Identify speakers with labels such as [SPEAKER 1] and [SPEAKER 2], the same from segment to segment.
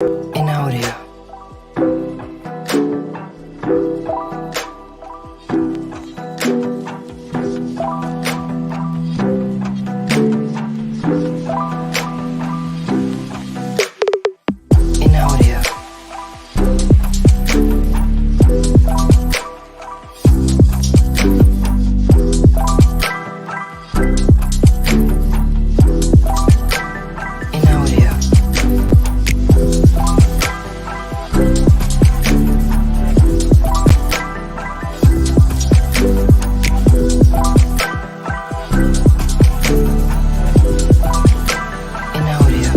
[SPEAKER 1] in audio. In audio. In audio. In audio. In audio. In audio. In audio. In audio. In audio.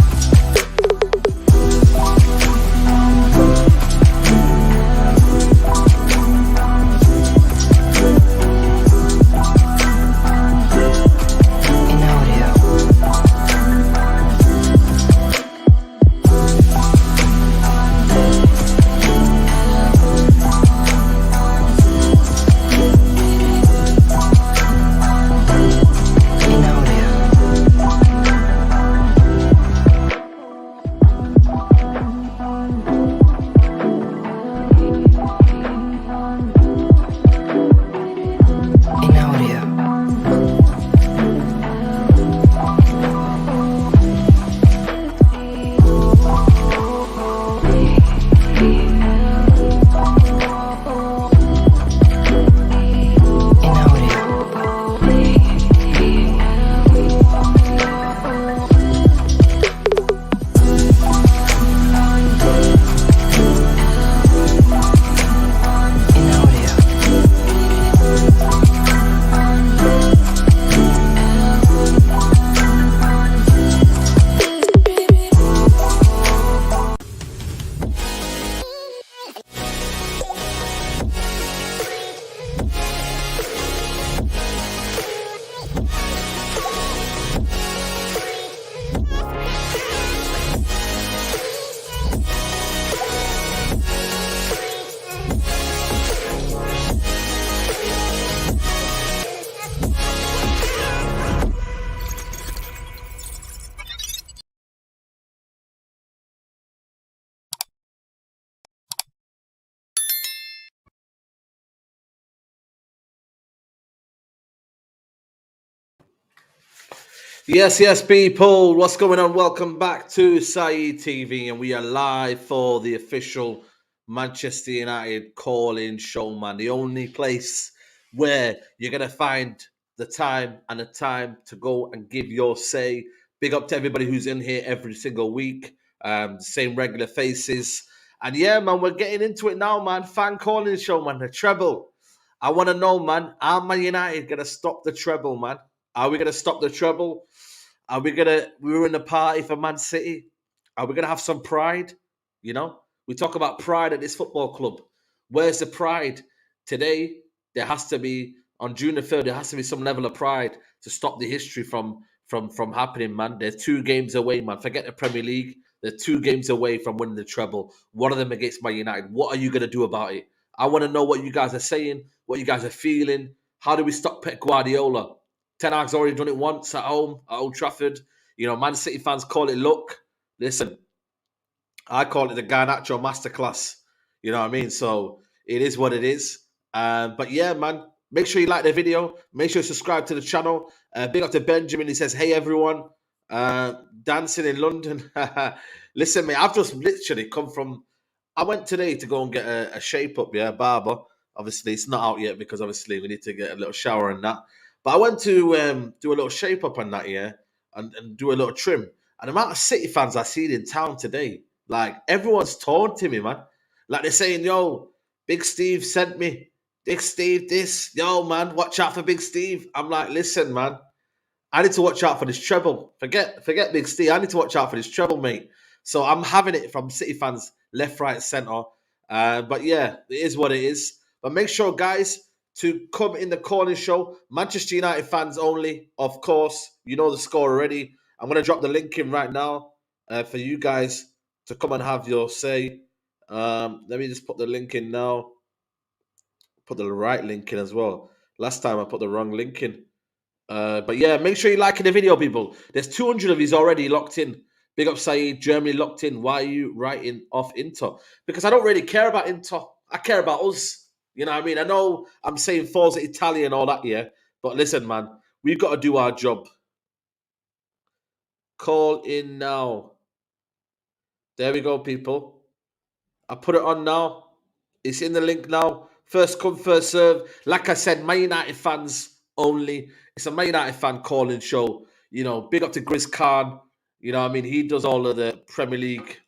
[SPEAKER 2] Yes, people. What's going on? Welcome back to Saeed TV, and we are live for the official Manchester United call-in show, man. The only place where you're gonna find the time and the time to go and give your say. Big up to everybody who's in here every single week. Same regular faces, and yeah, man, we're getting into it now, man. Fan calling show, man. The treble. I want to know, man. Are Man United gonna stop the treble, man? Are we gonna stop the treble? Are we gonna ruin the party for Man City? Are we gonna have some pride? You know, we talk about pride at this football club. Where's the pride today? There has to be on June the 3rd. There has to be some level of pride to stop the history from happening, man. They're 2 games away, man. Forget the Premier League. They're 2 games away from winning the treble. One of them against Man United. What are you gonna do about it? I want to know what you guys are saying, what you guys are feeling. How do we stop Pep Guardiola? Ten Hag's already done it once at home at Old Trafford. You know, Man City fans call it luck. Listen, I call it the Garnacho masterclass. You know what I mean? So it is what it is. But yeah, man, make sure you like the video. Make sure you subscribe to the channel. Big up to Benjamin. He says, "Hey everyone, dancing in London." Listen, mate, I've just literally come from. I went today to go and get a shape up. Yeah, barber. Obviously, it's not out yet because obviously we need to get a little shower and that. But I went to do a little shape up on that, yeah, and do a little trim. And the amount of City fans I seen in town today, like everyone's taunting me, man. Like they're saying, "Yo, Big Steve sent me. Big Steve, this, yo, man, watch out for Big Steve." I'm like, listen, man, I need to watch out for this treble. Forget Big Steve. I need to watch out for this treble, mate. So I'm having it from City fans, left, right, centre. But yeah, it is what it is. But make sure, guys, to come in the corner show. Manchester United fans only, of course. You know the score already. I'm going to drop the link in right now for you guys to come and have your say. Let me just put the link in now. Put the right link in as well. Last time I put the wrong link in. But yeah, make sure you're liking the video, people. There's 200 of these already locked in. Big up Saeed, Germany locked in. Why are you writing off Inter? Because I don't really care about Inter. I care about us. You know what I mean? I know I'm saying Forza Italia and all that, yeah. But listen, man, we've got to do our job. Call in now. There we go, people. I put it on now. It's in the link now. First come, first serve. Like I said, Man United fans only. It's a Man United fan calling show. You know, big up to Grizz Khan. You know what I mean? He does all of the Premier League,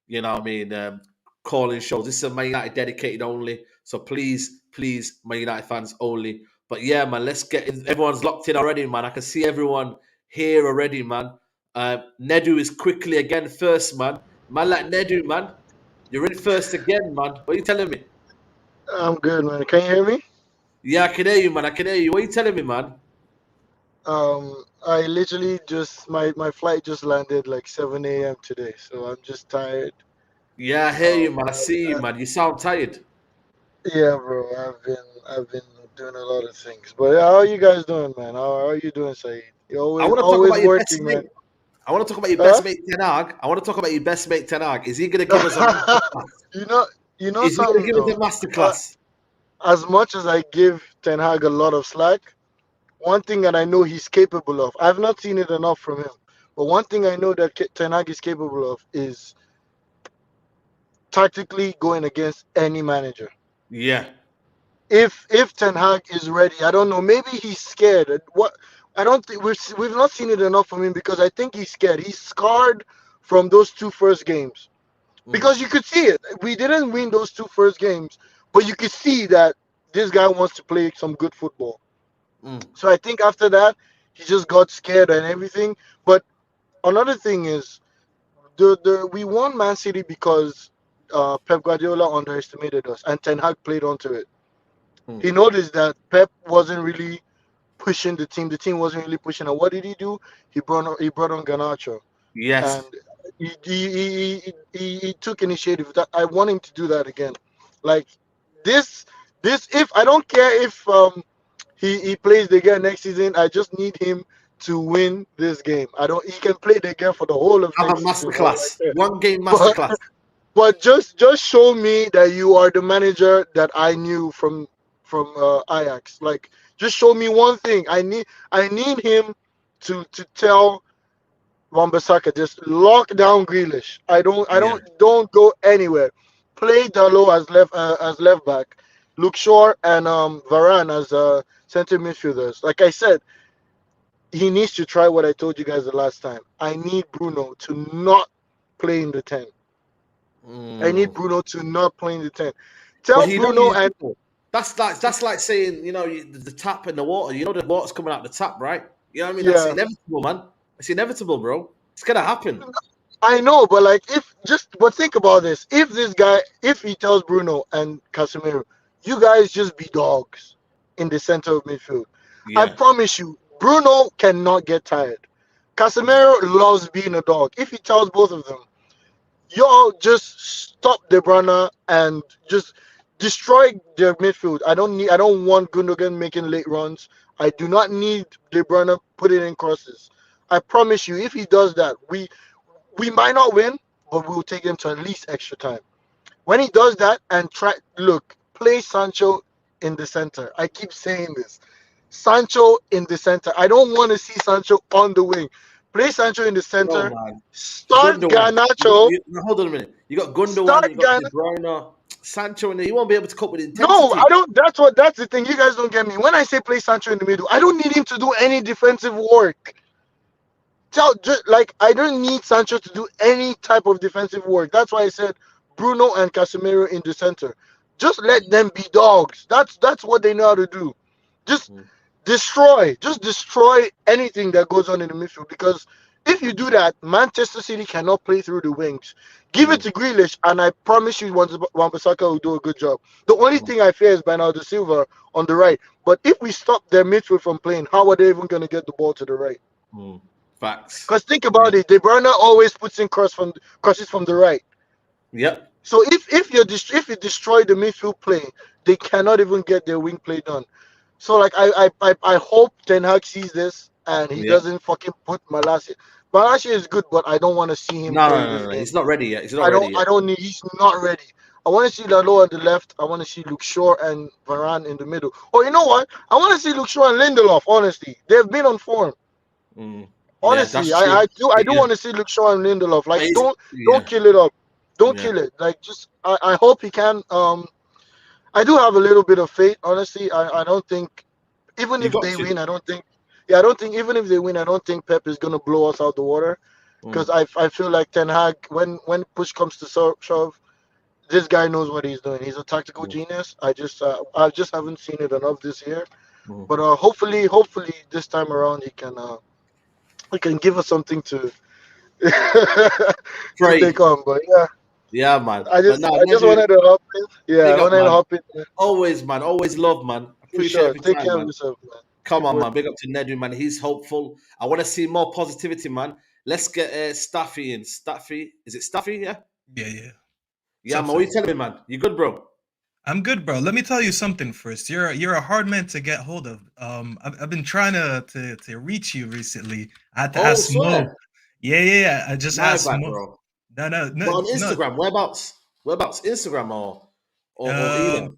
[SPEAKER 2] you know what I mean, calling shows. This is a Man United dedicated only. So please, please, Man United fans only. But yeah, man, let's get in. Everyone's locked in already, man. I can see everyone here already, man. Nedu is quickly again first, man. Man like Nedu, man. You're in first again, man. What are you telling me?
[SPEAKER 3] I'm good, man. Can you hear me?
[SPEAKER 2] Yeah, I can hear you, man. I can hear you. What are you telling me, man?
[SPEAKER 3] I literally just my flight just landed like 7 a.m. today, so I'm just tired.
[SPEAKER 2] Yeah, I hear you, man. I see you, man. You sound tired.
[SPEAKER 3] Yeah, bro. I've been doing a lot of things. But yeah, how are you guys doing, man? How are you doing, Saeed? You
[SPEAKER 2] I
[SPEAKER 3] always
[SPEAKER 2] want to talk
[SPEAKER 3] always
[SPEAKER 2] about your best
[SPEAKER 3] working,
[SPEAKER 2] mate.
[SPEAKER 3] man.
[SPEAKER 2] I want to talk about your
[SPEAKER 3] Huh?
[SPEAKER 2] best mate Ten Hag. I want to talk about your best mate Ten Hag. Is he going to give us a masterclass?
[SPEAKER 3] you know you know
[SPEAKER 2] Is he going to
[SPEAKER 3] something
[SPEAKER 2] give us
[SPEAKER 3] though.
[SPEAKER 2] a
[SPEAKER 3] Uh,
[SPEAKER 2] masterclass?
[SPEAKER 3] as much as I give Ten Hag a lot of slack, one thing that I know he's capable of. I've not seen it enough from him, but one thing I know that Ten Hag is capable of is tactically going against any manager.
[SPEAKER 2] Yeah.
[SPEAKER 3] If Ten Hag is ready, I don't know. Maybe he's scared. What I don't think we've not seen it enough from him because I think he's scared. He's scarred from those two first games
[SPEAKER 2] Mm,
[SPEAKER 3] because you could see it. We didn't win those two first games, but you could see that this guy wants to play some good football.
[SPEAKER 2] mm,
[SPEAKER 3] So I think after that he just got scared and everything. But another thing is the we won Man City because Pep Guardiola underestimated us and Ten Hag played onto it.
[SPEAKER 2] mm.
[SPEAKER 3] He noticed that Pep wasn't really pushing the team. The team wasn't really pushing. And what did he do? He brought on Ganacho, and
[SPEAKER 2] Yes.
[SPEAKER 3] he took initiative. That I want him to do that again. Like this this if I don't care if he plays the game next season. I just need him to win this game. I don't. He can play the game for the whole of
[SPEAKER 2] Have a
[SPEAKER 3] next season. I don't
[SPEAKER 2] masterclass.
[SPEAKER 3] care.
[SPEAKER 2] One game
[SPEAKER 3] But
[SPEAKER 2] masterclass.
[SPEAKER 3] but just show me that you are the manager that I knew from Ajax. Like just show me one thing. I need him to tell Wan-Bissaka just lock down Grealish.
[SPEAKER 2] Yeah.
[SPEAKER 3] I don't go anywhere. Play Dalot as left back. Luke Shaw and Varane as center midfielders. Like I said, he needs to try what I told you guys the last time. I need Bruno to not play in the 10. I need
[SPEAKER 2] Mm.
[SPEAKER 3] Bruno to not play in the 10.
[SPEAKER 2] But
[SPEAKER 3] Tell
[SPEAKER 2] he know
[SPEAKER 3] Bruno
[SPEAKER 2] you
[SPEAKER 3] and
[SPEAKER 2] know. That's like saying, the tap and the water. You know the water's coming out the tap, right? You know what I mean? That's
[SPEAKER 3] yeah,
[SPEAKER 2] inevitable, man. It's inevitable, bro. It's gonna happen.
[SPEAKER 3] I know, but like but think about this. If he tells Bruno and Casemiro, you guys just be dogs in the center of midfield. I
[SPEAKER 2] Yeah.
[SPEAKER 3] promise you, Bruno cannot get tired.
[SPEAKER 2] Mm,
[SPEAKER 3] Casemiro loves being a dog. If he tells both of them, y'all just stop De Bruyne and just destroy their midfield. I don't want Gundogan making late runs. I do not need De Bruyne putting in crosses. I promise you, if he does that, we might not win, but we'll take him to at least extra time. When he does that and play Sancho in the center. I keep saying this. Sancho in the center. I don't want to see Sancho on the wing. Play Sancho in the
[SPEAKER 2] no,
[SPEAKER 3] center.
[SPEAKER 2] man.
[SPEAKER 3] Start
[SPEAKER 2] Gundogan.
[SPEAKER 3] Garnacho.
[SPEAKER 2] Hold on a minute. You got Gundogan,
[SPEAKER 3] Start
[SPEAKER 2] you got De
[SPEAKER 3] Garnacho.
[SPEAKER 2] Bruyne, Sancho in there. You won't be able to cope with
[SPEAKER 3] No,
[SPEAKER 2] intensity.
[SPEAKER 3] I don't. That's the thing. You guys don't get me. When I say play Sancho in the middle, I don't need him to do any defensive work. Like I don't need Sancho to do any type of defensive work. That's why I said Bruno and Casemiro in the center. Just let them be dogs. That's what they know how to do. Just
[SPEAKER 2] Mm,
[SPEAKER 3] just destroy anything that goes on in the midfield. Because if you do that, Manchester City cannot play through the wings. Give it
[SPEAKER 2] mm,
[SPEAKER 3] to Grealish, and I promise you, Wan-Bissaka will do a good job. The only
[SPEAKER 2] mm,
[SPEAKER 3] thing I fear is Bernardo Silva on the right. But if we stop their midfield from playing, how are they even going to get the ball to the right?
[SPEAKER 2] mm. Facts.
[SPEAKER 3] Because think
[SPEAKER 2] Yeah.
[SPEAKER 3] about it, De Bruyne always puts in crosses from the right.
[SPEAKER 2] Yep.
[SPEAKER 3] So if you destroy the midfield play, they cannot even get their wing play done. So like I hope Ten Hag sees this and he
[SPEAKER 2] Yeah.
[SPEAKER 3] doesn't fucking put Malacia. Balashi is good, but I don't want to see him
[SPEAKER 2] No, no,
[SPEAKER 3] playing
[SPEAKER 2] no,
[SPEAKER 3] this
[SPEAKER 2] no, no.
[SPEAKER 3] game.
[SPEAKER 2] He's not ready yet. He's not
[SPEAKER 3] I
[SPEAKER 2] ready
[SPEAKER 3] don't.
[SPEAKER 2] yet.
[SPEAKER 3] I don't need. He's not ready. I want to see Lalo on the left. I want to see Luke Shaw and Varane in the middle. Oh, you know what? I want to see Luke Shaw and Lindelof. Honestly, they've been on form.
[SPEAKER 2] Mm. Yeah,
[SPEAKER 3] Honestly,
[SPEAKER 2] that's true.
[SPEAKER 3] I do
[SPEAKER 2] Yeah,
[SPEAKER 3] want to see Luke Shaw and Lindelof.
[SPEAKER 2] but
[SPEAKER 3] Like,
[SPEAKER 2] he's,
[SPEAKER 3] don't
[SPEAKER 2] yeah,
[SPEAKER 3] kill it up. Don't
[SPEAKER 2] yeah.
[SPEAKER 3] kill it. Like, just I hope he can. I do have a little bit of faith. Honestly, I don't think even
[SPEAKER 2] You
[SPEAKER 3] if
[SPEAKER 2] got
[SPEAKER 3] they
[SPEAKER 2] to.
[SPEAKER 3] win, I don't think. Yeah, I don't think even if they win, I don't think Pep is gonna blow us out the water. Because
[SPEAKER 2] Mm.
[SPEAKER 3] I feel like Ten Hag, when push comes to shove, this guy knows what he's doing. He's a tactical
[SPEAKER 2] Mm.
[SPEAKER 3] genius. I just haven't seen it enough this year.
[SPEAKER 2] Mm.
[SPEAKER 3] But hopefully this time around he can give us something to to
[SPEAKER 2] Pray.
[SPEAKER 3] take on. But yeah,
[SPEAKER 2] Yeah, man.
[SPEAKER 3] I
[SPEAKER 2] But
[SPEAKER 3] just
[SPEAKER 2] no,
[SPEAKER 3] I just
[SPEAKER 2] Nedu,
[SPEAKER 3] wanted to hop in. Yeah, I
[SPEAKER 2] big up,
[SPEAKER 3] wanted to
[SPEAKER 2] man.
[SPEAKER 3] hop in
[SPEAKER 2] Always, man. Always love, man.
[SPEAKER 3] for
[SPEAKER 2] Appreciate
[SPEAKER 3] sure.
[SPEAKER 2] every
[SPEAKER 3] Take
[SPEAKER 2] time,
[SPEAKER 3] care of
[SPEAKER 2] man.
[SPEAKER 3] yourself, man.
[SPEAKER 2] Come
[SPEAKER 3] Keep
[SPEAKER 2] on, man.
[SPEAKER 3] working.
[SPEAKER 2] Big up to Nedu, man. He's hopeful. I want to see more positivity, man. Let's get Staffy in. Staffy. Is it Staffy? Yeah?
[SPEAKER 4] Yeah, yeah.
[SPEAKER 2] Yeah,
[SPEAKER 4] Sup,
[SPEAKER 2] man. What
[SPEAKER 4] Saeed?
[SPEAKER 2] you telling me, man? You good, bro?
[SPEAKER 4] I'm good, bro. Let me tell you something first. You're a hard man to get hold of. I've been trying to reach you recently. I had to
[SPEAKER 2] Oh,
[SPEAKER 4] ask Mo.
[SPEAKER 2] swear.
[SPEAKER 4] Yeah. I just
[SPEAKER 2] My
[SPEAKER 4] asked
[SPEAKER 2] bad,
[SPEAKER 4] Mo.
[SPEAKER 2] bro.
[SPEAKER 4] No,
[SPEAKER 2] But on
[SPEAKER 4] no.
[SPEAKER 2] Instagram, whereabouts? Whereabouts? Instagram or email?
[SPEAKER 4] Um,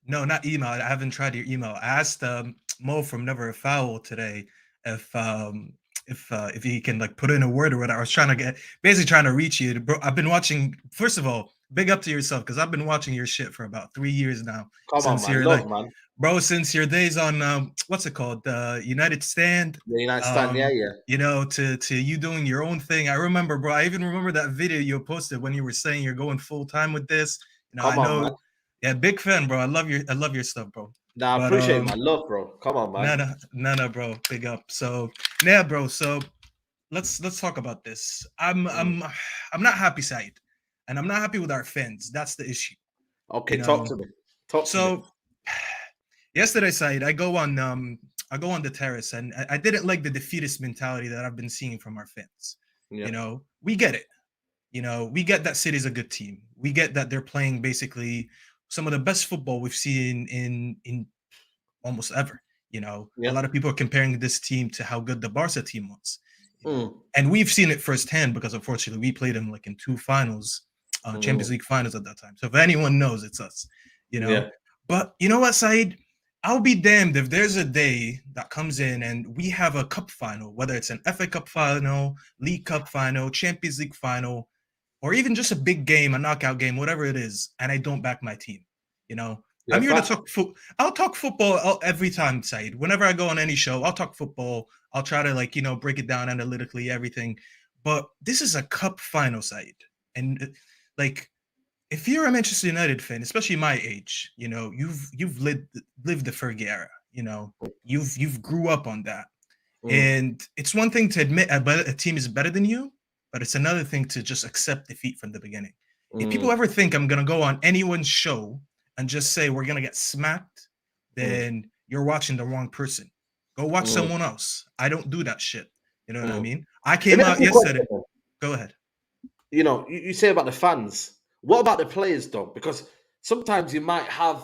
[SPEAKER 4] no, not email. I haven't tried your email. I asked Mo from Never a Foul today if um if he can like put in a word or whatever. I was trying to basically trying to reach you, bro. I've been watching. First of all, big up to yourself because I've been watching your shit for about 3 years now.
[SPEAKER 2] Come on,
[SPEAKER 4] Since
[SPEAKER 2] man.
[SPEAKER 4] you're
[SPEAKER 2] Love,
[SPEAKER 4] like,
[SPEAKER 2] man.
[SPEAKER 4] bro, since your days on what's it called, the United Stand.
[SPEAKER 2] The United Stand. Yeah, yeah.
[SPEAKER 4] To you doing your own thing. I remember, bro. I even remember that video you posted when you were saying you're going full time with this. I
[SPEAKER 2] Come on,
[SPEAKER 4] know.
[SPEAKER 2] man.
[SPEAKER 4] Yeah, big fan, bro. I love your stuff, bro.
[SPEAKER 2] Nah, I
[SPEAKER 4] But
[SPEAKER 2] appreciate my love, bro. Come on, man.
[SPEAKER 4] no, bro. Big up. So yeah, bro. So let's talk about this.
[SPEAKER 2] Mm.
[SPEAKER 4] I'm not happy, Said, and I'm not happy with our fans. That's the issue. You
[SPEAKER 2] Okay, talk
[SPEAKER 4] know.
[SPEAKER 2] to me. Talk to me.
[SPEAKER 4] So yesterday, Said, I go on the terrace, and I didn't like the defeatist mentality that I've been seeing from our fans.
[SPEAKER 2] Yeah.
[SPEAKER 4] We get it. We get that City's a good team. We get that they're playing basically some of the best football we've seen in almost ever. A
[SPEAKER 2] Yeah.
[SPEAKER 4] lot of people are comparing this team to how good the Barca team was.
[SPEAKER 2] Mm.
[SPEAKER 4] And we've seen it firsthand because unfortunately we played them like in two finals, Champions
[SPEAKER 2] Mm.
[SPEAKER 4] League finals at that time. So if anyone knows, it's us. You know.
[SPEAKER 2] Yeah.
[SPEAKER 4] But you know what, Said? I'll be damned if there's a day that comes in and we have a cup final, whether it's an FA Cup final, League Cup final, Champions League final, or even just a big game, a knockout game, whatever it is, and I don't back my team.
[SPEAKER 2] Yeah.
[SPEAKER 4] I'm here to
[SPEAKER 2] Fact.
[SPEAKER 4] talk I'll talk football every time, Said. Whenever I go on any show, I'll talk football. I'll try to break it down analytically, everything. But this is a cup final, Said. And like if you're a Manchester United fan, especially my age, you've lived the Fergie era. You've grew up on that.
[SPEAKER 2] Mm.
[SPEAKER 4] And it's one thing to admit a team is better than you, but it's another thing to just accept defeat from the beginning. If people
[SPEAKER 2] Mm.
[SPEAKER 4] ever think I'm gonna go on anyone's show and just say we're gonna get smacked,
[SPEAKER 2] Mm.
[SPEAKER 4] then you're watching the wrong person. Go watch
[SPEAKER 2] Mm.
[SPEAKER 4] someone else. I don't do that shit. You know what I
[SPEAKER 2] Mm.
[SPEAKER 4] mean? I
[SPEAKER 2] Let
[SPEAKER 4] came
[SPEAKER 2] me ask
[SPEAKER 4] out
[SPEAKER 2] you a question,
[SPEAKER 4] yesterday.
[SPEAKER 2] then.
[SPEAKER 4] Go ahead.
[SPEAKER 2] You say about the fans. What about the players, though? Because sometimes you might have,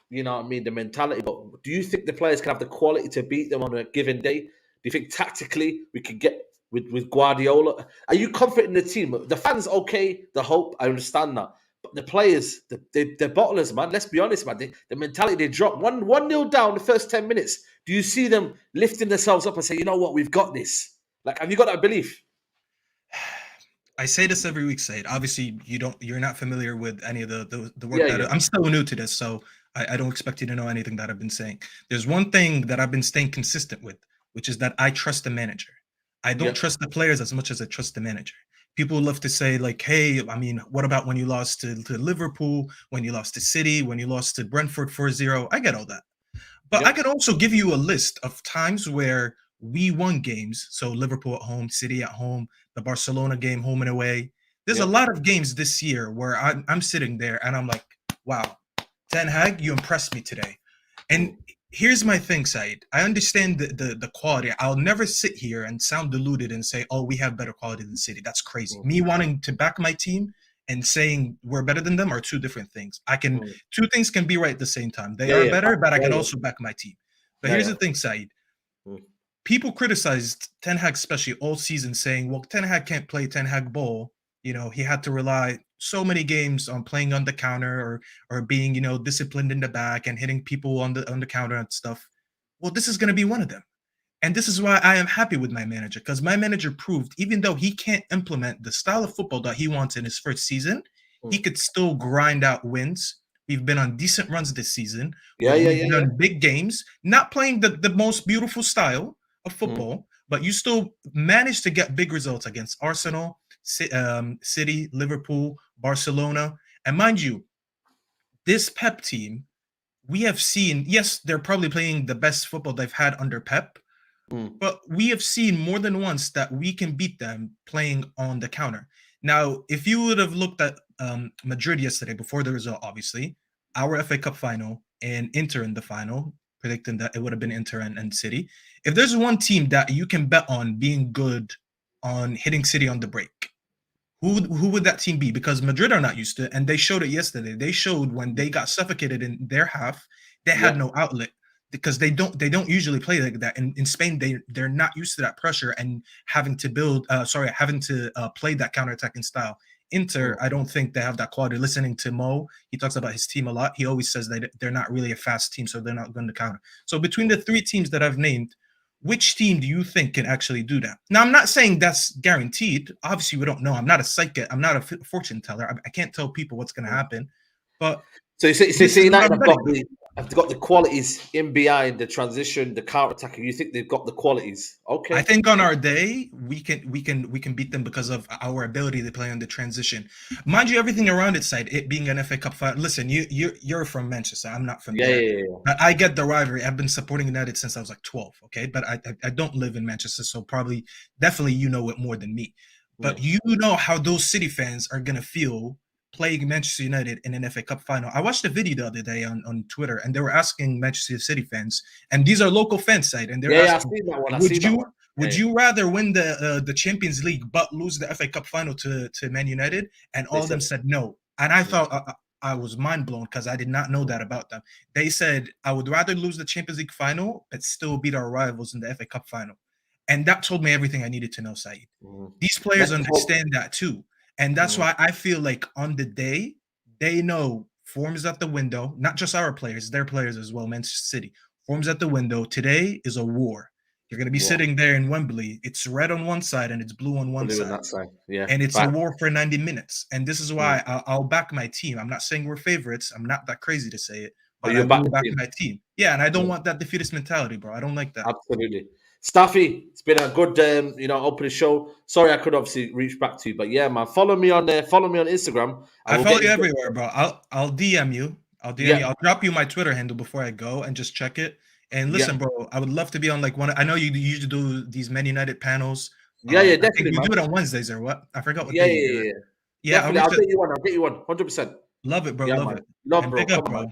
[SPEAKER 2] what I mean, the mentality. But do you think the players can have the quality to beat them on a given day? Do you think tactically we could get with Guardiola? Are you confident in the team? The fans, okay, the hope, I understand that. But the players, they're bottlers, man. Let's be honest, man. The mentality they drop one nil down the first 10 minutes. Do you see them lifting themselves up and say, you know what, we've got this? Like, have you got that belief?
[SPEAKER 4] I say this every week, Said. Obviously, you're not familiar with any of the work
[SPEAKER 2] Yeah,
[SPEAKER 4] that
[SPEAKER 2] yeah,
[SPEAKER 4] I'm still new to this, so I don't expect you to know anything that I've been saying. There's one thing that I've been staying consistent with, which is that I trust the manager. I don't
[SPEAKER 2] yeah,
[SPEAKER 4] trust the players as much as I trust the manager. People love to say, like, hey, I mean, what about when you lost to Liverpool, when you lost to City, when you lost to Brentford 4-0? I get all that. But I
[SPEAKER 2] yeah,
[SPEAKER 4] could also give you a list of times where we won games. So Liverpool at home, City at home, the Barcelona game home and away. There's a
[SPEAKER 2] yeah.
[SPEAKER 4] lot of games this year where I'm sitting there and I'm like, wow, Ten Hag, you impressed me today. And
[SPEAKER 2] Mm.
[SPEAKER 4] here's my thing, Said. I understand the quality. I'll never sit here and sound deluded and say, oh, we have better quality than City. That's crazy.
[SPEAKER 2] Mm.
[SPEAKER 4] Me wanting to back my team and saying we're better than them are two different things.
[SPEAKER 2] Mm.
[SPEAKER 4] Two things can be right at the same time. They
[SPEAKER 2] Yeah,
[SPEAKER 4] are
[SPEAKER 2] yeah,
[SPEAKER 4] better, but I
[SPEAKER 2] yeah,
[SPEAKER 4] can
[SPEAKER 2] yeah,
[SPEAKER 4] also back my team. But
[SPEAKER 2] yeah,
[SPEAKER 4] here's
[SPEAKER 2] yeah.
[SPEAKER 4] the thing, Said.
[SPEAKER 2] Mm.
[SPEAKER 4] people criticized Ten Hag, especially all season, saying, well, Ten Hag can't play Ten Hag ball. He had to rely so many games on playing on the counter or being, disciplined in the back and hitting people on the counter and stuff. Well, this is going to be one of them. And this is why I am happy with my manager, because my manager proved, even though he can't implement the style of football that he wants in his first season, he could still grind out wins. We've been on decent runs this season. We've done big games, not playing the most beautiful style of football, but you still managed to get big results against Arsenal, City, Liverpool, Barcelona. And mind you, this Pep team, we have seen, yes, they're probably playing the best football they've had under Pep, but we have seen more than once that we can beat them playing on the counter. Now, if you would have looked at Madrid yesterday before the result, obviously, our FA Cup final and Inter in the final, predicting that it would have been Inter and City. If there's one team that you can bet on being good on hitting City on the break, who would that team be? Because Madrid are not used to it, and they showed it yesterday. They showed when they got suffocated in their half, they had no outlet because they don't usually play like that. In Spain, they're not used to that pressure and having to play that counterattacking style. Inter, I don't think they have that quality. Listening to Mo, he talks about his team a lot. He always says that they're not really a fast team, so they're not going to counter. So between the three teams that I've named, which team do you think can actually do that? Now, I'm not saying that's guaranteed. Obviously, we don't know. I'm not a psychic. I'm not a fortune teller. I can't tell people what's going to happen. But
[SPEAKER 2] so you say United have got the qualities in behind the transition, the counter attack. You think they've got the qualities? Okay.
[SPEAKER 4] I think on our day we can beat them because of our ability to play on the transition. Mind you, everything around its side, it being an FA Cup final. Listen, you're from Manchester. I'm not from there. Yeah. But I get the rivalry. I've been supporting United since I was like 12. Okay, but I don't live in Manchester, so definitely you know it more than me. But you know how those City fans are gonna feel playing Manchester United in an FA Cup final. I watched a video the other day on Twitter, and they were asking Manchester City fans, and these are local fans side, and they're asking,
[SPEAKER 2] I've seen that one.
[SPEAKER 4] Would you rather win the Champions League but lose the FA Cup final to Man United? And all of them said no. And I thought I was mind blown because I did not know that about them. They said, I would rather lose the Champions League final but still beat our rivals in the FA Cup final. And that told me everything I needed to know, Saeed. These players understand that too. And that's why I feel like on the day, they know form is at the window, not just our players, their players as well, Manchester City. Form's at the window. Today is a war. You're going to be sitting there in Wembley. It's red on one side and it's blue on one side.
[SPEAKER 2] That side. Yeah.
[SPEAKER 4] And it's a war for 90 minutes. And this is why I'll back my team. I'm not saying we're favorites. I'm not that crazy to say it. But I will back my team. Yeah, and I don't want that defeatist mentality, bro. I don't like that.
[SPEAKER 2] Absolutely. Staffy, it's been a good, opening show. Sorry, I could obviously reach back to you, but yeah, man, follow me on there. Follow me on Instagram.
[SPEAKER 4] I follow you everywhere, bro. I'll DM you. I'll DM you. I'll drop you my Twitter handle before I go and just check it. And listen, bro, I would love to be on like one. I know you usually do these Man United panels.
[SPEAKER 2] Definitely.
[SPEAKER 4] I think you do it on Wednesdays or what? I forgot what.
[SPEAKER 2] Yeah. I'll get you one. 100%.
[SPEAKER 4] Love it, bro.
[SPEAKER 2] Yeah,
[SPEAKER 4] love
[SPEAKER 2] man.
[SPEAKER 4] it.
[SPEAKER 2] Love,
[SPEAKER 4] and
[SPEAKER 2] bro.
[SPEAKER 4] Big up, bro.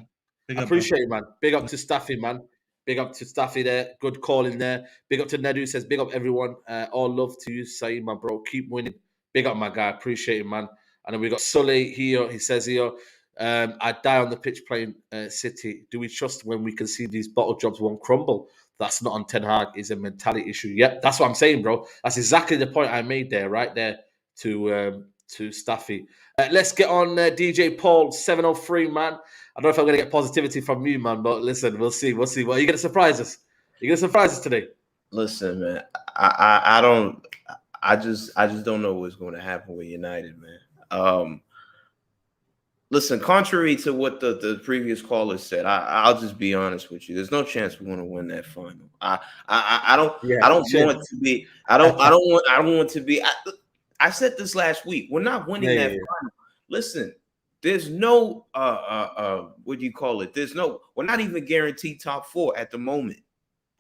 [SPEAKER 2] I appreciate it, man. Big up to Staffy, man. Big up to Staffy there. Good call in there. Big up to Nedu. Says big up everyone. All love to you, Saeed, my bro. Keep winning. Big up, my guy. Appreciate it, man. And then we got Sully here. He says here, I die on the pitch playing City. Do we trust when we can see these bottle jobs won't crumble? That's not on Ten Hag. It's a mentality issue. Yep, that's what I'm saying, bro. That's exactly the point I made there, right there to Staffy. Let's get on DJ Paul 703, man. I don't know if I'm going to get positivity from you, man, but listen, we'll see. Well, are you going to surprise us? You're going to surprise us today?
[SPEAKER 5] Listen, man, I just don't know what's going to happen with United, man. Listen, contrary to what the previous caller said, I'll just be honest with you. There's no chance we're going to win that final. I don't want to be. I don't want to be. I said this last week. We're not winning that final. Listen, there's no what do you call it? We're not even guaranteed top 4 at the moment.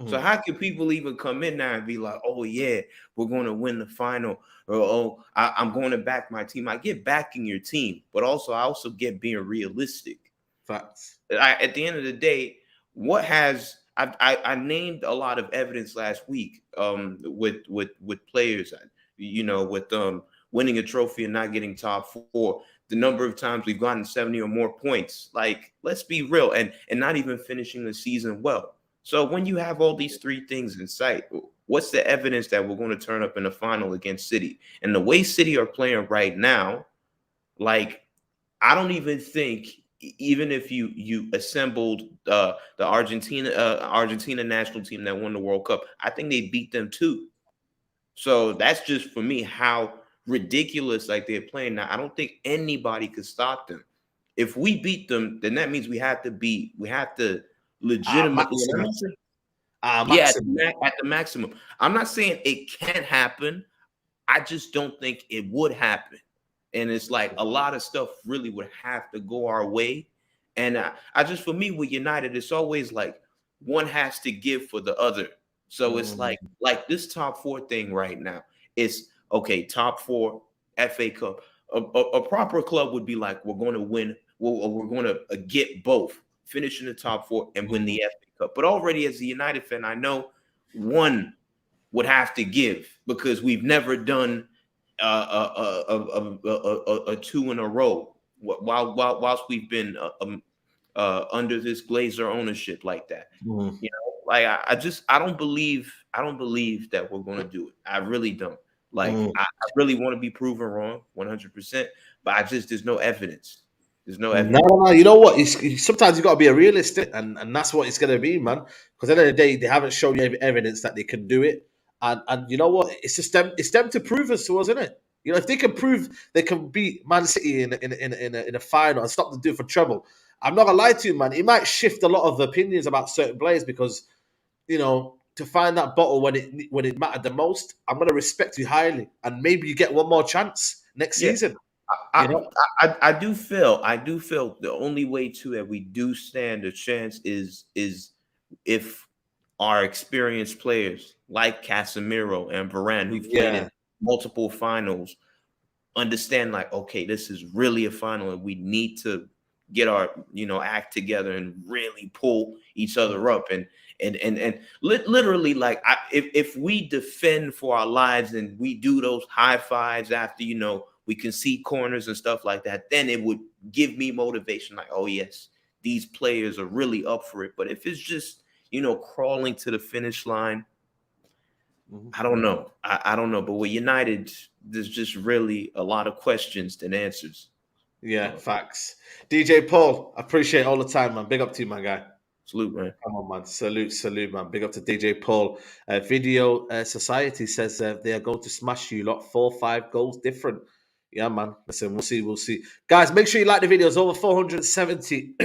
[SPEAKER 5] So how can people even come in now and be like, oh yeah, we're going to win the final, or I'm going to back my team? I get backing your team, but I also get being realistic.
[SPEAKER 2] Facts.
[SPEAKER 5] At the end of the day, I named a lot of evidence last week with players, with winning a trophy and not getting top 4. The number of times we've gotten 70 or more points. Like, let's be real, and not even finishing the season well. So when you have all these 3 things in sight, What's the evidence that we're going to turn up in the final against City? And the way City are playing right now, like, I don't even think, even if you assembled the Argentina national team that won the World Cup, I think they beat them too. So that's just for me how ridiculous like they're playing now. I don't think anybody could stop them. If we beat them, then that means we have to legitimately,
[SPEAKER 2] maximum.
[SPEAKER 5] yeah,
[SPEAKER 2] Maximum.
[SPEAKER 5] at the maximum. I'm not saying it can't happen. I just don't think it would happen. And it's like a lot of stuff really would have to go our way. And I just, for me, with United, it's always like one has to give for the other. So it's like this top four thing right now. It's okay, top four, FA Cup. A proper club would be like, we're going to win. We're going to get both, finish in the top four and win the FA Cup. But already as a United fan, I know one would have to give because we've never done a two in a row whilst we've been under this Glazer ownership like that. You know, like I don't believe that we're going to do it. I really don't. Like I really want to be proven wrong 100%, but there's no evidence. There's no evidence.
[SPEAKER 2] No. You know what? Sometimes you got to be a realist, and that's what it's going to be, man. Because at the end of the day, they haven't shown you any evidence that they can do it. And you know what? It's just them. It's them to prove us to us, isn't it? You know, if they can prove they can beat Man City in a final and stop them doing for treble, I'm not gonna lie to you, man. It might shift a lot of opinions about certain players because, you know, to find that bottle when it mattered the most, I'm gonna respect you highly, and maybe you get one more chance next season.
[SPEAKER 5] I do feel the only way too that we do stand a chance is if our experienced players like Casemiro and Varane, who played in multiple finals, understand like, okay, this is really a final and we need to get our act together and really pull each other up and literally like if we defend for our lives and we do those high fives after we concede corners and stuff like that, then it would give me motivation like, oh yes, these players are really up for it. But if it's just crawling to the finish line, I don't know. I don't know. But with United, there's just really a lot of questions than answers.
[SPEAKER 2] Yeah, facts. DJ Paul, I appreciate all the time, man. Big up to you, my guy.
[SPEAKER 5] Salute, man.
[SPEAKER 2] Come on, man. Salute, man. Big up to DJ Paul. Video Society says they are going to smash you lot 4-5 goals different. Yeah, man. Listen, we'll see. Guys, make sure you like the videos. Over 470,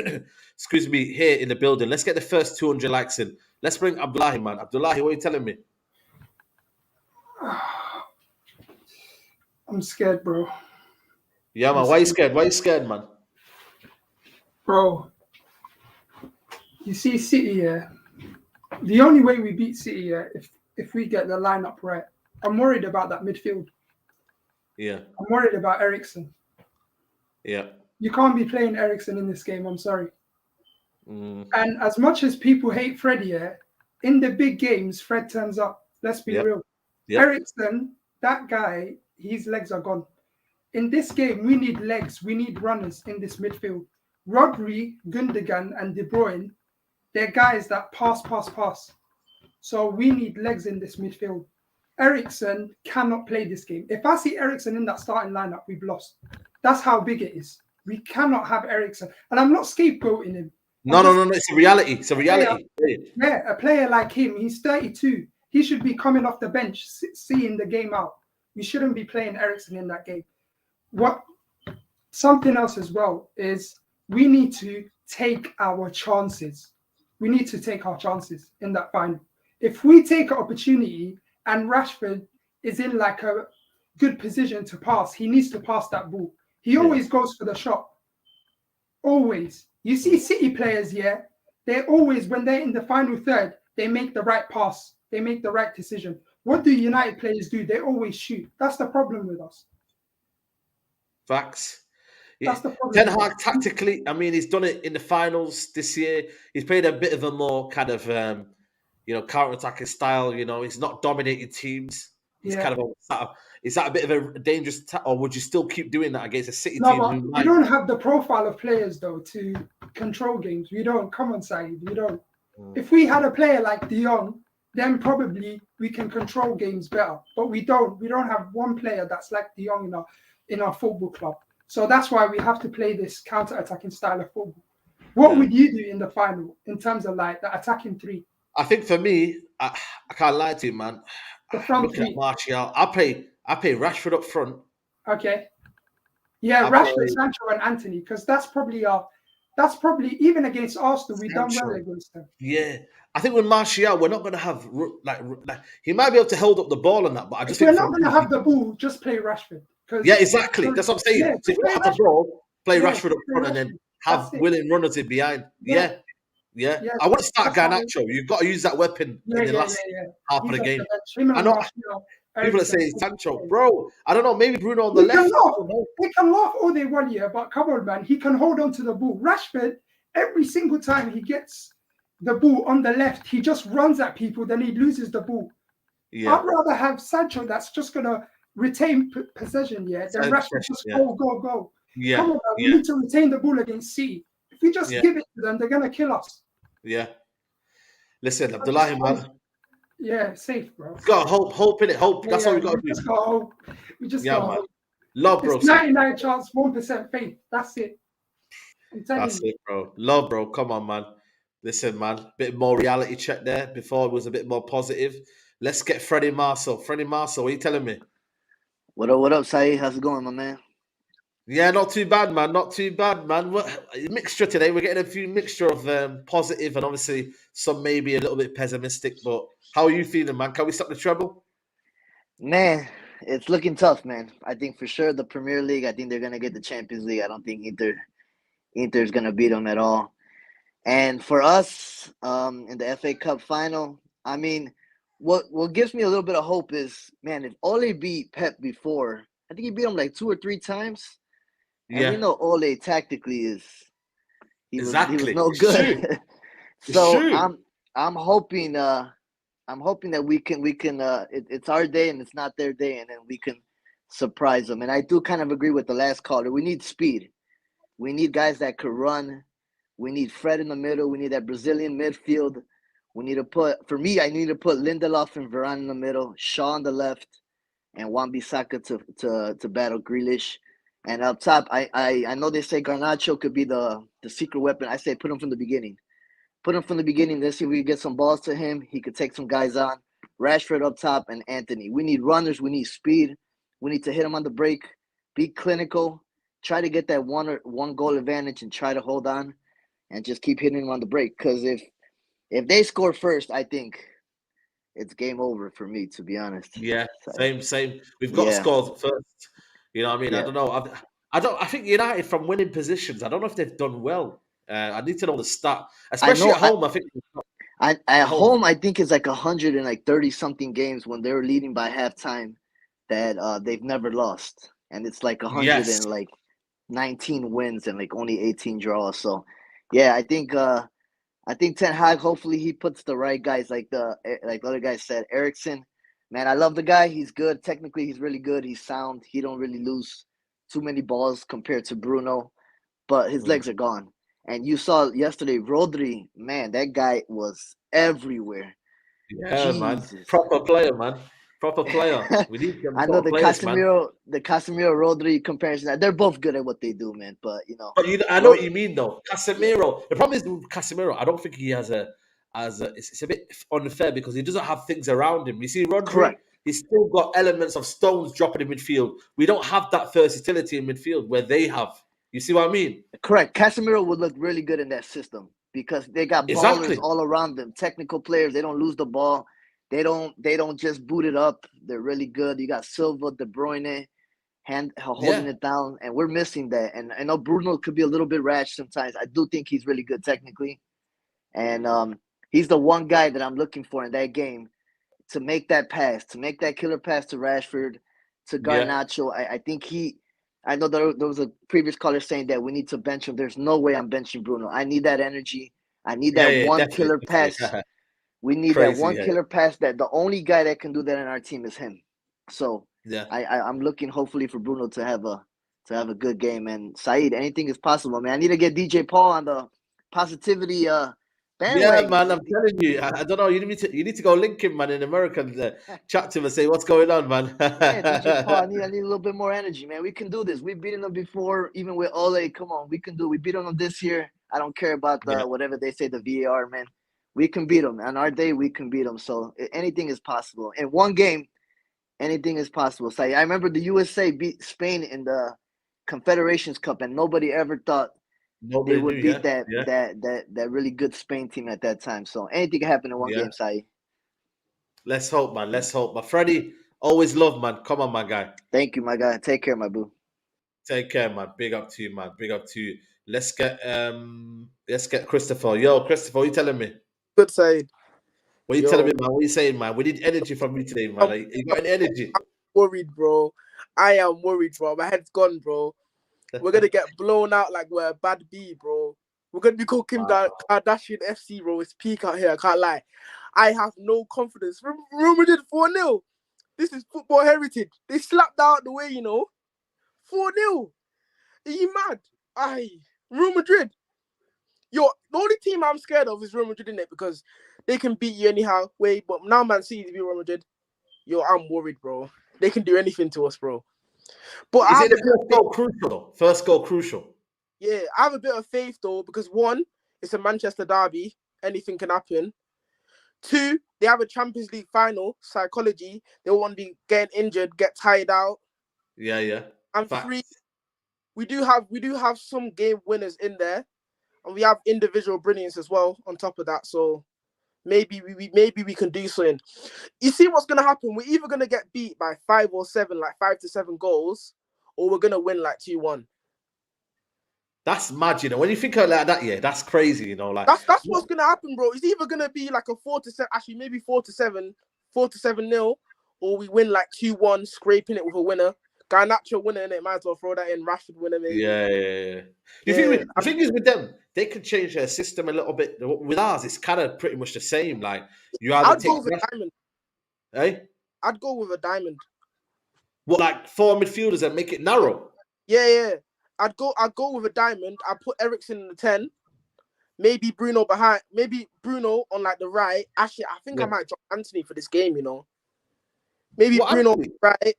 [SPEAKER 2] excuse me, here in the building. Let's get the first 200 likes in. Let's bring Abdullahi, man. Abdullahi, what are you telling me?
[SPEAKER 6] I'm scared, bro.
[SPEAKER 2] Yeah, man. Why are you scared? Why are you scared, man?
[SPEAKER 6] Bro, you see City here. The only way we beat City here if we get the lineup right. I'm worried about that midfield.
[SPEAKER 2] Yeah.
[SPEAKER 6] I'm worried about Eriksen.
[SPEAKER 2] Yeah.
[SPEAKER 6] You can't be playing Eriksen in this game. I'm sorry. And as much as people hate Fred here, in the big games, Fred turns up. Let's be real. Yep. Eriksen, that guy, his legs are gone. In this game, we need legs. We need runners in this midfield. Rodri, Gundogan, and De Bruyne, they're guys that pass. So we need legs in this midfield. Eriksen cannot play this game. If I see Eriksen in that starting lineup, we've lost. That's how big it is. We cannot have Eriksen. And I'm not scapegoating him.
[SPEAKER 2] No. It's a reality. It's a reality.
[SPEAKER 6] Yeah, a player like him, he's 32. He should be coming off the bench, seeing the game out. We shouldn't be playing Eriksen in that game. Something else as well is we need to take our chances. We need to take our chances in that final. If we take an opportunity and Rashford is in like a good position to pass, he needs to pass that ball. He always goes for the shot. Always. You see City players, they always, when they're in the final third, they make the right pass. They make the right decision. What do United players do? They always shoot. That's the problem with us.
[SPEAKER 2] Facts.
[SPEAKER 6] That's the problem.
[SPEAKER 2] Ten Hag tactically, I mean, he's done it in the finals this year. He's played a bit of a more kind of, counter-attacking style. He's not dominating teams. He's kind of is that a bit of a dangerous or would you still keep doing that against a City team?
[SPEAKER 6] We don't have the profile of players though to control games. We don't. Come on, Saeed. We don't. If we had a player like De Jong then probably we can control games better. But we don't. We don't have one player that's like De Jong in our football club. So that's why we have to play this counter-attacking style of football. What would you do in the final in terms of like the attacking three?
[SPEAKER 2] I think for me, I can't lie to you, man.
[SPEAKER 6] The front
[SPEAKER 2] Looking
[SPEAKER 6] three.
[SPEAKER 2] at Martial, I play Rashford up front.
[SPEAKER 6] Okay. Yeah,
[SPEAKER 2] I
[SPEAKER 6] Rashford,
[SPEAKER 2] play
[SPEAKER 6] Sancho, and Anthony, because that's probably even against Arsenal, we've done well
[SPEAKER 2] Sancho.
[SPEAKER 6] against them.
[SPEAKER 2] Yeah, I think with Martial, we're not going to have like he might be able to hold up the ball and that, but I just
[SPEAKER 6] If we're
[SPEAKER 2] think
[SPEAKER 6] not going to have the ball, just play Rashford.
[SPEAKER 2] yeah, exactly. That's what I'm saying.
[SPEAKER 6] Yeah,
[SPEAKER 2] So if you
[SPEAKER 6] play
[SPEAKER 2] have the
[SPEAKER 6] Rashford.
[SPEAKER 2] ball, play
[SPEAKER 6] Yeah,
[SPEAKER 2] Rashford up
[SPEAKER 6] play
[SPEAKER 2] front and then
[SPEAKER 6] Rashford.
[SPEAKER 2] have
[SPEAKER 6] That's it.
[SPEAKER 2] willing runners in behind.
[SPEAKER 6] Yeah.
[SPEAKER 2] Yeah.
[SPEAKER 6] Yeah,
[SPEAKER 2] I want to start
[SPEAKER 6] that's how
[SPEAKER 2] Garnacho. You've got to use that weapon
[SPEAKER 6] Yeah,
[SPEAKER 2] in the last half of
[SPEAKER 6] He's
[SPEAKER 2] the
[SPEAKER 6] off
[SPEAKER 2] game.
[SPEAKER 6] the bench. Him
[SPEAKER 2] I
[SPEAKER 6] and
[SPEAKER 2] know
[SPEAKER 6] Martial,
[SPEAKER 2] people that say
[SPEAKER 6] Eriksen.
[SPEAKER 2] Sancho, bro. I don't know. Maybe Bruno on the
[SPEAKER 6] He can
[SPEAKER 2] left. I
[SPEAKER 6] laugh.
[SPEAKER 2] don't know.
[SPEAKER 6] They can laugh all they want here, but come on, man. He can hold on to the ball. Rashford, every single time he gets the ball on the left, he just runs at people, then he loses the ball.
[SPEAKER 2] Yeah.
[SPEAKER 6] I'd rather have Sancho that's just going to retain possession, than Rashford just go.
[SPEAKER 2] Yeah.
[SPEAKER 6] Come on, man. We need to retain the ball against City. If we just give it to them, they're going to kill us.
[SPEAKER 2] Yeah. Listen, Abdullahi, man.
[SPEAKER 6] Yeah, safe, bro.
[SPEAKER 2] Got hope in it. Hope. That's all we got to do.
[SPEAKER 6] Just got hope. We just got
[SPEAKER 2] man.
[SPEAKER 6] hope.
[SPEAKER 2] Love, bro.
[SPEAKER 6] It's 99 chance, 1% faith. That's it.
[SPEAKER 2] That's it, bro. Love, bro. Come on, man. Listen, man. Bit more reality check there. Before it was a bit more positive. Let's get Freddie Marcel. Freddie Marcel, what are you telling me?
[SPEAKER 7] What up, Saeed? How's it going, my man?
[SPEAKER 2] Yeah, not too bad, man. Not too bad, man. Mixture today. We're getting a few mixture of positive and obviously some maybe a little bit pessimistic. But how are you feeling, man? Can we stop the treble?
[SPEAKER 7] Man, it's looking tough, man. I think for sure the Premier League, I think they're going to get the Champions League. I don't think Inter's going to beat them at all. And for us in the FA Cup final, I mean, what gives me a little bit of hope is, man, if Ole beat Pep before, I think he beat him like 2 or 3 times. And we know Ole tactically he was no good. So I'm hoping that we can it's our day and it's not their day, and then we can surprise them. And I do kind of agree with the last caller. We need speed. We need guys that could run. We need Fred in the middle. We need that Brazilian midfield. We need to put I need to put Lindelof and Varane in the middle, Shaw on the left, and Wan-Bissaka to battle Grealish. And up top, I know they say Garnacho could be the secret weapon. I say put him from the beginning. Put him from the beginning. Let's see if we can get some balls to him. He could take some guys on. Rashford up top and Anthony. We need runners. We need speed. We need to hit him on the break. Be clinical. Try to get that one goal advantage and try to hold on and just keep hitting him on the break. Because if they score first, I think it's game over for me, to be honest.
[SPEAKER 2] Yeah, same. We've got to score first. You know what I mean? Yeah. I don't know. I think United from winning positions, I don't know if they've done well. I need to know the stat, especially at home. I think
[SPEAKER 7] at home, I think it's like 130 something games when they were leading by halftime that they've never lost, and it's like 119 wins and like only 18 draws. So, yeah, I think Ten Hag, hopefully he puts the right guys like the other guys said. Eriksen, man, I love the guy. He's good. Technically, he's really good. He's sound. He don't really lose too many balls compared to Bruno, but his legs are gone. And you saw yesterday, Rodri, man, that guy was everywhere.
[SPEAKER 2] Yeah, man. Proper player, man. Proper player. We need them.
[SPEAKER 7] I know the Casemiro Rodri comparison. They're both good at what they do, man. But
[SPEAKER 2] I know what you mean, though. Casemiro. The problem is with Casemiro. I don't think he has it's a bit unfair because he doesn't have things around him. You see, Rodri. Correct. He's still got elements of stones dropping in midfield. We don't have that versatility in midfield where they have. You see what I mean?
[SPEAKER 7] Correct. Casemiro would look really good in that system because they got ballers all around them. Technical players. They don't lose the ball. They don't just boot it up. They're really good. You got Silva, De Bruyne, holding it down, and we're missing that. And I know Bruno could be a little bit rash sometimes. I do think he's really good technically, and he's the one guy that I'm looking for in that game to make that pass, to make that killer pass to Rashford, to Garnacho. I think I know there was a previous caller saying that we need to bench him. There's no way I'm benching Bruno. I need that energy. I need that one killer pass. We need that one killer pass. That the only guy that can do that in our team is him. So I'm looking hopefully for Bruno to have a good game. And Saeed, anything is possible, man. I need to get DJ Paul on the positivity
[SPEAKER 2] Yeah,
[SPEAKER 7] bandwagon.
[SPEAKER 2] man, I'm telling you. I don't know. You need to go link him, man, in America and chat to him and say what's going on, man.
[SPEAKER 7] Man, DJ Paul, I need a little bit more energy, man. We can do this. We've beaten them before, even with Ole. Come on, we can do. We beat them this year. I don't care about the
[SPEAKER 2] Yeah.
[SPEAKER 7] whatever they say, the VAR, man. We can beat them. On our day, we can beat them. So anything is possible. In one game, anything is possible. So I remember the USA beat Spain in the Confederations Cup, and nobody ever thought
[SPEAKER 2] Nobody
[SPEAKER 7] they would
[SPEAKER 2] knew,
[SPEAKER 7] beat
[SPEAKER 2] yeah, yeah,
[SPEAKER 7] that really good Spain team at that time. So anything can happen in one
[SPEAKER 2] yeah.
[SPEAKER 7] game, Sai.
[SPEAKER 2] Let's hope, man. Let's hope. But Freddie, always love, man. Come on, my guy.
[SPEAKER 7] Thank you, my guy. Take care, my boo.
[SPEAKER 2] Take care, man. Big up to you, man. Big up to you. Let's get Christopher. Yo, Christopher, what you telling me?
[SPEAKER 8] Good side.
[SPEAKER 2] What you
[SPEAKER 8] Yo.
[SPEAKER 2] telling me, man? What you saying, man? We need energy from you today, man. Like, you got any energy?
[SPEAKER 8] Worried, bro. I am worried, bro. My head's gone, bro. We're gonna get blown out like we're a bad B, bro. We're gonna be cooking that Kardashian FC, bro. It's peak out here. I can't lie. I have no confidence. Real Madrid 4-0. This is football heritage. They slapped out the way, 4-0. Are you mad? Real Madrid. The only team I'm scared of is Real Madrid, innit? Because they can beat you anyhow. Wait, but now Man City beat Real Madrid. I'm worried, bro. They can do anything to us, bro. But
[SPEAKER 2] is it the first goal crucial, though? First goal crucial.
[SPEAKER 8] Yeah, I have a bit of faith, though, because one, it's a Manchester derby. Anything can happen. Two, they have a Champions League final. Psychology. They want to be getting injured, get tired out.
[SPEAKER 2] Yeah, yeah.
[SPEAKER 8] And
[SPEAKER 2] Facts.
[SPEAKER 8] three, we do have some game winners in there, and we have individual brilliance as well on top of that. So maybe we can do something. You see what's gonna happen? We're either gonna get beat by 5 or 7, like 5 to 7 goals, or we're gonna win like 2-1.
[SPEAKER 2] That's mad, When you think of it like that, yeah, that's crazy, Like
[SPEAKER 8] that's what's gonna happen, bro. It's either gonna be like a 4 to 7, actually maybe 4 to 7, 4-7-0, or we win like 2-1, scraping it with a winner. Garnacho winner, and it might as well throw that in. Rashford winner, maybe.
[SPEAKER 2] Yeah. The thing is with them, they could change their system a little bit. With ours, it's kind of pretty much the same. Like you either
[SPEAKER 8] I'd go with a diamond.
[SPEAKER 2] Hey,
[SPEAKER 8] I'd go with a diamond.
[SPEAKER 2] What, like 4 midfielders and make it narrow?
[SPEAKER 8] Yeah. I'd go with a diamond. I'd put Eriksen in the 10. Maybe Bruno behind. Maybe Bruno on like the right. Actually, I think I might drop Anthony for this game. Maybe Bruno on the right.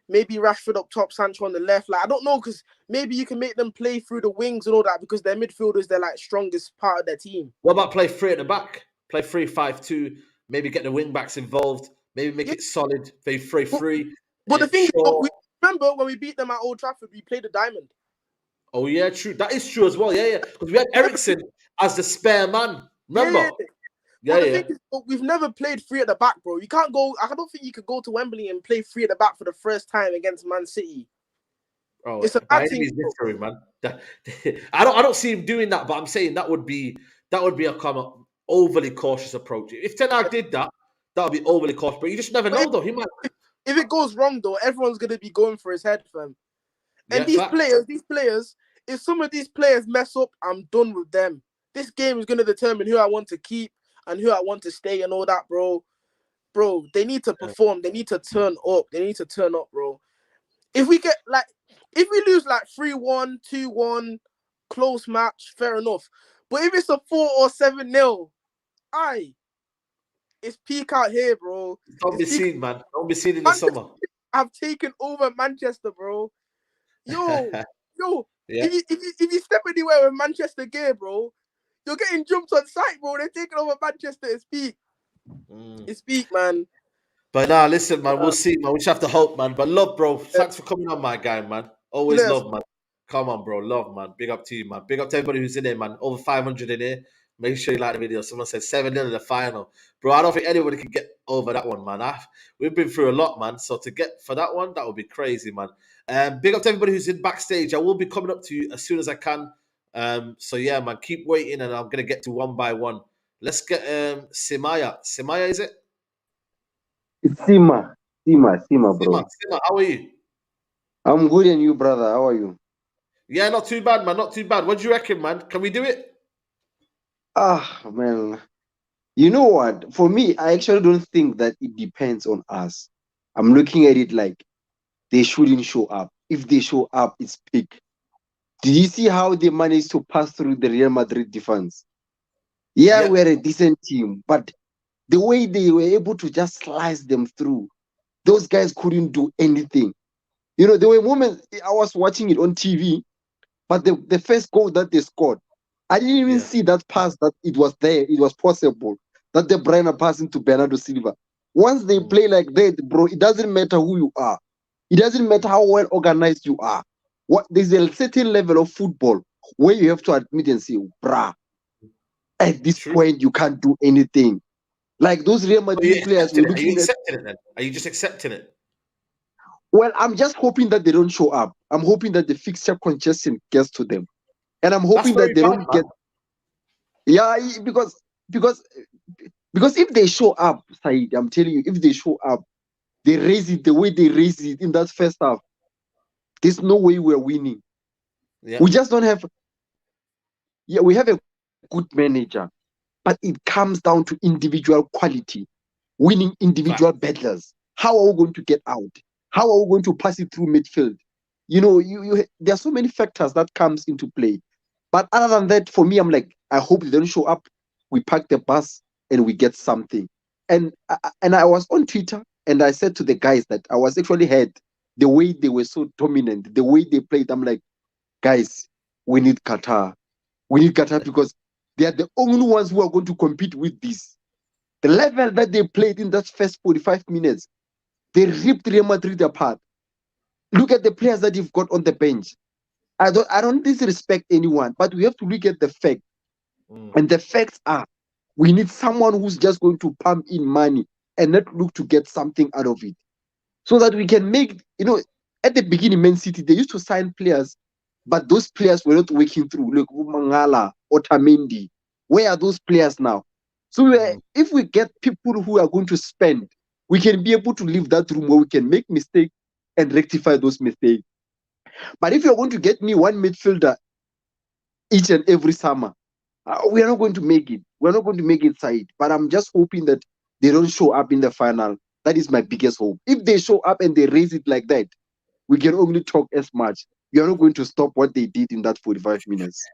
[SPEAKER 8] Maybe Rashford up top, Sancho on the left. Like I don't know, because maybe you can make them play through the wings and all that, because their midfielders, they're like strongest part of their team.
[SPEAKER 2] What about play 3 at the back? Play 3-5-2. Maybe get the wing backs involved. Maybe make it solid. Play 3-3.
[SPEAKER 8] But the thing is, remember when we beat them at Old Trafford, we played a diamond.
[SPEAKER 2] Oh yeah, true. That is true as well. Yeah. Because we had Eriksen as the spare man. Remember?
[SPEAKER 8] Yeah. The thing is, we've never played 3 at the back, bro. You can't go. I don't think you could go to Wembley and play 3 at the back for the first time against Man City.
[SPEAKER 2] Oh,
[SPEAKER 8] it's a bad team,
[SPEAKER 2] history, man. I don't see him doing that, but I'm saying that would be a kind of overly cautious approach. If Ten Hag did that, that would be overly cautious. But you just never know, though. He might.
[SPEAKER 8] If it goes wrong, though, everyone's gonna be going for his head, fam. And these players, if some of these players mess up, I'm done with them. This game is gonna determine who I want to keep and who I want to stay and all that, bro. Bro, they need to perform. They need to turn up. Bro. If we lose like 3-1, 2-1, close match, fair enough. But if it's a 4 or 7-0, it's peak out here, bro.
[SPEAKER 2] Don't be seen, man. Don't be seen in the summer.
[SPEAKER 8] I've taken over Manchester, bro. Yo. Yeah. If you step anywhere with Manchester gear, bro, you're getting jumped on sight, bro. They're taking over Manchester. It's peak. It's peak, man.
[SPEAKER 2] But nah, listen, man. We'll see, man. We just have to hope, man. But love, bro. Thanks for coming on, my guy, man. Always love, man. Come on, bro. Love, man. Big up to you, man. Big up to everybody who's in there, man. Over 500 in here. Make sure you like the video. Someone said 7-0 in the final. Bro, I don't think anybody can get over that one, man. We've been through a lot, man. So to get for that one, that would be crazy, man. Big up to everybody who's in backstage. I will be coming up to you as soon as I can. So yeah, man, keep waiting, and I'm gonna get to one by one. Let's get Simaya. Simaya, is it?
[SPEAKER 9] It's Sima, bro.
[SPEAKER 2] Sima, how are you?
[SPEAKER 9] I'm good, and you, brother? How are you?
[SPEAKER 2] Yeah, not too bad, man. Not too bad. What do you reckon, man? Can we do it?
[SPEAKER 9] Man. You know what? For me, I actually don't think that it depends on us. I'm looking at it like they shouldn't show up. If they show up, it's peak. Did you see how they managed to pass through the Real Madrid defense? Yeah,
[SPEAKER 2] Yeah.
[SPEAKER 9] we're a decent team, but the way they were able to just slice them through, those guys couldn't do anything. You know, there were moments I was watching it on TV, but the first goal that they scored, I didn't even
[SPEAKER 2] Yeah.
[SPEAKER 9] see that pass that it was there. It was possible that De Bruyne passing to Bernardo Silva. Once they play like that, bro, it doesn't matter who you are. It doesn't matter how well organized you are. There's a certain level of football where you have to admit and say, brah, at this
[SPEAKER 2] True.
[SPEAKER 9] point you can't do anything. Like those Real
[SPEAKER 2] Are you
[SPEAKER 9] Madrid players
[SPEAKER 2] accepting
[SPEAKER 9] were
[SPEAKER 2] it? Are you
[SPEAKER 9] looking at.
[SPEAKER 2] accepting it then? Are you just accepting it?
[SPEAKER 9] Well, I'm just hoping that they don't show up. I'm hoping that the fixture congestion gets to them, and I'm
[SPEAKER 2] That's
[SPEAKER 9] hoping
[SPEAKER 2] very
[SPEAKER 9] that they
[SPEAKER 2] bad,
[SPEAKER 9] don't
[SPEAKER 2] man.
[SPEAKER 9] get. Yeah, because because if they show up, Said, I'm telling you, if they show up, they raise it the way they raise it in that first half. There's no way we're winning.
[SPEAKER 2] Yeah.
[SPEAKER 9] We just don't have. Yeah, we have a good manager, but it comes down to individual quality, winning individual battlers. How are we going to get out? How are we going to pass it through midfield? You know, there are so many factors that comes into play. But other than that, for me, I'm like, I hope they don't show up. We park the bus and we get something. And I was on Twitter and I said to the guys that I was actually hurt the way they were so dominant, the way they played. I'm like, guys, we need Qatar. We need Qatar because they are the only ones who are going to compete with this. The level that they played in that first 45 minutes, they ripped Real Madrid apart. Look at the players that you've got on the bench. I don't disrespect anyone, but we have to look at the fact. And the facts are we need someone who's just going to pump in money and not look to get something out of it. So that we can make, at the beginning, Man City, they used to sign players, but those players were not working through. Look, Mangala, Otamendi, where are those players now? So if we get people who are going to spend, we can be able to leave that room where we can make mistakes and rectify those mistakes. But if you're going to get me one midfielder each and every summer, we are not going to make it. We're not going to make it, Side. But I'm just hoping that they don't show up in the final. That is my biggest hope. If they show up and they raise it like that, we can only talk as much. You're not going to stop what they did in that 45 minutes.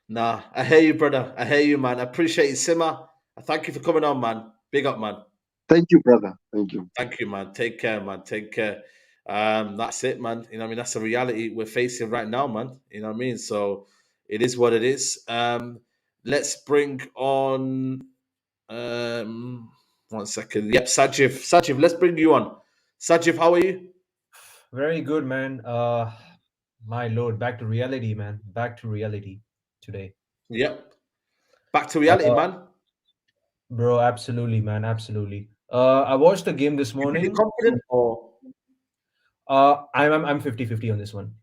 [SPEAKER 2] Nah, I hear you, brother. I hear you, man. I appreciate it, Simmer. I thank you for coming on, man. Big up, man.
[SPEAKER 9] Thank you, brother. Thank you.
[SPEAKER 2] Thank you, man. Take care, man. Take care. That's it, man. You know what I mean? That's the reality we're facing right now, man. You know what I mean? So it is what it is. Let's bring on 1 second. Yep, Sajiv. Sajiv, let's bring you on. Sajiv, how are you?
[SPEAKER 10] Very good, man. My lord, back to reality, man. Back to reality today.
[SPEAKER 2] Yep. Back to reality, man.
[SPEAKER 10] Bro, absolutely, man. Absolutely. I watched the game this
[SPEAKER 2] You pretty
[SPEAKER 10] morning.
[SPEAKER 2] confident or
[SPEAKER 10] I'm 50-50 on this one.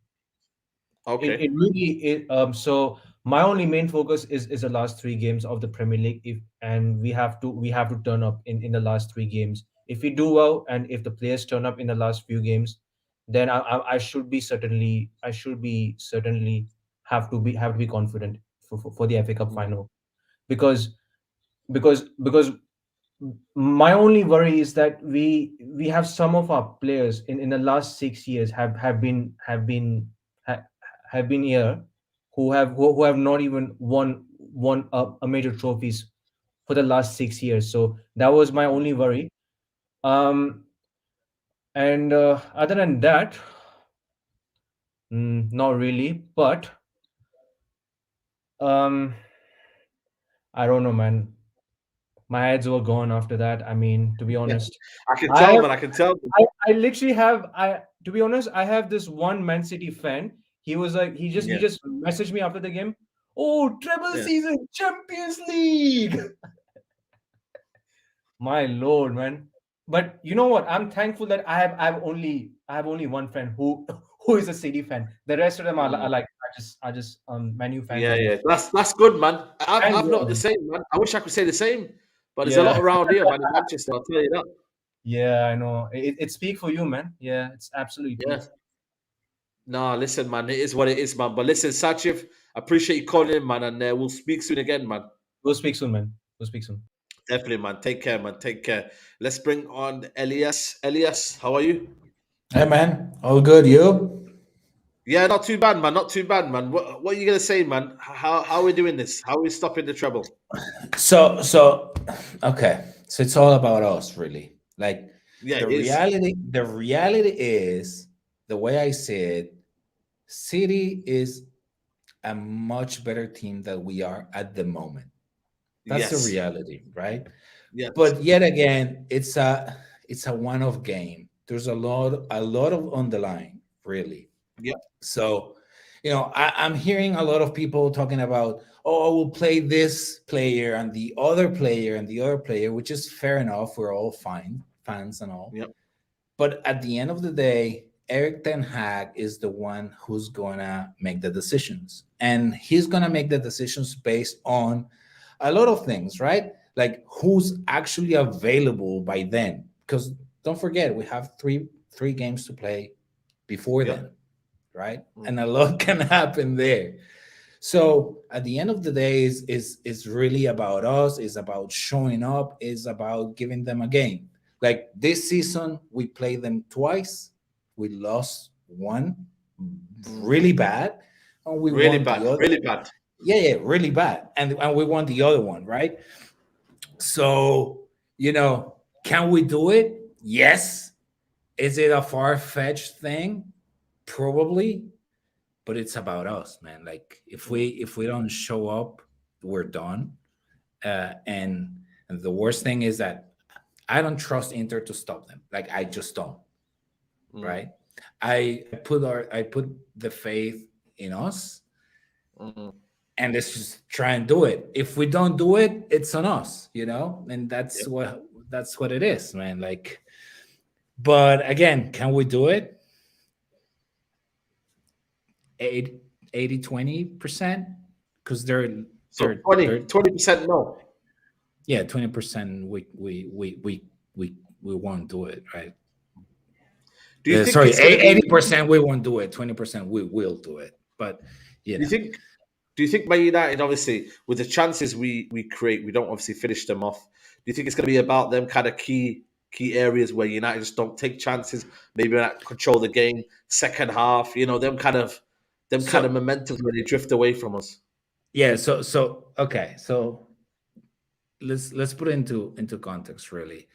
[SPEAKER 2] okay?
[SPEAKER 10] It really so my only main focus is the last three games of the Premier League. And we have to turn up in the last three games. If we do well and if the players turn up in the last few games, then I should be certainly have to be confident for the FA Cup final. Because my only worry is that we have some of our players in the last 6 years have been here who have not even won a major trophies for the last 6 years. So that was my only worry. And other than that, not really. But I don't know, man. My heads were gone after that. I mean, to be honest,
[SPEAKER 2] I can tell, man. I can tell.
[SPEAKER 10] I literally have to be honest, I have this one Man City fan. He was like, he just messaged me after the game. Oh, treble season, Champions League. My lord, man. But you know what? I'm thankful that I have only one friend who is a City fan. The rest of them are like I just Man U fans.
[SPEAKER 2] Yeah. That's good, man. I'm not the same, man. I wish I could say the same, but there's a lot around here, man, in Manchester. I'll tell you that.
[SPEAKER 10] Yeah, I know. It speaks for you, man. Yeah, it's absolutely
[SPEAKER 2] peak. No, listen, man. It is what it is, man. But listen, Sachiv, I appreciate you calling in, man, and we'll speak soon again, man.
[SPEAKER 10] We'll speak soon, man. We'll speak soon.
[SPEAKER 2] Definitely, man. Take care, man. Take care. Let's bring on Elias. Elias, how are you?
[SPEAKER 11] Hey, man. All good. You?
[SPEAKER 2] Yeah, not too bad, man. Not too bad, man. What are you gonna say, man? How are we doing this? How are we stopping the treble?
[SPEAKER 11] So okay. So it's all about us, really. Like
[SPEAKER 2] Yeah,
[SPEAKER 11] the
[SPEAKER 2] it is.
[SPEAKER 11] reality is the way I see it, City is a much better team than we are at the moment. That's the
[SPEAKER 2] Yes.
[SPEAKER 11] reality, right?
[SPEAKER 2] Yes.
[SPEAKER 11] But yet again, it's a one-off game. There's a lot of underlying, really.
[SPEAKER 2] Yeah.
[SPEAKER 11] So, I'm hearing a lot of people talking about, oh, we'll play this player and the other player and the other player, which is fair enough. We're all fine, fans and all.
[SPEAKER 2] Yep.
[SPEAKER 11] But at the end of the day, Eric Ten Hag is the one who's gonna make the decisions, and he's gonna make the decisions based on a lot of things, right? Like who's actually available by then. Because don't forget, we have three games to play before
[SPEAKER 2] Yep.
[SPEAKER 11] then, right? And a lot can happen there. So at the end of the day, is really about us, is about showing up, is about giving them a game. Like this season, we played them twice. We lost one really bad, and we
[SPEAKER 2] Really
[SPEAKER 11] won
[SPEAKER 2] bad.
[SPEAKER 11] the other.
[SPEAKER 2] Really bad.
[SPEAKER 11] Yeah, really bad. And we won the other one, right? So, can we do it? Yes. Is it a far-fetched thing? Probably, but it's about us, man. Like if we don't show up, we're done. And the worst thing is that I don't trust Inter to stop them. Like I just don't. Right? I put the faith in us, and let's just try and do it. If we don't do it, it's on us, and that's what it is, man. Like, but again, can we do it? 80-20%, because they're
[SPEAKER 2] So 20% no.
[SPEAKER 11] Yeah, 20% we won't do it, right?
[SPEAKER 2] Do you think
[SPEAKER 11] Sorry,
[SPEAKER 2] it's gonna be-
[SPEAKER 11] 80% we won't do it, 20% we will do it. But
[SPEAKER 2] Do you think Man United, obviously, with the chances we create, we don't obviously finish them off? Do you think it's going to be about them kind of key areas where United just don't take chances, maybe not control the game, second half, them kind of momentum where they drift away from us?
[SPEAKER 11] Yeah, so okay, so let's put it into context, really.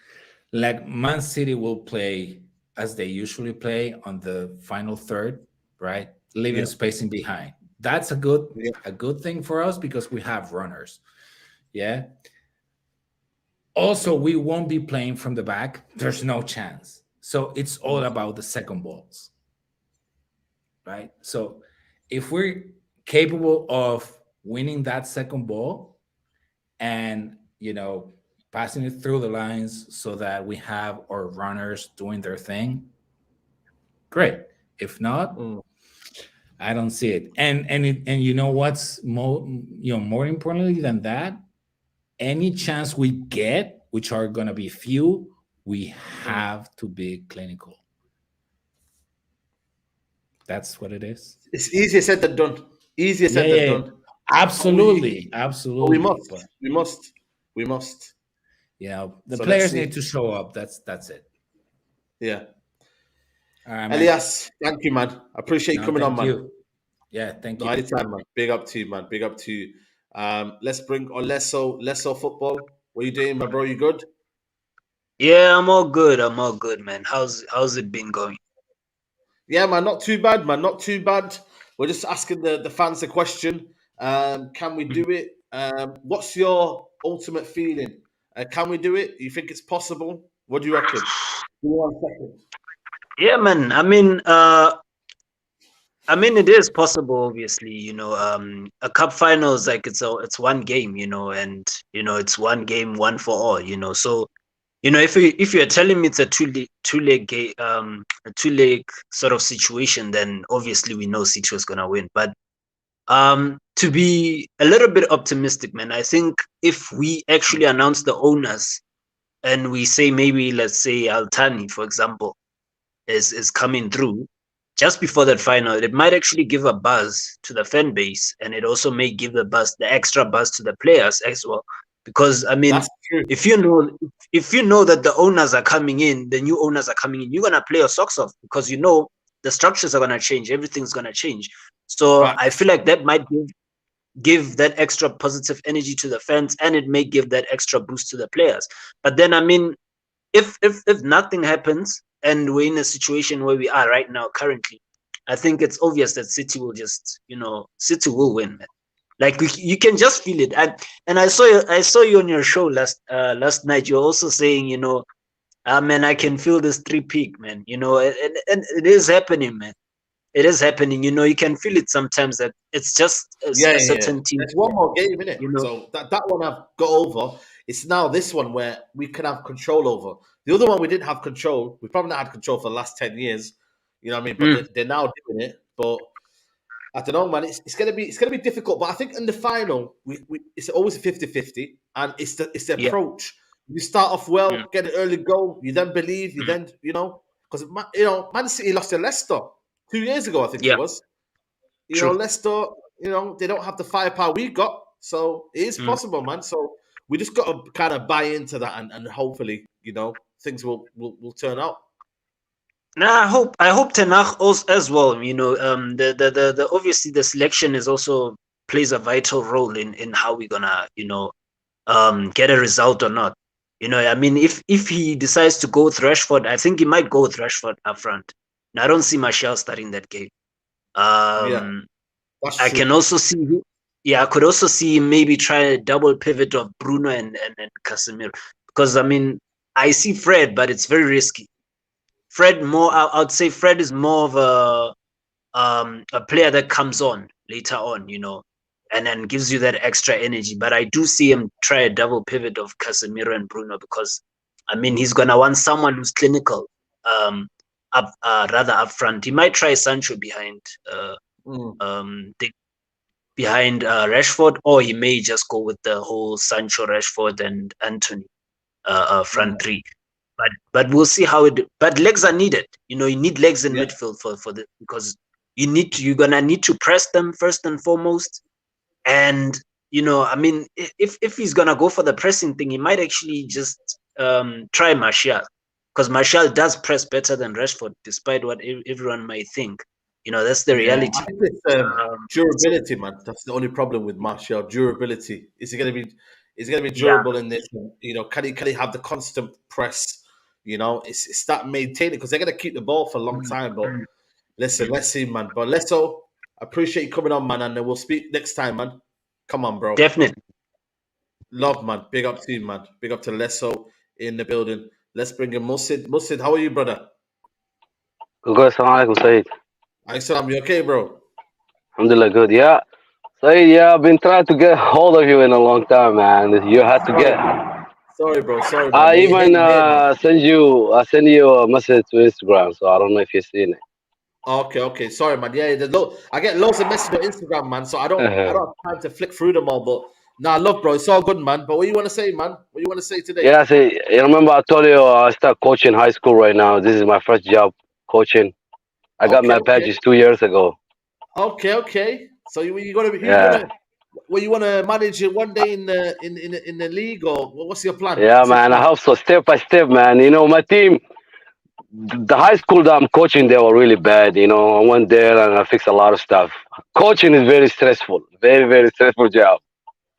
[SPEAKER 11] Like Man City will play as they usually play on the final third, right? Leaving spacing behind. That's a good thing for us because we have runners. Yeah. Also, we won't be playing from the back. There's no chance. So it's all about the second balls. Right? So if we're capable of winning that second ball and passing it through the lines so that we have our runners doing their thing, great. If not, I don't see it. And you know what's more importantly than that, any chance we get, which are gonna be few, we have to be clinical. That's what it is.
[SPEAKER 2] It's easier said than done. Easier said than done.
[SPEAKER 11] Absolutely.
[SPEAKER 2] We must.
[SPEAKER 11] The
[SPEAKER 2] So
[SPEAKER 11] players need to show up. That's it.
[SPEAKER 2] Yeah.
[SPEAKER 11] All right, man.
[SPEAKER 2] Elias, thank you, man. I appreciate you coming on, man.
[SPEAKER 11] You. Yeah, thank you.
[SPEAKER 2] Anytime, man. Big up to you, man. Big up to you. Let's bring on Lesso football. What are you doing, my bro? You good?
[SPEAKER 12] Yeah, I'm all good. Man. How's it been going?
[SPEAKER 2] Yeah, man. Not too bad, man. Not too bad. We're just asking the fans a question. Can we do it? What's your ultimate feeling? Can we do it? Do you think it's possible? What do you reckon? Give me 1 second.
[SPEAKER 12] Yeah, man. I mean, it is possible. Obviously, a cup final is like it's one game, and it's one game, one for all, So, if you're telling me it's a two-leg game, a two-leg sort of situation, then obviously we know City is gonna win. But to be a little bit optimistic, man, I think if we actually announce the owners and we say maybe let's say Altani, for example, is coming through just before that final, it might actually give a buzz to the fan base, and it also may give the extra buzz to the players as well. Because I mean, if you know that the owners are coming in, the new owners are coming in, you're gonna play your socks off because the the structures are gonna change. Everything's gonna change. So
[SPEAKER 2] Right.
[SPEAKER 12] I feel like that might give that extra positive energy to the fans, and it may give that extra boost to the players. But then, I mean, if nothing happens and we're in a situation where we are right now currently, I think it's obvious that City will just, City will win, man. Like you can just feel it. And I saw you on your show last night. You're also saying, man, I can feel this three-peak, man. And it is happening, man. It is happening. You can feel it sometimes that it's just a certain team.
[SPEAKER 2] There's one more game in it.
[SPEAKER 12] You know.
[SPEAKER 2] So that one I've got over. It's now this one where we can have control over. The other one we didn't have control. We probably not had control for the last 10 years. You know what I mean? But they're now doing it. But I don't know, man. It's gonna be difficult. But I think in the final, it's always a 50-50, and it's the approach. You start off well, get an early goal, you then believe, you then because Man City lost to Leicester 2 years ago, I think it was. Leicester, they don't have the firepower we got, so it is possible, man. So we just got to kind of buy into that, and hopefully, things will turn out.
[SPEAKER 12] Nah, I hope Ten Hag also as well. The obviously the selection is also plays a vital role in how we're gonna get a result or not. I mean, if he decides to go with Rashford, I think he might go with Rashford up front. Now, I don't see Martial starting that game. I can also see, I could also see him maybe try a double pivot of Bruno and Casemiro, because I mean, I see Fred, but it's very risky. Fred more, I would say Fred is more of a player that comes on later on, and then gives you that extra energy. But I do see him try a double pivot of Casemiro and Bruno, because I mean, he's gonna want someone who's clinical, rather up front. He might try Sancho behind Rashford, or he may just go with the whole Sancho, Rashford, and Anthony front three. But we'll see how it. But legs are needed. You need legs in midfield for this, because you're gonna need to press them first and foremost. And I mean, if he's gonna go for the pressing thing, he might actually just try Martial, because Martial does press better than Rashford, despite what everyone might think. That's the reality.
[SPEAKER 2] I think it's durability, man. That's the only problem with Martial. Durability. Is he going to be durable in this? Can he have the constant press? It's that maintaining, because they're going to keep the ball for a long time. But listen, let's see, man. But Lesso, I appreciate you coming on, man, and we'll speak next time, man. Come on, bro.
[SPEAKER 12] Definitely.
[SPEAKER 2] Love, man. Big up to you, man. Big up to Lesso in the building. Let's bring in Musid. Musid, how are you, brother?
[SPEAKER 13] Good, assalamu alaikum, Saeed.
[SPEAKER 2] Salam, you okay, bro?
[SPEAKER 13] Alhamdulillah, good. Yeah. Saeed, I've been trying to get hold of you in a long time, man. You had to get.
[SPEAKER 2] Sorry, bro. Sorry, man.
[SPEAKER 13] I even send you a message to Instagram, so I don't know if you've seen it.
[SPEAKER 2] Okay. Sorry, man. Yeah, I get loads of messages on Instagram, man. So I don't have time to flick through them all. But love, bro. It's all good, man. But what you want to say, man? What you want to say today?
[SPEAKER 13] Yeah, see, you remember I told you I start coaching high school right now. This is my first job coaching. I got my badges 2 years ago.
[SPEAKER 2] Okay. So you want to manage it one day in the league, or what's your plan?
[SPEAKER 13] Yeah, man. I hope so. Step by step, man. My team, the high school that I'm coaching, they were really bad. I went there and I fixed a lot of stuff. Coaching is very stressful. Very, very stressful job.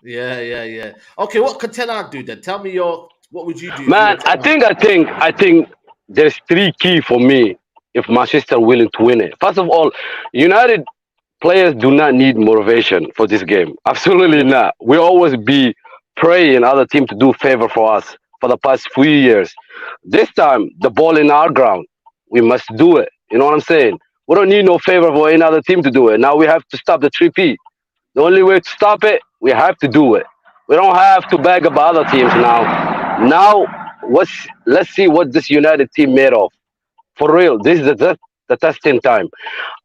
[SPEAKER 2] Yeah. Okay, what can Ten Hag do then? Tell me what would you do?
[SPEAKER 13] Man, I think there's three key for me if Manchester willing to win it. First of all, United players do not need motivation for this game. Absolutely not. We always be praying other team to do favor for us for the past few years. This time, the ball in our ground. We must do it. You know what I'm saying? We don't need no favor for any other team to do it. Now we have to stop the 3P. The only way to stop it, we have to do it. We don't have to beg about other teams now. Now, let's see what this United team made of. For real, this is the testing time.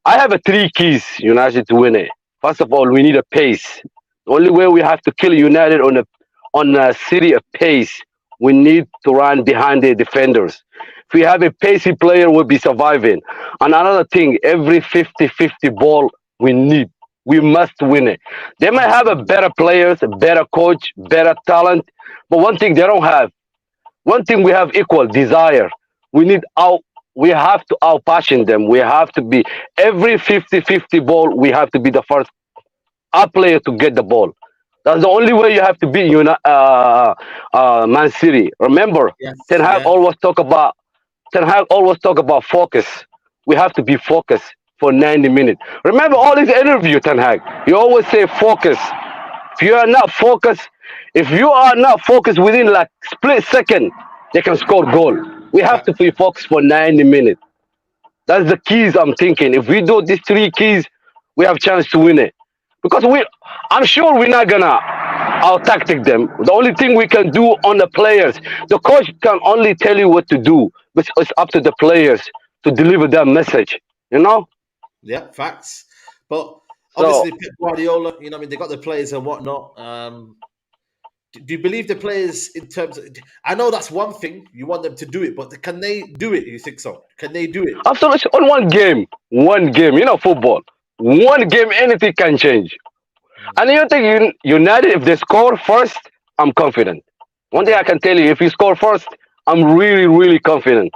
[SPEAKER 13] I have three keys United to win it. First of all, we need a pace. The only way we have to kill United on a city of pace, we need to run behind the defenders. If we have a pacey player, we'll be surviving. And another thing, every 50-50 ball we must win it. They might have a better players, a better coach, better talent, but one thing they don't have. One thing we have equal, desire. We need we have to outpassion them. We have to be every 50-50 ball. We have to be the first our player to get the ball. That's the only way you have to beat Man City. Remember,
[SPEAKER 2] Yes.
[SPEAKER 13] Ten Hag
[SPEAKER 2] Yeah.
[SPEAKER 13] always talk about focus. We have to be focused for 90 minutes. Remember all his interview, Ten Hag. You always say focus. If you are not focused, within like split second, they can score goal. We have to be focused for 90 minutes. That's the keys I'm thinking. If we do these three keys, we have chance to win it. Because I'm sure we're not gonna out tactic them. The only thing we can do on the players, the coach can only tell you what to do, but it's up to the players to deliver that message. You know?
[SPEAKER 2] Yeah, facts. But
[SPEAKER 13] So
[SPEAKER 2] obviously, Pep Guardiola, you know, I mean, they got the players and whatnot. Do you believe the players in terms of? I know that's one thing you want them to do it, but can they do it? You think so? Can they do it?
[SPEAKER 13] absolutely on one game, football. One game, anything can change. And you think United, if they score first, I'm confident. One thing I can tell you, if you score first, I'm really, really confident.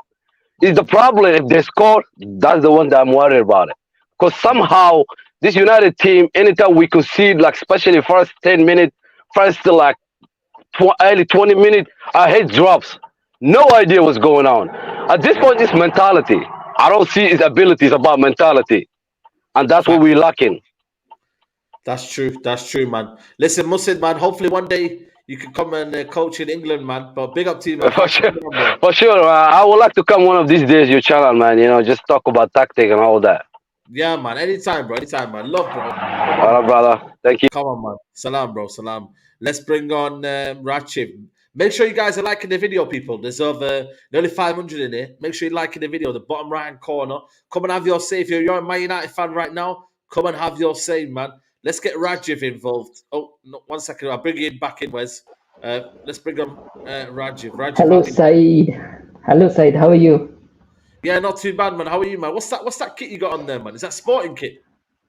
[SPEAKER 13] Is the problem if they score? That's the one that I'm worried about it. Because somehow this United team, anytime we could see, like especially first 10 minutes, first like early 20 minutes, our head drops. No idea what's going on. At this point, it's mentality. I don't see his abilities about mentality, and that's what we're lacking.
[SPEAKER 2] That's true. That's true, man. Listen, Musid, man. Hopefully, one day you can come and coach in England, man. But big up to you, man.
[SPEAKER 13] For sure, for sure. I would like to come one of these days, your channel, man. Just talk about tactic and all that.
[SPEAKER 2] Yeah, man. Anytime, bro. Anytime, man. Love, bro.
[SPEAKER 13] All right, brother. Thank you.
[SPEAKER 2] Come on, man. Salam, bro. Salam. Let's bring on Ratchib. Make sure you guys are liking the video, people. There's nearly 500 in here. Make sure you're liking the video, the bottom right-hand corner. Come and have your say. If you're a Man United fan right now, come and have your say, man. Let's get Rajiv involved. Oh, no, 1 second. I'll bring you back in, Wes. Let's bring on Rajiv.
[SPEAKER 14] Hello, Saeed. Hello, Saeed. How are you?
[SPEAKER 2] Yeah, not too bad, man. How are you, man? What's that kit you got on there, man? Is that sporting kit?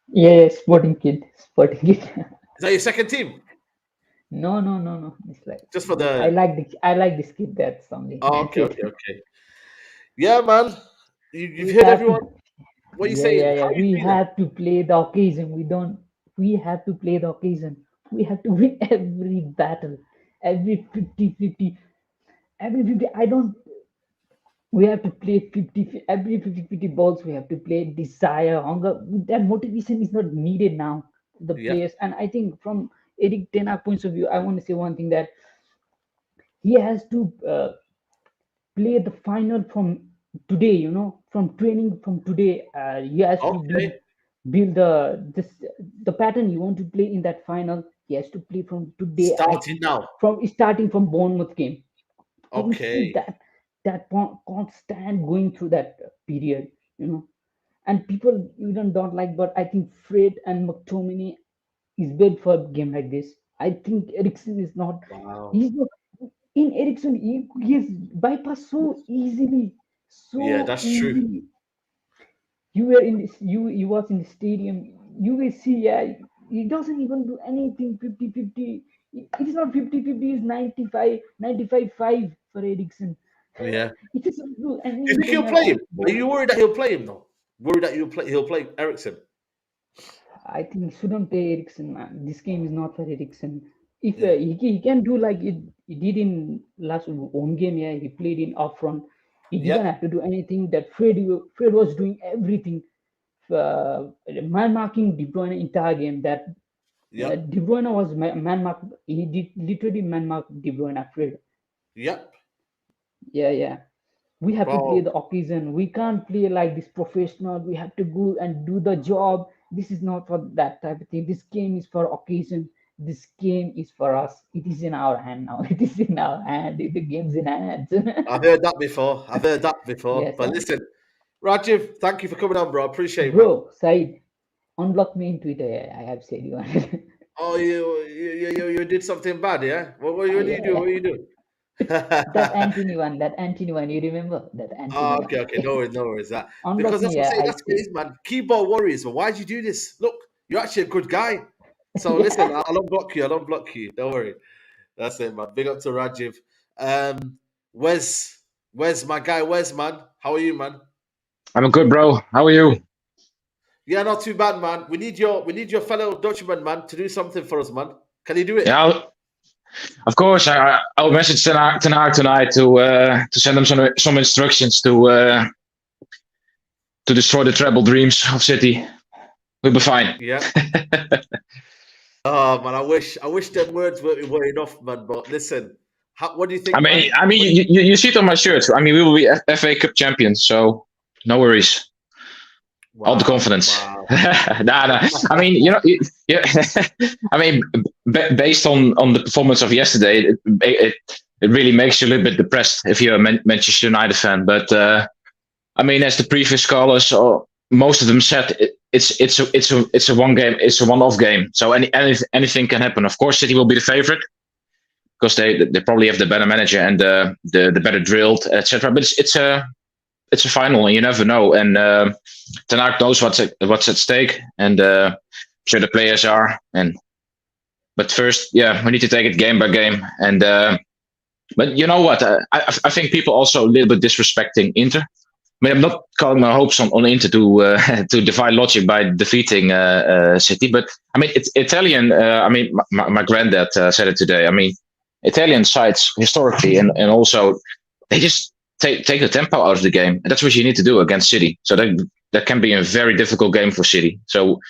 [SPEAKER 14] Yeah, sporting kid. Sporting kid.
[SPEAKER 2] Is that your second team?
[SPEAKER 14] No. It's like
[SPEAKER 2] just for the.
[SPEAKER 14] I like this kid. That's only.
[SPEAKER 2] Oh,
[SPEAKER 14] that's
[SPEAKER 2] okay. Yeah, man. You've heard everyone. What are you saying?
[SPEAKER 14] Yeah. We have to play the occasion. We have to play the occasion. We have to win every battle, every 50-50, every 50. We have to play 50 every 50-50 balls. We have to play desire, hunger. That motivation is not needed now. The players, and I think from Eric Ten Hag points of view, I want to say one thing that he has to play the final from today. From training from today. He has to build the pattern you want to play in that final. He has to play from today. Starting from Bournemouth game.
[SPEAKER 2] Okay.
[SPEAKER 14] That can't stand going through that period, and people even don't like, but I think Fred and McTominay is built for a game like this. I think Eriksen is not.
[SPEAKER 2] Wow.
[SPEAKER 14] He's not in Eriksen. He is bypassed so easily.
[SPEAKER 2] Yeah, that's true.
[SPEAKER 14] You were in this. You was in the stadium. You will see. Yeah, he doesn't even do anything. 50-50. It is not 50-50. It's 95-5 for Eriksen.
[SPEAKER 2] Yeah.
[SPEAKER 14] It is do anything.
[SPEAKER 2] You think he'll play him? Are you worried that he'll play him though? Worried that he'll play Eriksen?
[SPEAKER 14] I think he shouldn't play Eriksen, man. This game is not for Eriksen. If he can do like he did in last home game, he played in up front. He didn't have to do anything. That Fred was doing everything. Man marking De Bruyne entire game. That De Bruyne was man mark. He did literally man mark De Bruyne. Fred.
[SPEAKER 2] Yep.
[SPEAKER 14] Yeah. We have to play the occasion. We can't play like this professional. We have to go and do the job. This is not for that type of thing. This game is for occasion. This game is for us. It is in our hand now. It is in our hand. The game's in our hands.
[SPEAKER 2] I've heard that before.
[SPEAKER 14] Yes,
[SPEAKER 2] but listen, Rajiv, thank you for coming on, bro. I appreciate it.
[SPEAKER 14] Bro, Saeed, unblock me in Twitter. I have said you.
[SPEAKER 2] Oh, you did something bad, yeah? What do you do? What do you do?
[SPEAKER 14] that Anthony one, you remember that Anthony
[SPEAKER 2] one? Okay, no worries. That
[SPEAKER 14] because
[SPEAKER 2] that's what I'm saying. That's what it is, man. Keyboard warriors. But why'd you do this? Look, you're actually a good guy. So listen, I'll unblock you. Don't worry. That's it, man. Big up to Rajiv. Where's my guy? Where's man? How are you, man?
[SPEAKER 15] I'm good, bro. How are you?
[SPEAKER 2] Yeah, not too bad, man. We need your fellow Dutchman, man, to do something for us, man. Can you do it?
[SPEAKER 15] Yeah, of course. I'll message Ten Hag tonight to send him some instructions to destroy the treble dreams of City. We'll be fine.
[SPEAKER 2] Yeah. Oh man, I wish them words were enough, man. But listen, what do you think?
[SPEAKER 15] I mean, you see it on my shirt. I mean, we will be FA Cup champions, so no worries. All the confidence.
[SPEAKER 2] Wow.
[SPEAKER 15] Nah. I mean, yeah. I mean, based on the performance of yesterday, it really makes you a little bit depressed if you're a Manchester United fan. But I mean, as the previous callers, most of them said, it's a one-off game. So anything can happen. Of course, City will be the favorite because they probably have the better manager and the better drilled, etc. But it's a final, and you never know. And Ten Hag knows what's at stake, and I'm sure the players are. But first, yeah, we need to take it game by game. And but you know what? I think people also a little bit disrespecting Inter. I mean, I'm not calling my hopes on Inter to defy logic by defeating City, but I mean, it's Italian. I mean, my granddad said it today. I mean, Italian sides historically and also they just take the tempo out of the game, and that's what you need to do against City. So that can be a very difficult game for City. So,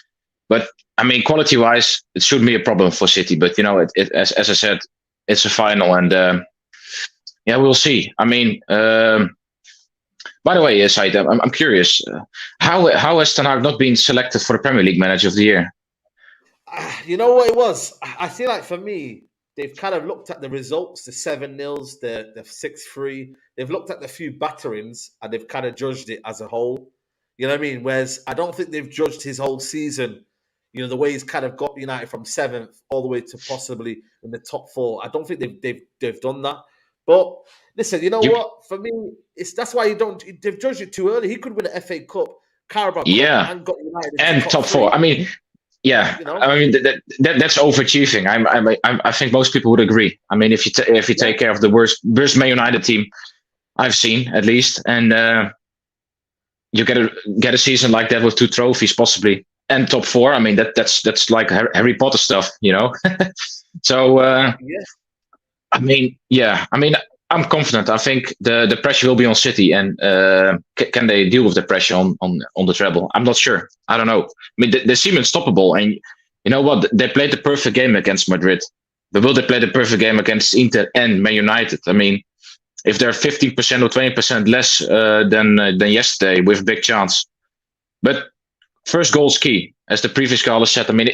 [SPEAKER 15] but I mean, quality wise, it shouldn't be a problem for City. But as I said, it's a final, and yeah, we'll see. I mean. By the way, Saeed, I'm curious. How has Ten Hag not been selected for the Premier League Manager of the Year?
[SPEAKER 2] You know what it was? I feel like for me, they've kind of looked at the results, the 7-0s, the 6-3. They've looked at the few batterings and they've kind of judged it as a whole. You know what I mean? Whereas I don't think they've judged his whole season. You know, the way he's kind of got United from 7th all the way to possibly in the top 4. I don't think they've done that. But listen, you know what? For me, that's why they've judged it too early. He could win an FA Cup, Carabao Cup, and got United
[SPEAKER 15] and top 4. I mean, yeah, I mean that's overachieving. I think most people would agree. I mean, if you take care of the worst Man United team I've seen, at least, and you get a season like that with 2 trophies possibly and top 4. I mean that's like Harry Potter stuff, So I mean, yeah. I mean, I'm confident. I think the pressure will be on City, and can they deal with the pressure on the treble? I'm not sure. I don't know. I mean, they seem unstoppable, and you know what? They played the perfect game against Madrid. But will they play the perfect game against Inter and Man United? I mean, if they're 15% or 20% less than yesterday, with a big chance. But first goal is key, as the previous caller said. I mean,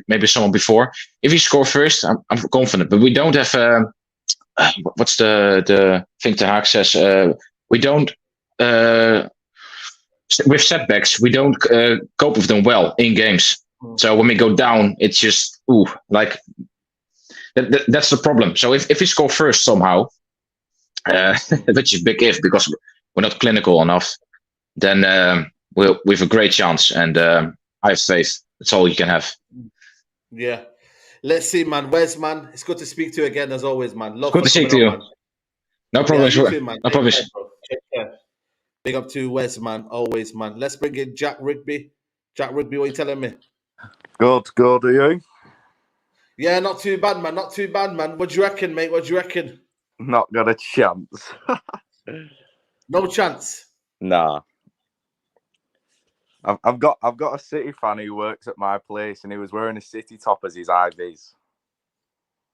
[SPEAKER 15] maybe someone before. If you score first, I'm confident. But we don't have. What's the thing Ten Hag says? We don't. With setbacks, we don't cope with them well in games. So when we go down, it's just like that's the problem. So if we score first somehow, which is big if because we're not clinical enough, then we have a great chance, and I have faith. That's all you can have.
[SPEAKER 2] Yeah. Let's see, man. Wes, man. It's good to speak to you again, as always, man.
[SPEAKER 15] Good to speak to you. No problem.
[SPEAKER 2] Yeah, too, man.
[SPEAKER 15] No problem.
[SPEAKER 2] Take care. Big up to Wes, man. Always, man. Let's bring in Jack Rigby. Jack Rigby, what are you telling me?
[SPEAKER 16] Good, are you?
[SPEAKER 2] Yeah, not too bad, man. Not too bad, man. What do you reckon, mate? What do you reckon?
[SPEAKER 16] Not got a chance.
[SPEAKER 2] No chance?
[SPEAKER 16] Nah. I've got a City fan who works at my place, and he was wearing a City top as his IVs.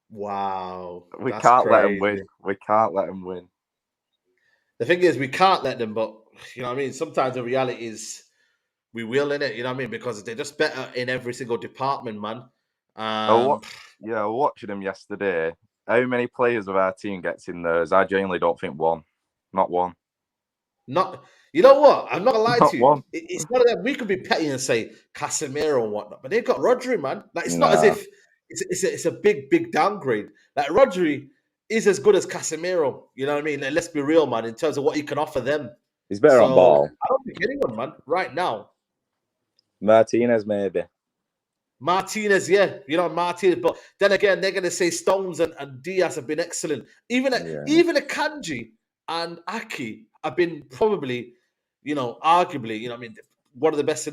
[SPEAKER 2] Wow.
[SPEAKER 16] We can't let him win. We can't let him win.
[SPEAKER 2] The thing is, we can't let them, but you know what I mean? Sometimes the reality is we will, innit? You know what I mean? Because they're just better in every single department, man.
[SPEAKER 16] I was watching them yesterday. How many players of our team gets in theirs? I genuinely don't think one. Not one.
[SPEAKER 2] You know what? I'm not gonna lie to you.
[SPEAKER 16] One.
[SPEAKER 2] It's not that we could be petty and say Casemiro and whatnot, but they've got Rodri, man. Like it's not as if it's a big downgrade. Like Rodri is as good as Casemiro. You know what I mean? Like, let's be real, man. In terms of what he can offer them,
[SPEAKER 16] he's better on ball.
[SPEAKER 2] I don't think anyone, man, right now.
[SPEAKER 16] Martinez, maybe.
[SPEAKER 2] Martinez, yeah, Martinez. But then again, they're gonna say Stones and Diaz have been excellent. Even Akanji and Aki have been probably arguably, I mean, one of the best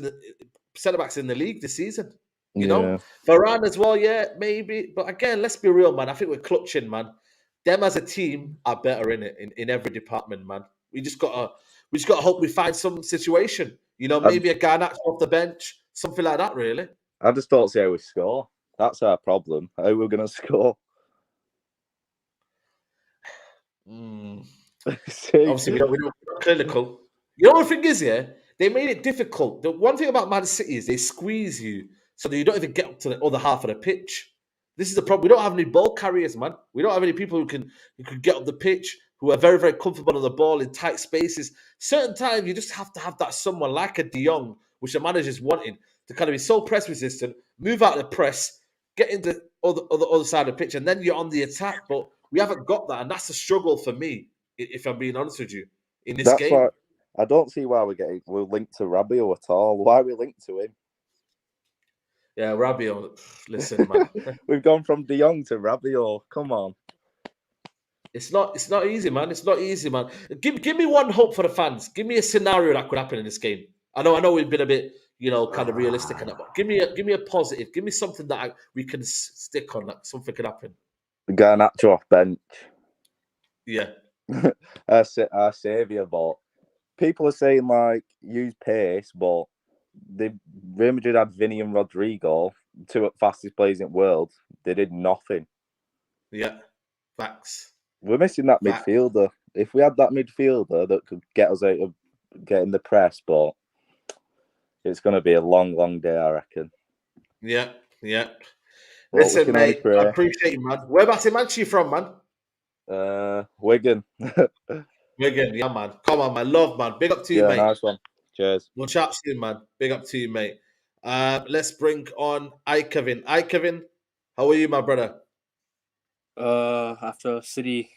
[SPEAKER 2] centre backs in the league this season. Varane as well, yeah, maybe. But again, let's be real, man. I think we're clutching, man. Them as a team are better in every department, man. We just gotta hope we find some situation. Maybe a guy knocks off the bench, something like that. Really,
[SPEAKER 16] I just don't see how we score. That's our problem. How we're gonna score?
[SPEAKER 2] Obviously, we're not clinical. What the thing is, yeah, they made it difficult. The one thing about Man City is they squeeze you so that you don't even get up to the other half of the pitch. This is the problem. We don't have any ball carriers, man. We don't have any people who can get up the pitch, who are very, very comfortable on the ball in tight spaces. Certain times, you just have to have that someone like a De Jong, which the manager's wanting, to kind of be so press resistant, move out of the press, get into the other side of the pitch, and then you're on the attack. But we haven't got that, and that's a struggle for me, if I'm being honest with you, in this game.
[SPEAKER 16] Why I don't see why we're linked to Rabiot at all. Why are we linked to him?
[SPEAKER 2] Yeah, Rabiot. Listen, man.
[SPEAKER 16] We've gone from De Jong to Rabiot. Come on.
[SPEAKER 2] It's not easy, man. It's not easy, man. Give me one hope for the fans. Give me a scenario that could happen in this game. I know we've been a bit, kind of realistic in that, but give me a positive. Give me something that we can stick on. That something could happen.
[SPEAKER 16] Garnacho off bench.
[SPEAKER 2] Yeah.
[SPEAKER 16] our saviour, but people are saying use pace, but Real Madrid had Vinny and Rodrigo, two of the fastest players in the world. They did nothing.
[SPEAKER 2] Yeah, facts.
[SPEAKER 16] We're missing that midfielder. If we had that midfielder that could get us out of getting the press, but it's going to be a long, long day, I reckon.
[SPEAKER 2] Yeah.
[SPEAKER 16] Well,
[SPEAKER 2] listen, mate, I appreciate you, man. Whereabouts in Manchester you from, man?
[SPEAKER 16] Wigan.
[SPEAKER 2] Wigan, yeah, man. Come on, man. Love, man. Big up to you, mate.
[SPEAKER 16] Nice one. Cheers.
[SPEAKER 2] We'll chat soon, man. Big up to you, mate. Let's bring on Kevin. Kevin, how are you, my brother?
[SPEAKER 17] After City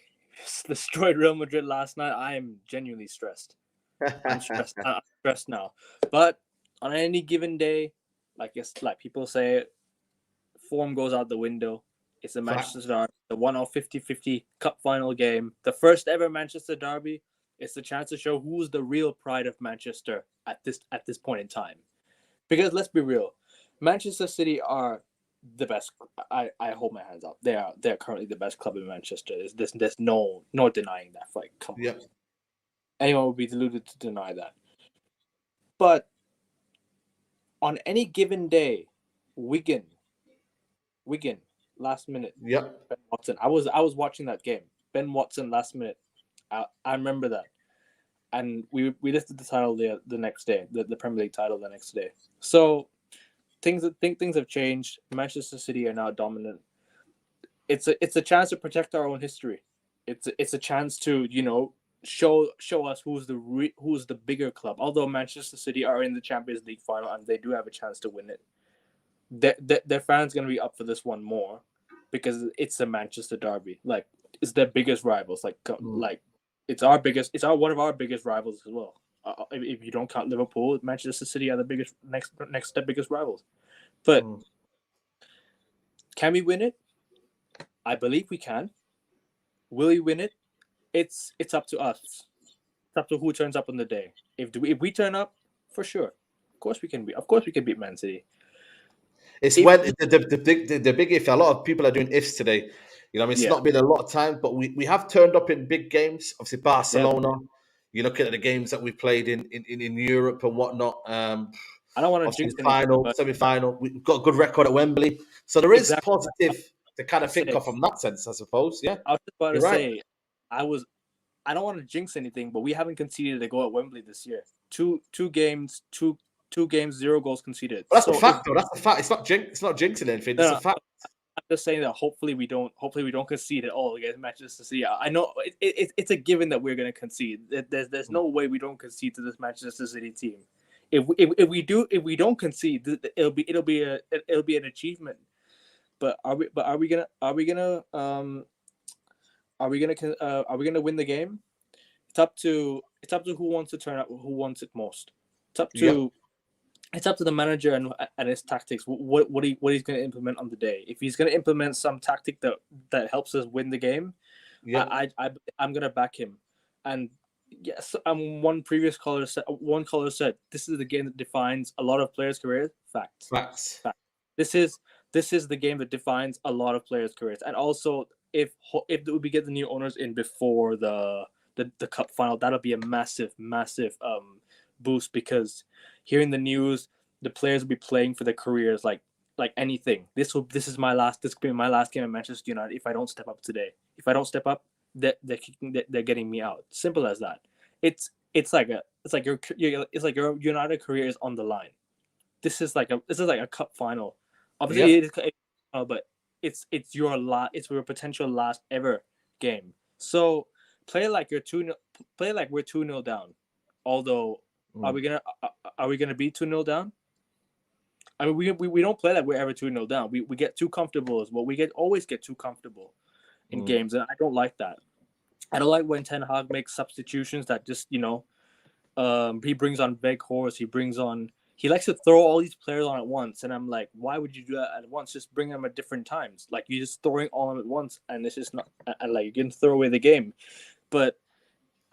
[SPEAKER 17] destroyed Real Madrid last night, I am genuinely stressed. I'm stressed now. But on any given day, like people say, form goes out the window. It's a Manchester derby, the 1-off 50-50 cup final game, the first ever Manchester derby. It's the chance to show who's the real pride of Manchester at this point in time. Because let's be real, Manchester City are the best. I hold my hands up. They're currently the best club in Manchester. There's no denying that. Come on. Anyone would be deluded to deny that. But on any given day, Wigan, last minute.
[SPEAKER 2] Yep.
[SPEAKER 17] Ben Watson. I was watching that game. Ben Watson last minute. I remember that. And we lifted the title the next day, the Premier League title the next day. So things have changed. Manchester City are now dominant. It's a chance to protect our own history. It's a chance to show us who's the bigger club. Although Manchester City are in the Champions League final and they do have a chance to win it, their fans gonna be up for this one more because it's a Manchester derby. Like it's their biggest rivals. It's one of our biggest rivals as well. If you don't count Liverpool, Manchester City are the biggest next step biggest rivals. But can we win it? I believe we can. Will we win it? It's up to us. It's up to who turns up on the day. If we turn up, for sure. Of course we can beat Man City.
[SPEAKER 2] It's when the big if. A lot of people are doing ifs today. It's not been a lot of time, but we have turned up in big games. Obviously, Barcelona. Yeah. You're looking at the games that we've played in Europe and whatnot.
[SPEAKER 17] I don't want to jinx
[SPEAKER 2] final, semi-final. We've got a good record at Wembley, so there is positive to kind of think of from that sense, I suppose. Yeah,
[SPEAKER 17] I was just about to say, I don't want to jinx anything, but we haven't conceded a goal at Wembley this year. Two games, 0 goals conceded.
[SPEAKER 2] Well, that's a fact, though. That's a fact. It's not jinxing anything. It's a fact.
[SPEAKER 17] I'm just saying that hopefully we don't concede at all against Manchester City. I know it's a given that we're going to concede. There's no way we don't concede to this Manchester City team. If we don't concede, it'll be an achievement. But are we gonna win the game? It's up to who wants to turn up, who wants it most. It's up to the manager and his tactics. What he's going to implement on the day. If he's going to implement some tactic that helps us win the game, I'm going to back him. And Yes, one previous caller said, this is the game that defines a lot of players' careers. Facts. This is the game that defines a lot of players' careers, and also if we get the new owners in before the cup final, that'll be a massive boost, because hearing the news, the players will be playing for their careers like anything. This could be my last game at Manchester United if I don't step up today. If I don't step up, they're getting me out. Simple as that. It's like your United career is on the line. This is like a cup final. Obviously, it is, but it's your potential last ever game. So play like we're 2-0 down. Although, are we gonna be 2-0 down? I mean, we don't play like we're ever 2-0 down. We get too comfortable as well. We always get too comfortable in games, and I don't like that. I don't like when Ten Hag makes substitutions that just, he brings on Weghorst, he likes to throw all these players on at once, and I'm like, why would you do that at once? Just bring them at different times. Like, you're just throwing all of them at once, and it's just not, and like, you can throw away the game. But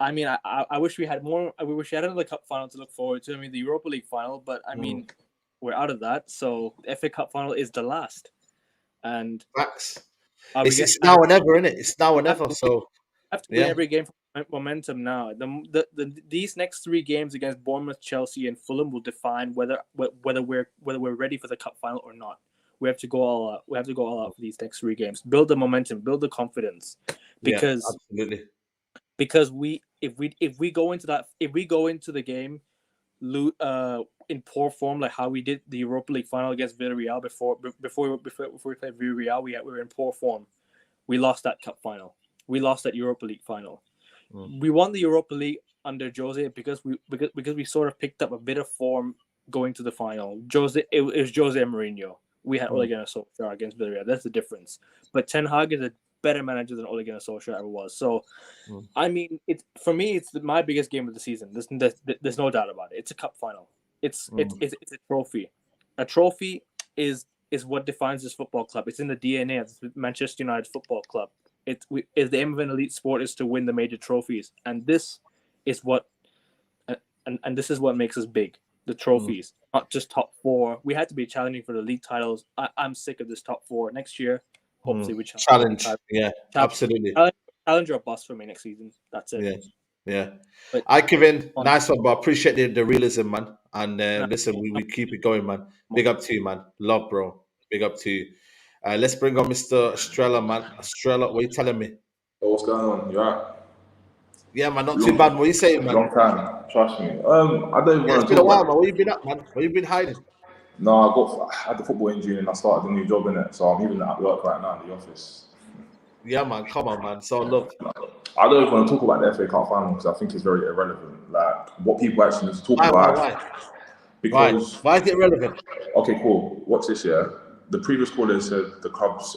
[SPEAKER 17] I mean, I wish we had more. I wish we had another cup final to look forward to. I mean, the Europa League final, but I mean, we're out of that. So the FA Cup final is the last. And
[SPEAKER 2] facts. It's now or never, isn't it? It's now or never. So
[SPEAKER 17] I have to win every game for momentum now. These next 3 games against Bournemouth, Chelsea, and Fulham will define whether we're ready for the cup final or not. We have to go all out. We have to go all out for these next 3 games. Build the momentum. Build the confidence. Because
[SPEAKER 2] absolutely.
[SPEAKER 17] Because if we go into the game in poor form, like how we did the Europa League final against Villarreal before we played Villarreal, we were in poor form. We lost that cup final. We lost that Europa League final. We won the Europa League under Jose because we sort of picked up a bit of form going to the final. It was Jose and Mourinho. We had Ole Gunnar Solskjaer against Villarreal. That's the difference. But Ten Hag is a better manager than Ole Gunnar Solskjaer ever was. So, I mean, for me, it's my biggest game of the season. There's no doubt about it. It's a cup final. It's a trophy. A trophy is what defines this football club. It's in the DNA of Manchester United Football Club. The aim of an elite sport is to win the major trophies, and this is what this is what makes us big. The trophies, not just top 4. We had to be challenging for the league titles. I'm sick of this top 4. Next year, hopefully we
[SPEAKER 2] challenge. Absolutely.
[SPEAKER 17] Challenge or bust for me next season. That's it.
[SPEAKER 2] Yeah. I give in. Nice one, but I appreciate the realism, man. And listen, we keep it going, man. Big up to you, man. Love, bro. Big up to you. Let's bring on Mr. Estrella, man. Estrella, what are you telling me?
[SPEAKER 18] What's going on? You alright?
[SPEAKER 2] Yeah, man, not too bad. What are you saying, man?
[SPEAKER 18] Long time, trust me. I don't even want
[SPEAKER 2] It's
[SPEAKER 18] to
[SPEAKER 2] been a
[SPEAKER 18] talk
[SPEAKER 2] while,
[SPEAKER 18] about.
[SPEAKER 2] man. Where you been at, man? Where you been hiding?
[SPEAKER 18] No, I had the football injury and I started a new job in it, so I'm even at work right now in the office.
[SPEAKER 2] Yeah, man. Come on, man. So look,
[SPEAKER 18] I don't even want to talk about the FA Cup final because I think it's very irrelevant. Like what people actually need to talk about.
[SPEAKER 2] Why?
[SPEAKER 18] Because
[SPEAKER 2] why is it relevant?
[SPEAKER 18] Okay, cool. Watch this, yeah. The previous caller said the club's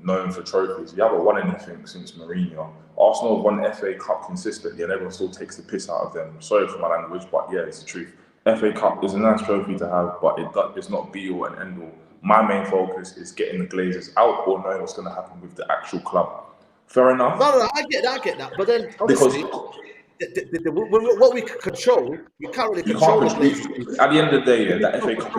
[SPEAKER 18] known for trophies. We haven't won anything since Mourinho. Arsenal have won FA Cup consistently and everyone still takes the piss out of them. Sorry for my language, but yeah, it's the truth. FA Cup is a nice trophy to have, but it's not be all and end all. My main focus is getting the Glazers out or knowing what's going to happen with the actual club. Fair enough?
[SPEAKER 2] No, I get that. But then, obviously, what we can control, we can't really control the Glazers.
[SPEAKER 18] At the end of the day, yeah, that FA Cup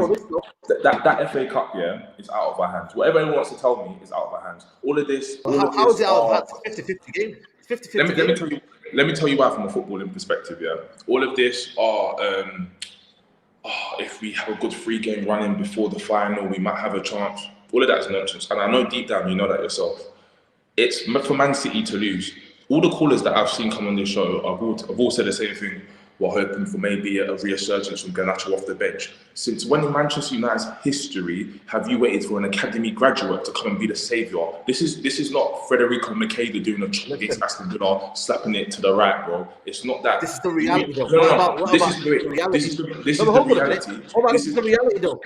[SPEAKER 18] that FA Cup, yeah, is out of our hands. Whatever anyone wants to tell me is out of our hands. All of this.
[SPEAKER 2] How is it out of our hands? 50-50 game. 50-50
[SPEAKER 18] let me tell you why from a footballing perspective, yeah. All of this are if we have a good 3-game running before the final, we might have a chance. All of that is nonsense. And I know deep down you know that yourself. It's for Man City to lose. All the callers that I've seen come on this show have all said the same thing. We're hoping for maybe a resurgence from Garnacho off the bench. Since when in Manchester United's history have you waited for an academy graduate to come and be the saviour? This is not Federico Makeda doing a chop against Aston Villa, slapping it to the right, bro. It's not that.
[SPEAKER 2] This is the reality, though.
[SPEAKER 18] This is the reality. This is the reality, though.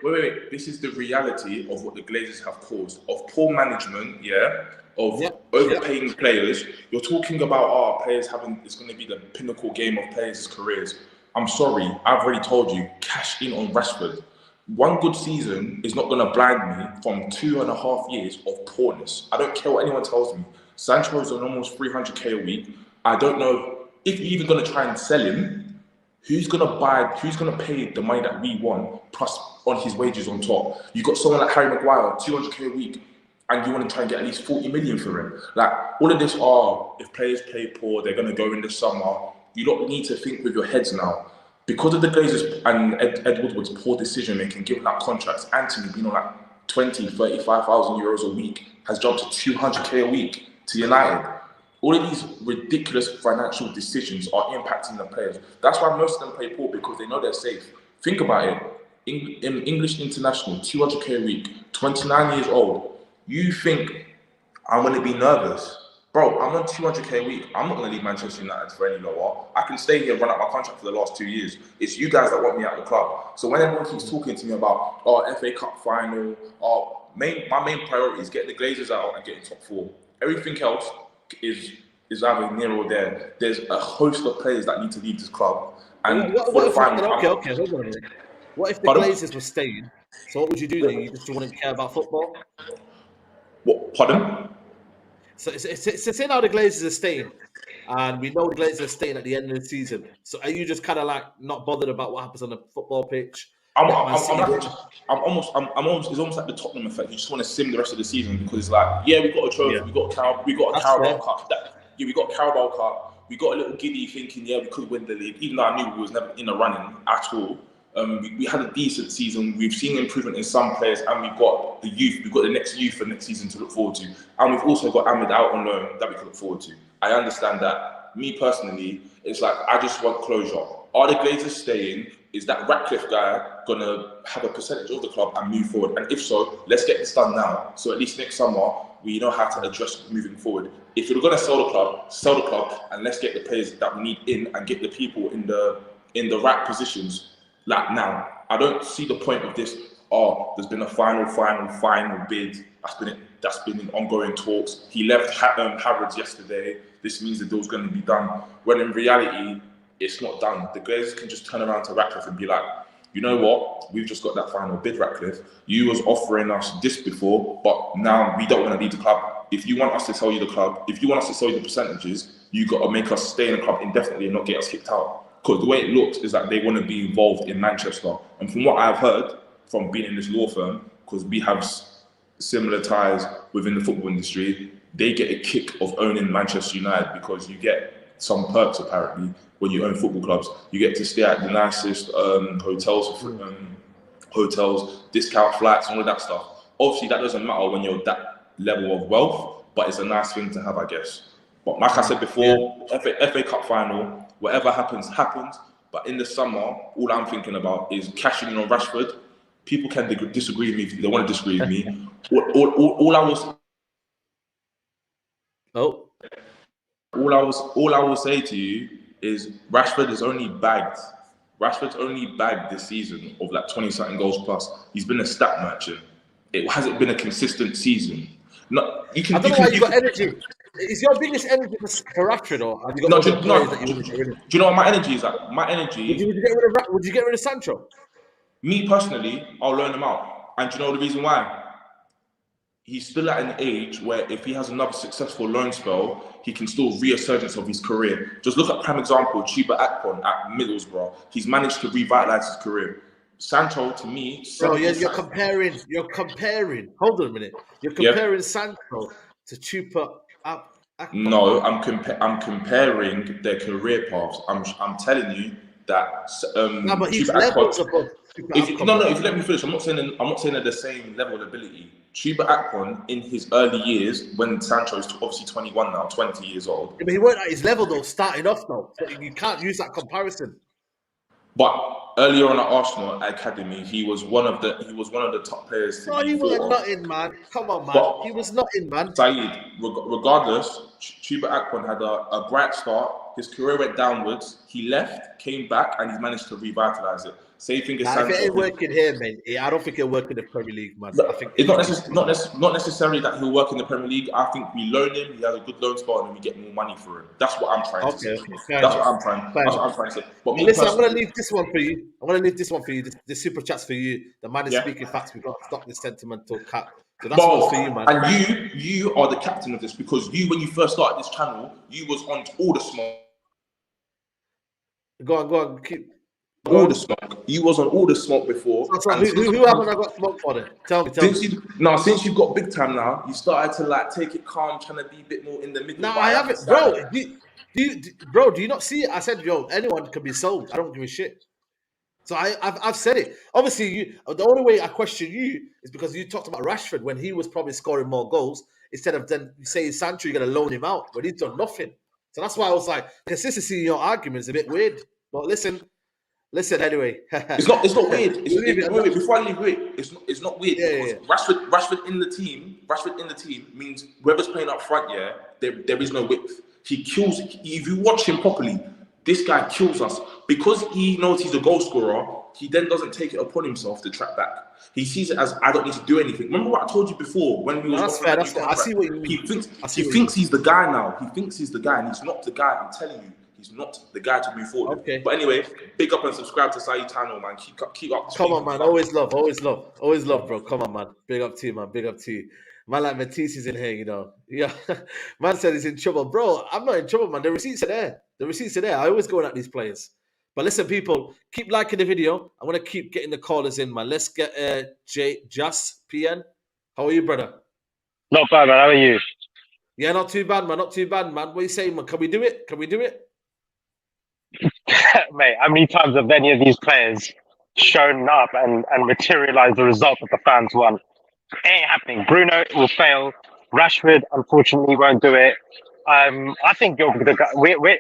[SPEAKER 18] Wait. This is the reality of what the Glazers have caused. Of poor management, yeah, of overpaying players. You're talking about players it's going to be the pinnacle game of players' careers. I'm sorry, I've already told you, cash in on Rashford. One good season is not going to blind me from 2.5 years of poorness. I don't care what anyone tells me. Sancho's on almost 300k a week. I don't know if you're even going to try and sell him. Who's going to pay the money that we want, plus on his wages on top? You got someone like Harry Maguire, 200k a week, and you want to try and get at least 40 million for him. Like, all of this if players play poor, they're going to go in the summer. You don't need to think with your heads now. Because of the Glazers and Ed Woodward's poor decision making, giving out contracts, Anthony being on like 20, 35,000 euros a week has jumped to 200k a week to United. All of these ridiculous financial decisions are impacting the players. That's why most of them play poor, because they know they're safe. Think about it. In English international, 200k a week, 29 years old. You think I'm going to be nervous? Bro, I'm on 200k a week. I'm not going to leave Manchester United for any lower. I can stay here and run out my contract for the last 2 years. It's you guys that want me out of the club. So when everyone keeps talking to me about, FA Cup final, my main priority is getting the Glazers out and getting top 4. Everything else is either near or there. There's a host of players that need to leave this club. And
[SPEAKER 2] Okay, hold on a minute. What if the Glazers were staying? So what would you do then? You just wouldn't care about football?
[SPEAKER 18] What? Pardon?
[SPEAKER 2] So say now the Glazers are staying, and we know the Glazers are staying at the end of the season. So are you just kind of like not bothered about what happens on the football pitch?
[SPEAKER 18] It's almost like the Tottenham effect. You just want to sim the rest of the season, because it's like, we got a trophy, we got a Carabao Cup. We got a Carabao Cup. We got a little giddy thinking, we could win the league, even though I knew we was never in the running at all. We had a decent season. We've seen improvement in some players, and we've got the youth. We've got the next youth for next season to look forward to, and we've also got Ahmed out on loan that we can look forward to. I understand that. Me personally, it's like I just want closure. Are the Glazers staying? Is that Ratcliffe guy gonna have a percentage of the club and move forward? And if so, let's get this done now. So at least next summer we know how to address moving forward. If you're gonna sell the club, and let's get the players that we need in and get the people in the right positions. Like now, I don't see the point of this. There's been a final bid. That's been in ongoing talks. He left Harrods yesterday. This means the deal's going to be done. When in reality, it's not done. The Glazers can just turn around to Ratcliffe and be like, you know what? We've just got that final bid, Ratcliffe. You was offering us this before, but now we don't want to leave the club. If you want us to sell you the club, if you want us to sell you the percentages, you got to make us stay in the club indefinitely and not get us kicked out. Because the way it looks is that they want to be involved in Manchester. And from what I've heard from being in this law firm, because we have similar ties within the football industry, they get a kick of owning Manchester United, because you get some perks apparently when you own football clubs. You get to stay at the nicest hotels, discount flights, all of that stuff. Obviously, that doesn't matter when you're that level of wealth, but it's a nice thing to have, I guess. But like I said before, FA Cup final, whatever happens. But in the summer, all I'm thinking about is cashing in on Rashford. People can disagree with me if they want to disagree with me. All I will say to you is Rashford's only bagged this season of like 20-something goals plus. He's been a stat merchant. It hasn't been a consistent season. I don't know
[SPEAKER 2] why you got energy. Is your biggest energy for Rashford, or have you got other players that you want to get rid of?
[SPEAKER 18] Do you know what my energy is like? My energy.
[SPEAKER 2] Would you get rid of Sancho?
[SPEAKER 18] Me personally, I'll loan him out. And do you know the reason why? He's still at an age where if he has another successful loan spell, he can still resurgence of his career. Just look at prime example, Chuba Akpom at Middlesbrough. He's managed to revitalize his career. Sancho, to me,
[SPEAKER 2] bro, you're comparing. Hold on a minute. You're comparing Sancho to Chuba Akpom.
[SPEAKER 18] No, I'm comparing their career paths. I'm telling you that.
[SPEAKER 2] No, but he's levels above.
[SPEAKER 18] If you let me finish, I'm not saying they're the same level of ability. Chuba Akpom in his early years, when Sancho is obviously 21 now, 20 years old.
[SPEAKER 2] Yeah, but he weren't at his level though, starting off though. So you can't use that comparison.
[SPEAKER 18] But earlier on at Arsenal Academy, he was one of the top players.
[SPEAKER 2] No, he was not in, man. Come on, man. He was not in, man.
[SPEAKER 18] Saeed, regardless, Chuba Akpom had a bright start. His career went downwards. He left, came back, and he's managed to revitalize it. Same thing as
[SPEAKER 2] Nah, if it ain't
[SPEAKER 18] Sancho.
[SPEAKER 2] working here, man, I don't think it'll work in the Premier League, man. I think
[SPEAKER 18] It's not necessarily that he'll work in the Premier League. I think we loan him, he has a good loan spot, and we get more money for him. That's what I'm trying to say. That's what I'm trying to say. But me
[SPEAKER 2] listen, I'm
[SPEAKER 18] personally,
[SPEAKER 2] gonna leave this one for you. The super chats for you. The man is speaking facts. We've got to stop this sentimental cat. So that's one for you, man.
[SPEAKER 18] And you are the captain of this because you, when you first started this channel, you was on all the smoke.
[SPEAKER 2] Go on. Keep.
[SPEAKER 18] All the smoke. You was on all the smoke before.
[SPEAKER 2] So who haven't I got smoke for then? Tell me.
[SPEAKER 18] Since you've got big time now, you started to like take it calm, trying to be a bit more in the middle.
[SPEAKER 2] No, I haven't, bro. Do you not see it? I said, yo, anyone can be sold. I don't give a shit. So I've said it. Obviously, the only way I question you is because you talked about Rashford when he was probably scoring more goals instead of then saying Sancho, you're going to loan him out when he's done nothing. So that's why I was like, consistency in your argument is a bit weird. But listen anyway.
[SPEAKER 18] It's not weird. Wait, before I leave it, it's not weird.
[SPEAKER 2] Yeah.
[SPEAKER 18] Rashford in the team means whoever's playing up front, there is no width. He kills. If you watch him properly, this guy kills us because he knows he's a goal scorer. He then doesn't take it upon himself to track back. He sees it as I don't need to do anything. Remember what I told you before when we was
[SPEAKER 2] that's fair. That's fair. I see what you mean.
[SPEAKER 18] He thinks he's the guy now. He thinks he's the guy, and he's not the guy. I'm telling you. He's not the guy to move forward.
[SPEAKER 2] Okay.
[SPEAKER 18] But anyway, big up and subscribe to Saeed channel, man. Keep up.
[SPEAKER 2] Come on, man. Always love, bro. Come on, man. Big up to you, man. Big up to you. Man, like Matisse is in here, you know. Yeah. Man said he's in trouble. Bro, I'm not in trouble, man. The receipts are there. I always go at these players. But listen, people, keep liking the video. I'm going to keep getting the callers in, man. Let's get Jas PN. How are you, brother?
[SPEAKER 19] Not bad, man. How are you?
[SPEAKER 2] Yeah, not too bad, man. What are you saying, man? Can we do it?
[SPEAKER 19] Mate, how many times have any of these players shown up and materialized the result that the fans want? It ain't happening. Bruno will fail. Rashford, unfortunately, won't do it. I think you're the guy.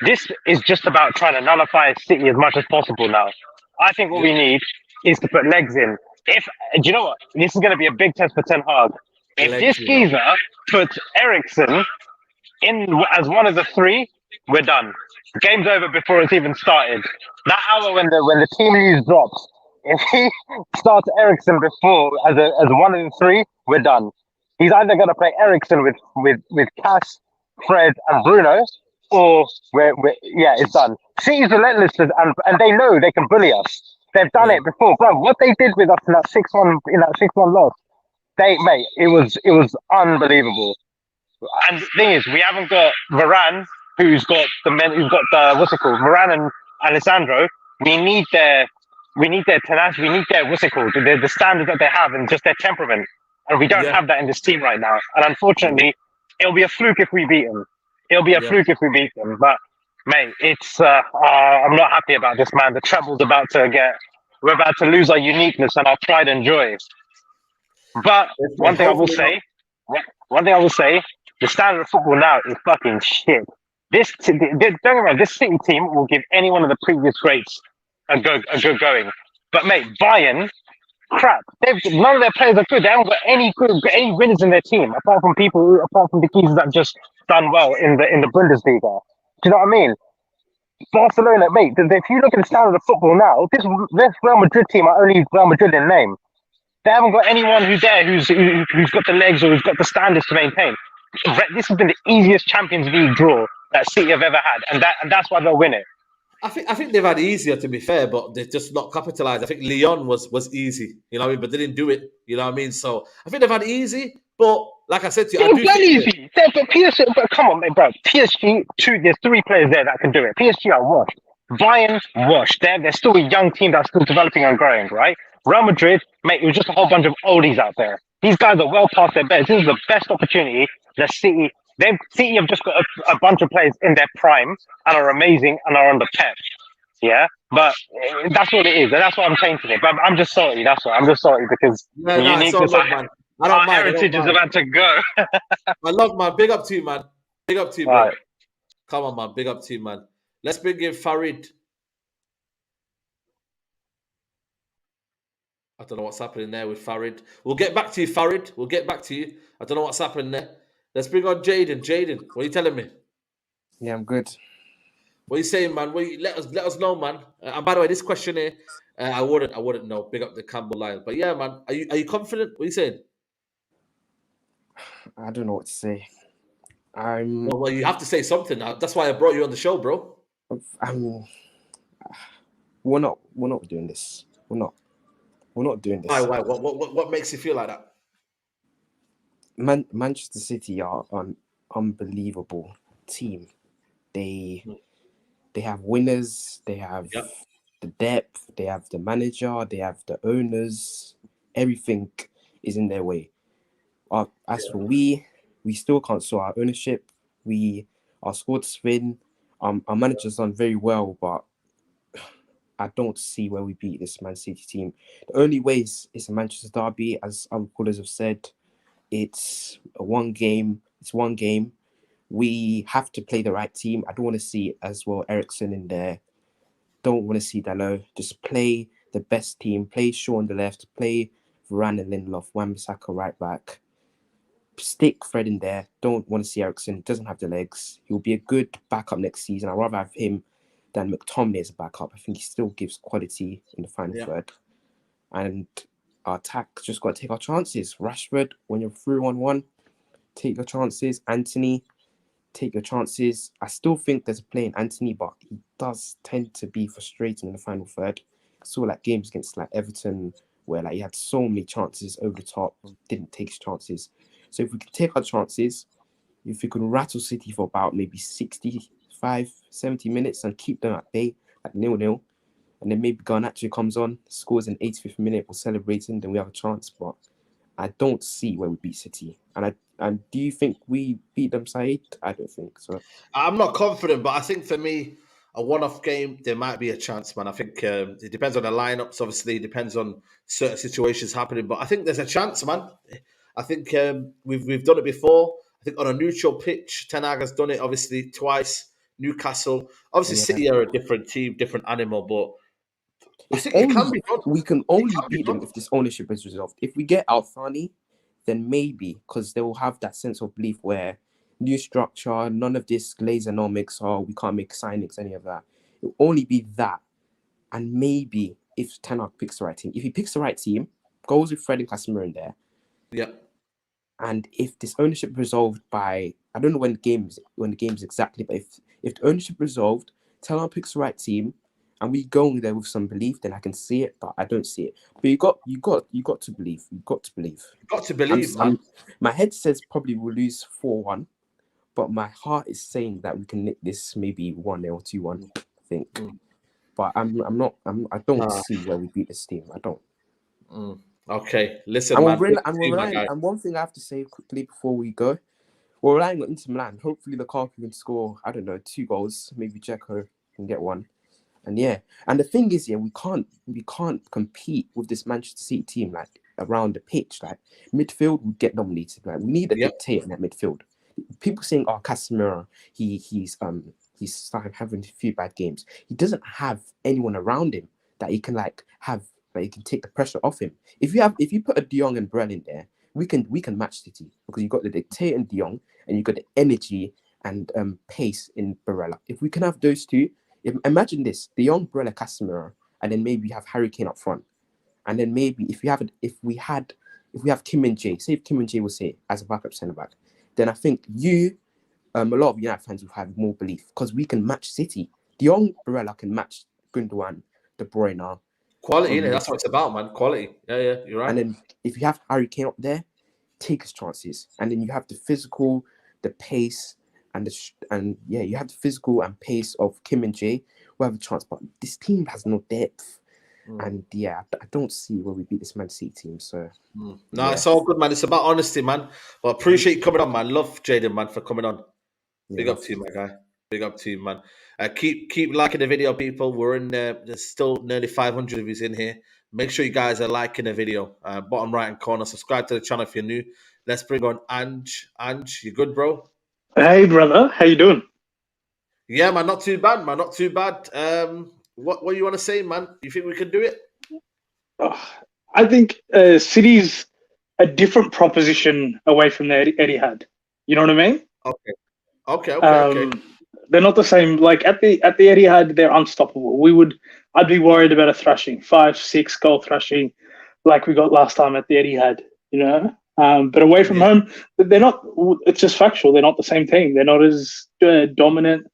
[SPEAKER 19] This is just about trying to nullify City as much as possible now. I think what we need is to put legs in. Do you know what? This is going to be a big test for Ten Hag. If this geezer puts Eriksen in as one of the three, we're done. Game's over before it's even started. That hour when the team news drops, if he starts Eriksen before as one of the three, we're done. He's either going to play Eriksen with Cass, Fred, and Bruno, or it's done. City's relentless, and they know they can bully us. They've done it before, bro. What they did with us in that 6-1 loss, it was unbelievable. And the thing is, we haven't got Varane, who's got what's it called? Varane and Alessandro. We need their tenacity. We need their the standards that they have and just their temperament. And we don't have that in this team right now. And unfortunately, it'll be a fluke if we beat them. But mate, it's I'm not happy about this, man. The treble's we're about to lose our uniqueness and our pride and joy. But one thing I will say, the standard of football now is fucking shit. Don't get me wrong, this City team will give any one of the previous greats a good going. But mate, Bayern, crap. None of their players are good. They haven't got any winners in their team, apart from the keys that just done well in the Bundesliga. Do you know what I mean? Barcelona, mate. If you look at the standard of football now, this Real Madrid team are only Real Madrid in name. They haven't got anyone who's got the legs or who's got the standards to maintain. This has been the easiest Champions League draw that City have ever had, and that's why they'll win it.
[SPEAKER 2] I think they've had easier, to be fair, but they've just not capitalized. I think Lyon was easy, you know what I mean, but they didn't do it, you know what I mean. So I think they've had easy, but like I said to you, I do think
[SPEAKER 19] easy. But PSG, but come on, mate, bro. PSG, there's three players there that can do it. PSG are washed. Bayern washed. They're still a young team that's still developing and growing, right? Real Madrid, mate, it was just a whole bunch of oldies out there. These guys are well past their beds. This is the best opportunity that City have just got a bunch of players in their prime and are amazing and are on the pep. Yeah, but that's what it is, and that's what I'm changing it. But I'm just salty. That's why I'm just salty because our heritage is about to go.
[SPEAKER 2] I love, man. Big up to you, man. Big up to you, man. Right. Come on, man. Big up to you, man. Let's bring in Farid. I don't know what's happening there with Farid. We'll get back to you, Farid. We'll get back to you. I don't know what's happening there. Let's bring on Jaden. Jaden, what are you telling me?
[SPEAKER 20] Yeah, I'm good.
[SPEAKER 2] What are you saying, man? Let us know, man. And by the way, this question here, I wouldn't know. Big up the Campbell Lions, but yeah, man. Are you confident? What are you saying?
[SPEAKER 20] I don't know what to say. I'm
[SPEAKER 2] Well, you have to say something. That's why I brought you on the show, bro.
[SPEAKER 20] We're not doing this. We're not doing this.
[SPEAKER 2] Why? What makes you feel like that?
[SPEAKER 20] Manchester City are an unbelievable team. They have winners. They have the depth. They have the manager. They have the owners. Everything is in their way. As for we still can't sort our ownership. Our squad's thin. Our manager's done very well, but I don't see where we beat this Man City team. The only way is a Manchester derby, as other callers have said. It's one game. We have to play the right team. I don't want to see as well Eriksen in there. Don't want to see Dalot. Just play the best team. Play Shaw on the left. Play Varane and Lindelof. Wan-Bissaka right back. Stick Fred in there. Don't want to see Eriksen. He doesn't have the legs. He'll be a good backup next season. I'd rather have him than McTominay as a backup. I think he still gives quality in the final third. And our attack just got to take our chances. Rashford, when you're through 1-1, take your chances. Anthony, take your chances. I still think there's a play in Anthony, but he does tend to be frustrating in the final third. I saw like games against like Everton where like he had so many chances over the top, didn't take his chances. So if we can take our chances, if we can rattle City for about maybe 65, 70 minutes and keep them at bay, like 0-0, and then maybe Garnacho comes on, scores in 85th minute, we're celebrating, then we have a chance. But I don't see where we beat City. And do you think we beat them, Saeed? I don't think so.
[SPEAKER 2] I'm not confident, but I think for me, a one-off game, there might be a chance, man. I think it depends on the lineups. Obviously, it depends on certain situations happening, but I think there's a chance, man. I think we've done it before. I think on a neutral pitch, Ten Hag has done it obviously twice. Newcastle, obviously, City are a different team, different animal, but I think it can be done.
[SPEAKER 20] We can only beat them if this ownership is resolved. If we get Alfani, then maybe, because they will have that sense of belief where new structure, none of this glazeonomics, or we can't make signings, any of that. It will only be that. And maybe if Ten Hag picks the right team. If he picks the right team, goes with Fred and Casemiro in there.
[SPEAKER 2] Yeah.
[SPEAKER 20] And if this ownership resolved by, I don't know when the game's exactly, but if the ownership resolved, Ten Hag picks the right team, and we go in there with some belief, then I can see it, but I don't see it. But you got to believe. You've got to believe.
[SPEAKER 2] Got to believe, man.
[SPEAKER 20] My head says probably we'll lose 4-1, but my heart is saying that we can nick this maybe 1-0 or 2-1, I think. But I don't see where we beat this team. I don't.
[SPEAKER 2] Okay, listen,
[SPEAKER 20] and
[SPEAKER 2] man.
[SPEAKER 20] And one thing I have to say quickly before we go, we're relying on Inter Milan. Hopefully Lukaku can score, 2 goals. Maybe Dzeko can get one. And and the thing is, we can't compete with this Manchester City team like around the pitch. Like midfield would get dominated. Like we need a dictator in that midfield. People saying, "Oh, Casemiro, he's started having a few bad games." He doesn't have anyone around him that he can he can take the pressure off him. If you put a De Jong and Brel in there, we can match City because you got the dictator in De Jong and you got the energy and pace in Barella. If we can have those two. Imagine this: De Jong, Barella, Casemiro, and then maybe you have Harry Kane up front, and then maybe if we have Kim and Jae, say if Kim and Jae was here as a backup centre back, then I think a lot of United fans will have more belief because we can match City. De Jong, Barella can match Gundogan, De Bruyne.
[SPEAKER 2] Quality, that's what it's about, man. Quality. Yeah, you're right.
[SPEAKER 20] And then if you have Harry Kane up there, take his chances, and then you have the physical, the pace. You have the physical and pace of Kim and Jae who have a chance, but this team has no depth. And I don't see where we beat this Man City team. So
[SPEAKER 2] it's all good, man. It's about honesty, man. Well, appreciate you coming on, man. Love Jaden, man, for coming on. Big up to you, my guy. Big up to you, man. Keep liking the video, people. We're in there's still nearly 500 of you in here. Make sure you guys are liking the video. Bottom right hand corner. Subscribe to the channel if you're new. Let's bring on Ange. Ange, you good, bro?
[SPEAKER 21] Hey, brother. How you doing?
[SPEAKER 2] Yeah, man. Not too bad, man. Not too bad. What do you want to say, man? You think we can do it?
[SPEAKER 21] I think City's a different proposition away from the Etihad. You know what I mean?
[SPEAKER 2] Okay.
[SPEAKER 21] They're not the same. Like at the Etihad, they're unstoppable. I'd be worried about a thrashing, 5-6 goal thrashing, like we got last time at the Etihad. You know, but away from home, they're not. It's just factual. They're not the same team. They're not as dominant.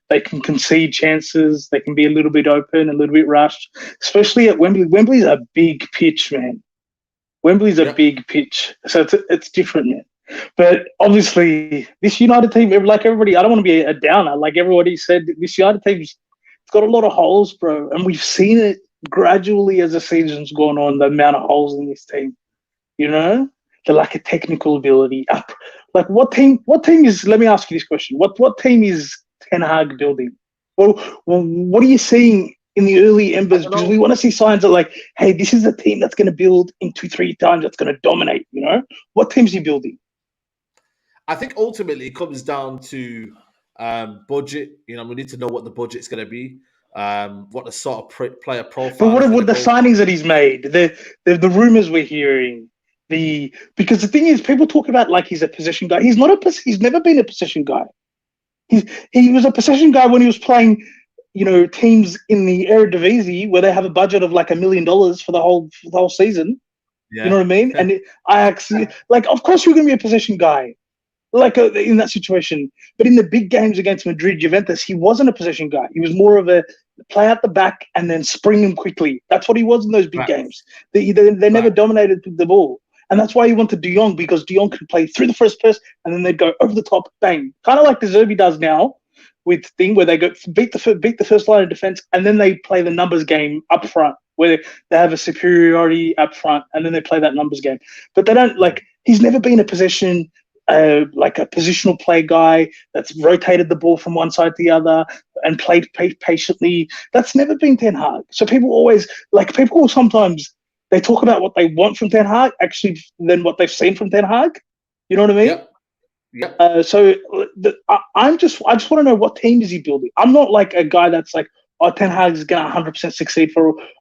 [SPEAKER 21] They can concede chances. They can be a little bit open, a little bit rushed, especially at Wembley. Wembley's a big pitch, man. Wembley's a big pitch, so it's different, man. But obviously, this United team, like everybody, I don't want to be a downer. Like everybody said, this United team's got a lot of holes, bro, and we've seen it gradually as the season's gone on. The amount of holes in this team, you know, the lack of technical ability. Like what team is? Let me ask you this question: What team is Ten Hag building? Well, what are you seeing in the early embers? Because we want to see signs of like, hey, this is a team that's going to build in 2-3 times. That's going to dominate. You know, what team's he building?
[SPEAKER 2] I think ultimately it comes down to budget. You know, we need to know what the budget's going to be, what the sort of player profile.
[SPEAKER 21] But what the signings that he's made, the rumors we're hearing, because the thing is, people talk about like he's a possession guy. He's not he's never been a possession guy. He was a possession guy when he was playing, you know, teams in the Eredivisie where they have a budget of like $1 million for the whole season. Yeah. You know what I mean? And Ajax, like, of course you're going to be a possession guy. Like in that situation, but in the big games against Madrid, Juventus, he wasn't a possession guy. He was more of a play out the back and then spring him quickly. That's what he was in those big games. They never dominated the ball, and that's why he wanted De Jong, because De Jong could play through the first person and then they'd go over the top, bang, kind of like De Zerbi does now with thing where they go beat the first line of defense and then they play the numbers game up front where they have a superiority up front and then they play that numbers game. But they don't like. He's never been a possession. Like a positional play guy that's rotated the ball from one side to the other and played patiently. That's never been Ten Hag. So people sometimes they talk about what they want from Ten Hag actually than what they've seen from Ten Hag. You know what I mean?
[SPEAKER 2] Yep.
[SPEAKER 21] I just want to know what team is he building. I'm not like a guy that's like, oh, Ten Hag is going to 100% succeed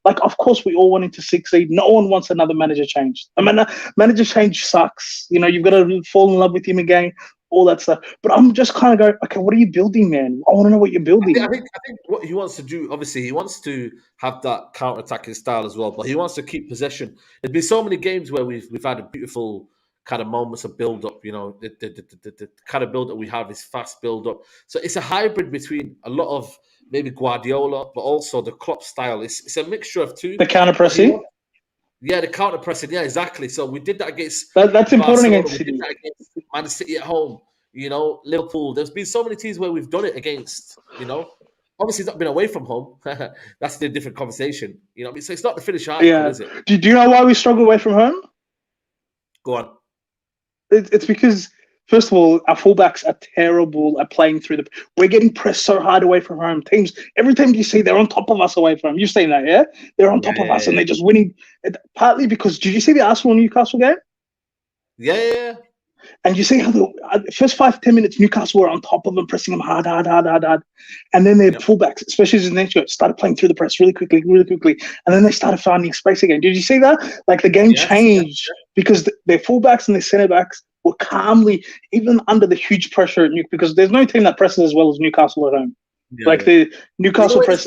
[SPEAKER 21] like, of course, we all want him to succeed. No one wants another manager change. I mean, manager change sucks. You know, you've got to fall in love with him again, all that stuff. But I'm just kind of going, okay, what are you building, man? I want to know what you're building.
[SPEAKER 2] I think what he wants to do, obviously, he wants to have that counter-attacking style as well, but he wants to keep possession. There's been so many games where we've had a beautiful kind of moments of build-up, you know, the kind of build-up we have is fast build-up. So it's a hybrid between a lot of maybe Guardiola, but also the Klopp style. It's a mixture of two.
[SPEAKER 21] The counter-pressing?
[SPEAKER 2] Yeah, the counter-pressing. Yeah, exactly. So we did that against...
[SPEAKER 21] That's important against City.
[SPEAKER 2] We did that against Man City at home, you know, Liverpool. There's been so many teams where we've done it against, you know. Obviously, it's not been away from home. That's a different conversation. You know, so it's not the finished article, is it?
[SPEAKER 21] Do you know why we struggle away from home?
[SPEAKER 2] Go on.
[SPEAKER 21] It's because, first of all, our fullbacks are terrible at playing through we're getting pressed so hard away from home. Every time you see, they're on top of us away from home. You've seen that, yeah? They're on top of us and they're just winning. Partly because, did you see the Arsenal-Newcastle game?
[SPEAKER 2] Yeah.
[SPEAKER 21] And you see how the first 5-10 minutes, Newcastle were on top of them, pressing them hard. And then their fullbacks, especially as the next year, started playing through the press really quickly. And then they started finding space again. Did you see that? Like the game changed because their fullbacks and their centre-backs were calmly, even under the huge pressure, because there's no team that presses as well as Newcastle at home. Like the Newcastle press.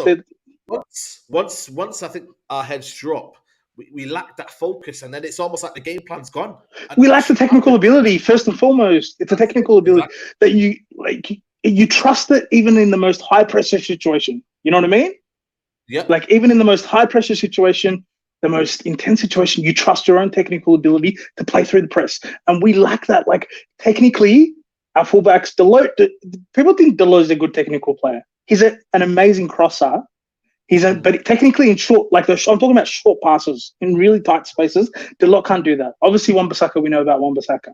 [SPEAKER 2] Once I think our heads drop, we lack that focus, and then it's almost like the game plan's gone.
[SPEAKER 21] We lack the technical ability, first and foremost. It's a technical ability that you trust it even in the most high pressure situation. You know what I mean?
[SPEAKER 2] Yeah.
[SPEAKER 21] Like even in the most high pressure situation, the most intense situation, you trust your own technical ability to play through the press. And we lack that. Like technically, our fullbacks, people think Delort's a good technical player. He's an amazing crosser. But technically in short, I'm talking about short passes in really tight spaces. Delort can't do that. Obviously, Wan-Bissaka, we know about Wan-Bissaka,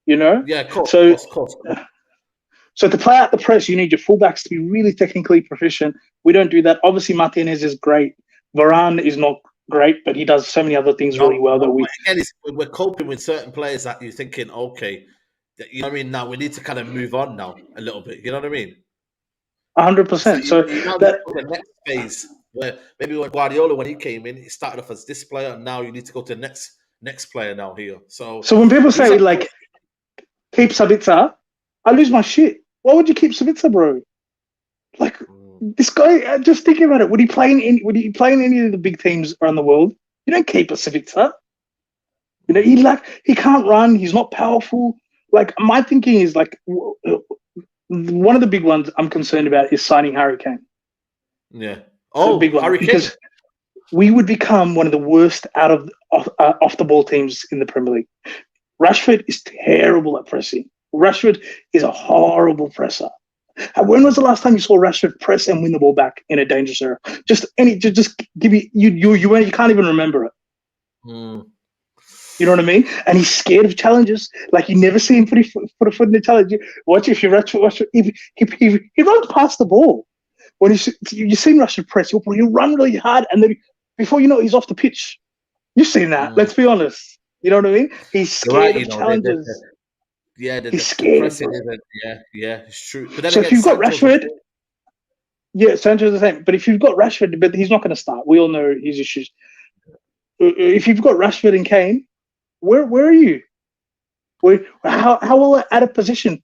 [SPEAKER 21] you know?
[SPEAKER 2] Yeah, of course.
[SPEAKER 21] So to play out the press, you need your fullbacks to be really technically proficient. We don't do that. Obviously, Martinez is great. Varane is not great, but he does so many other things really well that
[SPEAKER 2] we're coping with certain players that you're thinking, okay, you know what I mean? Now we need to kind of move on now a little bit. You know what I mean?
[SPEAKER 21] 100%. So
[SPEAKER 2] that the next phase where maybe when Guardiola, when he came in, he started off as this player, and now you need to go to the next player now here. So
[SPEAKER 21] when people say like keep Sabitzer, I lose my shit. Why would you keep Savitzer, bro? Like this guy, just thinking about it. Would he play in any of the big teams around the world? You don't keep a Savitzer. You know, he can't run. He's not powerful. Like my thinking is like one of the big ones I'm concerned about is signing Harry Kane.
[SPEAKER 2] Yeah.
[SPEAKER 21] Oh, big one,
[SPEAKER 2] Harry Kane.
[SPEAKER 21] Because we would become one of the worst off the ball teams in the Premier League. Rashford is terrible at pressing. Rashford is a horrible presser. When was the last time you saw Rashford press and win the ball back in a dangerous area? Just give me you can't even remember it. You know what I mean? And he's scared of challenges. Like you never see him put a foot in the challenge. Watch if you Rashford, he runs past the ball. When you've seen Rashford press, he'll run really hard, and then before you know it, he's off the pitch. You've seen that. Let's be honest. You know what I mean? He's scared of challenges.
[SPEAKER 2] He's
[SPEAKER 21] scared.
[SPEAKER 2] Pressing, yeah, it's true. But then
[SPEAKER 21] so
[SPEAKER 2] again,
[SPEAKER 21] if you've got
[SPEAKER 2] Sancho's
[SPEAKER 21] Rashford, Sancho's the same. But if you've got Rashford, but he's not going to start. We all know his issues. If you've got Rashford and Kane, where are you? How well out of position?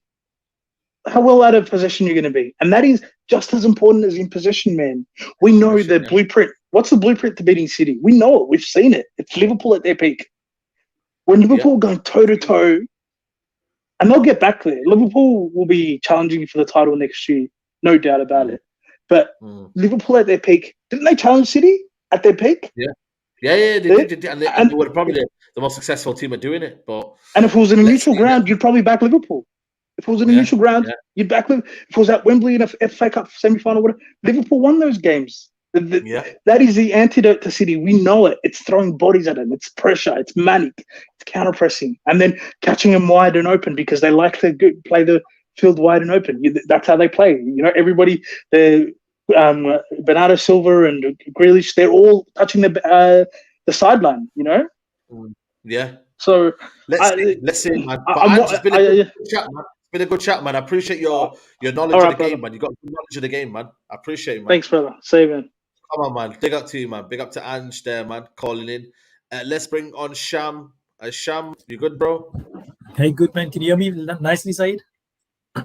[SPEAKER 21] How well out of position you're going to be? And that is just as important as in possession, man. We know the blueprint. What's the blueprint to beating City? We know it. We've seen it. It's Liverpool at their peak. When Liverpool going toe to toe. And they'll get back there. Liverpool will be challenging for the title next year, no doubt about it. But Liverpool at their peak, didn't they challenge City at their peak?
[SPEAKER 2] Yeah, they did. And they were probably the most successful team at doing it.
[SPEAKER 21] And if it was in a neutral ground, you'd probably back Liverpool. If it was in a neutral ground, you'd back Liverpool. If it was at Wembley in a FA Cup semi-final, whatever, Liverpool won those games. That is the antidote to City. We know it. It's throwing bodies at them. It's pressure. It's manic. It's counter-pressing. And then catching them wide and open because they like to play the field wide and open. That's how they play. You know, everybody, Bernardo Silva and Grealish, they're all touching the sideline, you know?
[SPEAKER 2] Yeah.
[SPEAKER 21] So
[SPEAKER 2] let's see, man. It's been a good chat, man. Been a good chat, man. I appreciate your knowledge of the game, man. You got good knowledge of the game, man. I appreciate it, man.
[SPEAKER 21] Thanks, brother. Same, man.
[SPEAKER 2] Come on, man. Big up to you, man. Big up to Ange there, man. Calling in. Let's bring on Sham. Sham, you good, bro?
[SPEAKER 1] Hey, good, man. Can you hear me nicely, Saeed?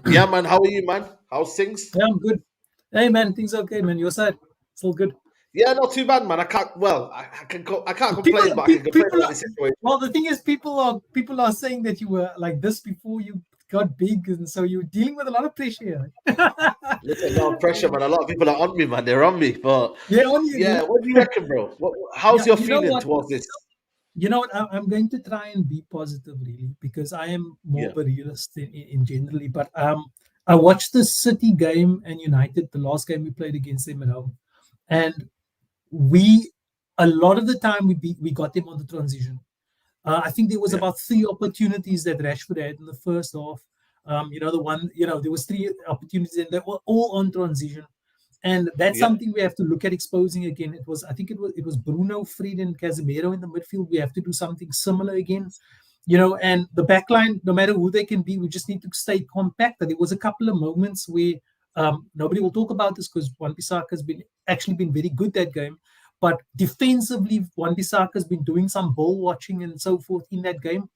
[SPEAKER 2] Yeah, man. How are you, man? How's things?
[SPEAKER 1] Yeah, I'm good. Hey, man. Things are okay, man. Your side? It's all good.
[SPEAKER 2] Yeah, not too bad, man. I can't complain, but I can complain about the situation.
[SPEAKER 1] Well, the thing is, people are saying that you were like this before you got big, and so you're dealing with a lot of pressure here.
[SPEAKER 2] Listen, a lot of pressure, man. A lot of people are on me, man. They're on me, but
[SPEAKER 1] on you.
[SPEAKER 2] Yeah, what do you reckon, bro? How's your feeling towards this?
[SPEAKER 1] You know what? I'm going to try and be positive, really, because I am more of a realist in generally. But I watched the City game and United, the last game we played against them at home, and a lot of the time we got them on the transition. I think there was about 3 opportunities that Rashford had in the first half. There was 3 opportunities and they were all on transition. And that's something we have to look at exposing again. It was Bruno, Fred, and Casemiro in the midfield. We have to do something similar again. And the backline, no matter who they can be, we just need to stay compact. There was a couple of moments where nobody will talk about this because Wan-Bissaka has actually been very good that game. But defensively, Wan-Bissaka has been doing some ball watching and so forth in that game.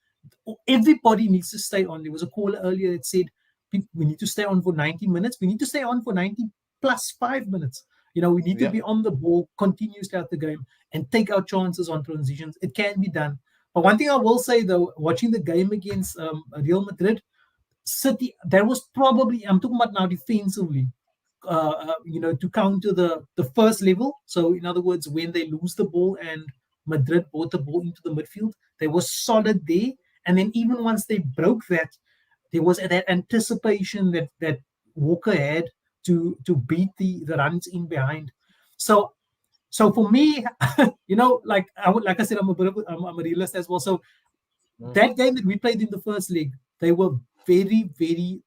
[SPEAKER 1] Everybody needs to stay on. There was a caller earlier that said we need to stay on for 90 minutes. We need to stay on for 90 plus 5 minutes. We need to be on the ball continuously throughout the game and take our chances on transitions. It can be done. But one thing I will say, though, watching the game against Real Madrid, City, there was probably, I'm talking about now defensively, to counter the first level. So in other words, when they lose the ball and Madrid brought the ball into the midfield, they were solid there. And then even once they broke that, there was that anticipation that Walker had to beat the runs in behind. So for me, like I said, I'm a realist as well. So that game that we played in the first leg, they were very, very,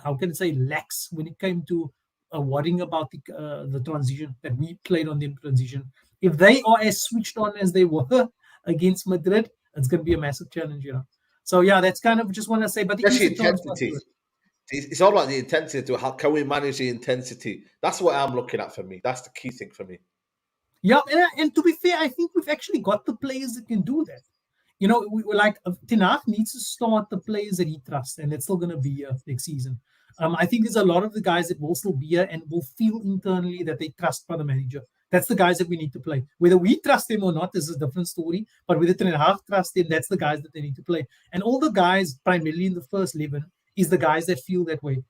[SPEAKER 1] how can I say, lax when it came to worrying about the transition that we played on them transition. If they are as switched on as they were against Madrid, it's going to be a massive challenge, So yeah, that's kind of just want to say, but the
[SPEAKER 2] intensity. It's all about the intensity. How can we manage the intensity? That's what I'm looking at for me. That's the key thing for me.
[SPEAKER 1] Yeah, and to be fair, I think we've actually got the players that can do that. We like Ten Hag needs to start the players that he trusts, and it's still going to be next season. I think there's a lot of the guys that will still be here and will feel internally that they trust by the manager. That's the guys that we need to play. Whether we trust them or not is a different story. But whether Ten Hag trust them, that's the guys that they need to play. And all the guys, primarily in the first 11, is the guys that feel that way.